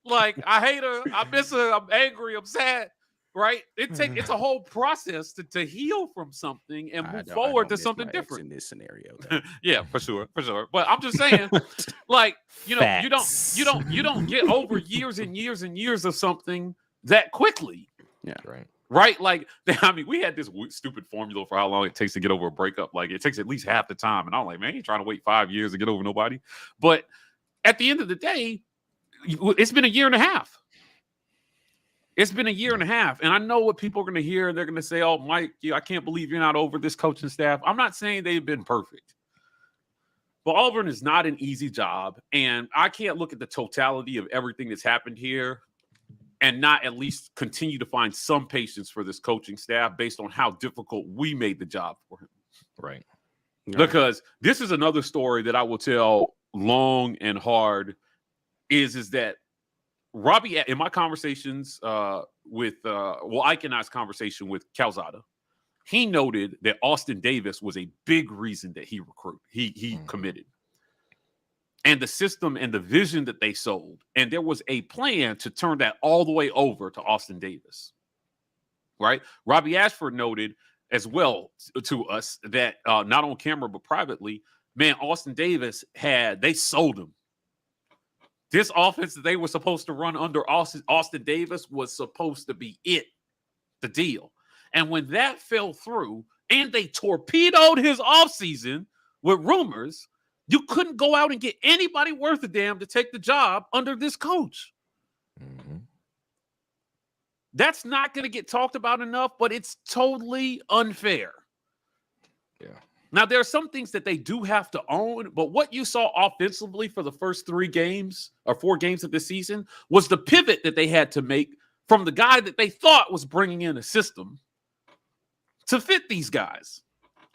Like, I hate her. I miss her. I'm angry. I'm sad. Right? It's a whole process to heal from something and move forward to something different. In this scenario, Yeah, for sure. But I'm just saying, like, you know, you don't get over years and years and years of something that quickly. Yeah. Right? Like, I mean, we had this stupid formula for how long it takes to get over a breakup. Like, it takes at least half the time. And I'm like, man, you ain't trying to wait 5 years to get over nobody. But at the end of the day, it's been a year and a half. It's been a year and a half. And I know what people are going to hear. They're going to say, oh, Mike, I can't believe you're not over this coaching staff. I'm not saying they've been perfect. But Auburn is not an easy job. And I can't look at the totality of everything that's happened here and not at least continue to find some patience for this coaching staff based on how difficult we made the job for him. Right. Because this is another story that I will tell long and hard is that Robbie, in my conversations Ike and I's conversation with Calzada, he noted that Austin Davis was a big reason that he committed. And the system and the vision that they sold. And there was a plan to turn that all the way over to Austin Davis. Right? Robbie Ashford noted as well to us that not on camera, but privately, man, Austin Davis they sold him. This offense that they were supposed to run under Austin Davis was supposed to be the deal. And when that fell through and they torpedoed his offseason with rumors, you couldn't go out and get anybody worth a damn to take the job under this coach. Mm-hmm. That's not going to get talked about enough, but it's totally unfair. Yeah. Now, there are some things that they do have to own, but what you saw offensively for the first 4 games of the season was the pivot that they had to make from the guy that they thought was bringing in a system to fit these guys,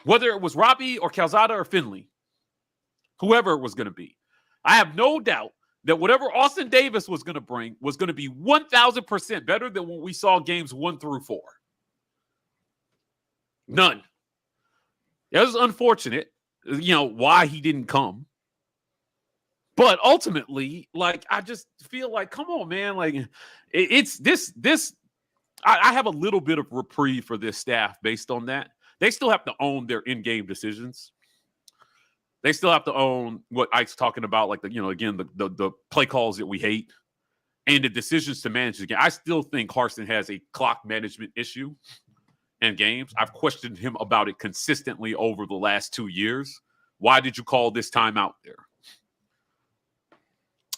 whether it was Robbie or Calzada or Finley, whoever it was going to be. I have no doubt that whatever Austin Davis was going to bring was going to be 1,000% better than what we saw games 1 through 4. None. It was unfortunate, why he didn't come. But ultimately, like, I just feel like, come on, man. Like, it's this. I have a little bit of reprieve for this staff based on that. They still have to own their in-game decisions. They still have to own what Ike's talking about, like, the play calls that we hate and the decisions to manage the game. I still think Harsin has a clock management issue in games. I've questioned him about it consistently over the last 2 years, Why did you call this timeout there?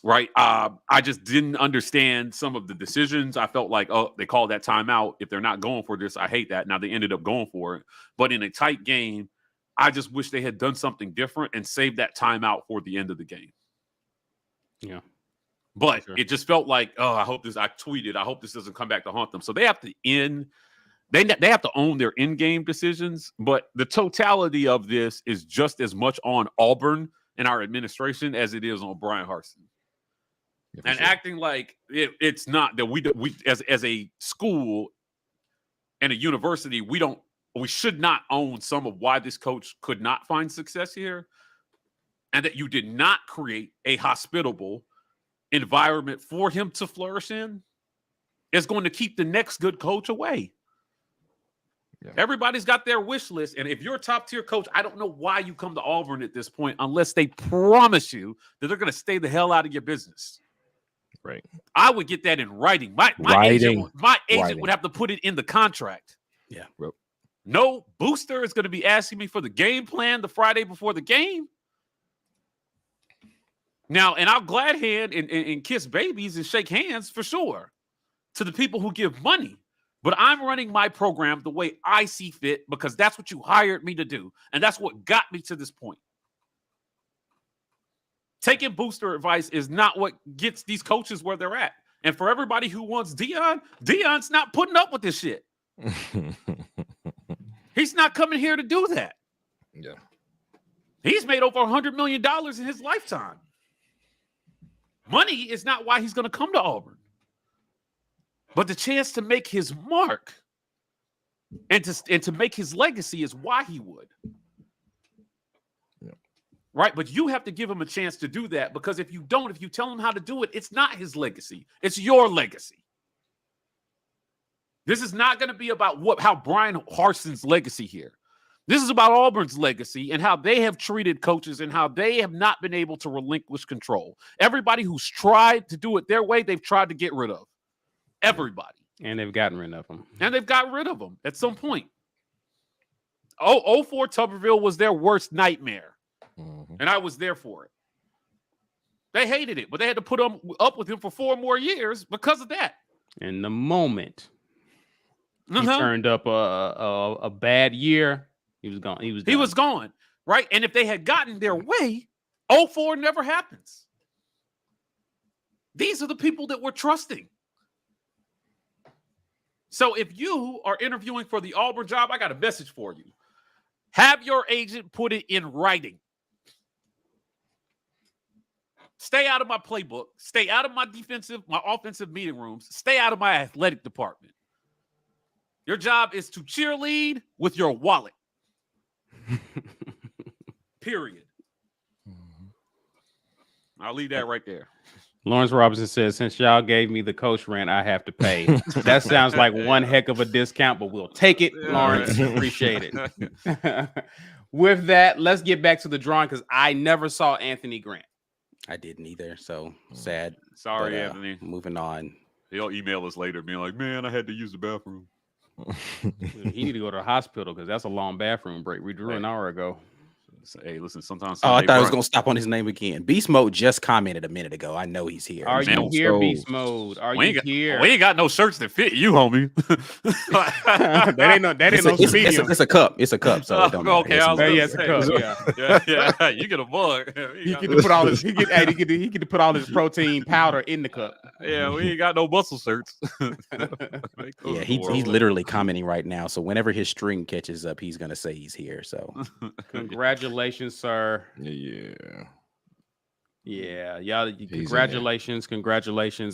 Right. I just didn't understand some of the decisions. I felt like, oh, they called that timeout. If they're not going for this, I hate that. Now they ended up going for it. But in a tight game, I just wish they had done something different and saved that timeout for the end of the game. Yeah. But it just felt like, oh, I hope this doesn't come back to haunt them. So they have to they have to own their in-game decisions. But the totality of this is just as much on Auburn and our administration as it is on Brian Harsin. Yeah, and acting like it's not that we as a school and a university, we should not own some of why this coach could not find success here, and that you did not create a hospitable environment for him to flourish in is going to keep the next good coach away. Yeah. Everybody's got their wish list, and if you're a top-tier coach, I don't know why you come to Auburn at this point unless they promise you that they're going to stay the hell out of your business. Right. I would get that in writing. My agent would have to put it in the contract. Yeah. No booster is going to be asking me for the game plan the Friday before the game. Now, and I'll glad hand and kiss babies and shake hands for sure to the people who give money. But I'm running my program the way I see fit because that's what you hired me to do. And that's what got me to this point. Taking booster advice is not what gets these coaches where they're at. And for everybody who wants Deion's not putting up with this shit. He's not coming here to do that. Yeah. He's made over $100 million in his lifetime. Money is not why he's going to come to Auburn. But the chance to make his mark and to make his legacy is why he would. Yeah. Right? But you have to give him a chance to do that, because if you don't, if you tell him how to do it, it's not his legacy. It's your legacy. This is not going to be about how Brian Harsin's legacy here. This is about Auburn's legacy and how they have treated coaches and how they have not been able to relinquish control. Everybody who's tried to do it their way, they've tried to get rid of. Everybody. And they've gotten rid of them. And they've got rid of them at some point. 04 Tuberville was their worst nightmare. Mm-hmm. And I was there for it. They hated it, but they had to put up with him for 4 more years because of that. And the moment he turned up a bad year, he was gone. He was gone, right? And if they had gotten their way, 04 never happens. These are the people that we're trusting. So if you are interviewing for the Auburn job, I got a message for you. Have your agent put it in writing. Stay out of my playbook. Stay out of my offensive meeting rooms. Stay out of my athletic department. Your job is to cheerlead with your wallet. Period. I'll leave that right there. Lawrence Robinson says, since y'all gave me the coach rant, I have to pay. That sounds like one heck of a discount, but we'll take it, Lawrence. Appreciate it. With that, let's get back to the drawing, because I never saw Anthony Grant. I didn't either, so sad. Sorry, Anthony. Moving on. He'll email us later being like, man, I had to use the bathroom. He need to go to the hospital, because that's a long bathroom break. We drew an hour ago. Hey, listen, sometimes. Oh, I thought I was going to stop on his name again. Beast Mode just commented a minute ago. I know he's here. Are you here, Beast Mode? Are you here? We ain't got no shirts that fit you, homie. That ain't no medium. It's a cup. It's a cup. So it don't matter. Okay, it's a cup. Yeah. You get a mug. He get to put all his. He get to put all his protein powder in the cup. Yeah, we ain't got no muscle shirts. Yeah, he's literally commenting right now. So whenever his string catches up, he's gonna say he's here. So congratulations, sir. Yeah, y'all. Congratulations.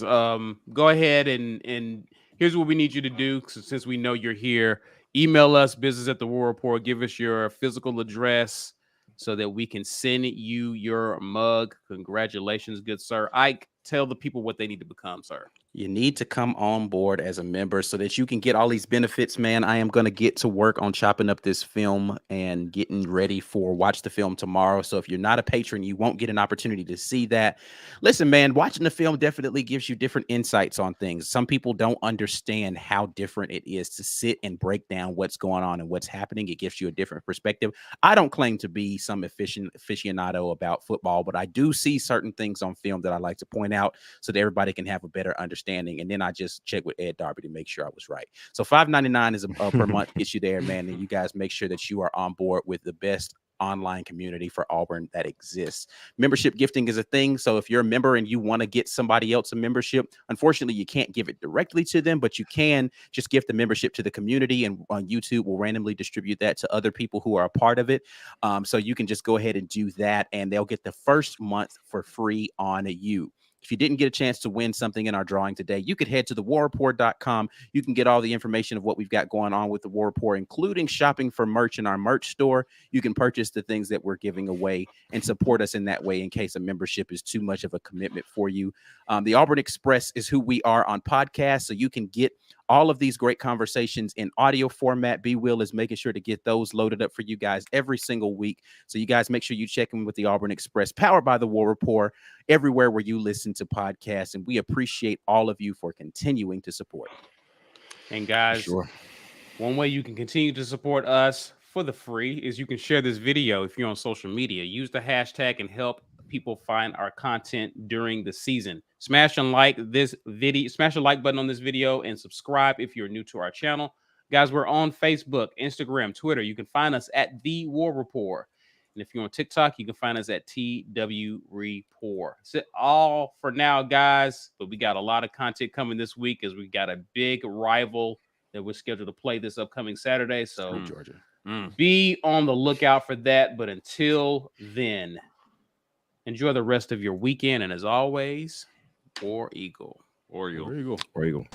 Go ahead and here's what we need you to do, since we know you're here. Email us, business@the-War Rapport. Give us your physical address so that we can send you your mug. Congratulations, good sir. Ike, tell the people what they need to become, sir. You need to come on board as a member so that you can get all these benefits, man. I am going to get to work on chopping up this film and getting ready for Watch the Film tomorrow. So if you're not a patron, you won't get an opportunity to see that. Listen, man, watching the film definitely gives you different insights on things. Some people don't understand how different it is to sit and break down what's going on and what's happening. It gives you a different perspective. I don't claim to be some aficionado about football, but I do see certain things on film that I like to point out so that everybody can have a better understanding. And then I just check with Ed Darby to make sure I was right. So $5.99 is per month gets you there, man. And you guys make sure that you are on board with the best online community for Auburn that exists. Membership gifting is a thing. So if you're a member and you want to get somebody else a membership, unfortunately, you can't give it directly to them, but you can just gift the membership to the community, and on YouTube will randomly distribute that to other people who are a part of it. So you can just go ahead and do that, and they'll get the first month for free on you. If you didn't get a chance to win something in our drawing today, you could head to thewarreport.com. You can get all the information of what we've got going on with the War Report, including shopping for merch in our merch store. You can purchase the things that we're giving away and support us in that way in case a membership is too much of a commitment for you. The Auburn Express is who we are on podcasts, so you can get all of these great conversations in audio format. B-Will is making sure to get those loaded up for you guys every single week. So you guys make sure you check in with the Auburn Express, powered by the War Rapport, everywhere where you listen to podcasts. And we appreciate all of you for continuing to support. And guys, one way you can continue to support us for the free is you can share this video if you're on social media. Use the hashtag and help people find our content during the season. Smash and like this video, smash the like button on this video, and subscribe if you're new to our channel. Guys, we're on Facebook, Instagram, Twitter. You can find us at The War Rapport. And if you're on TikTok, you can find us at TW Report. That's all for now, guys. But we got a lot of content coming this week as we got a big rival that we're scheduled to play this upcoming Saturday. So Georgia. Be on the lookout for that. But until then, enjoy the rest of your weekend. And as always, War Eagle. Or you. War Eagle.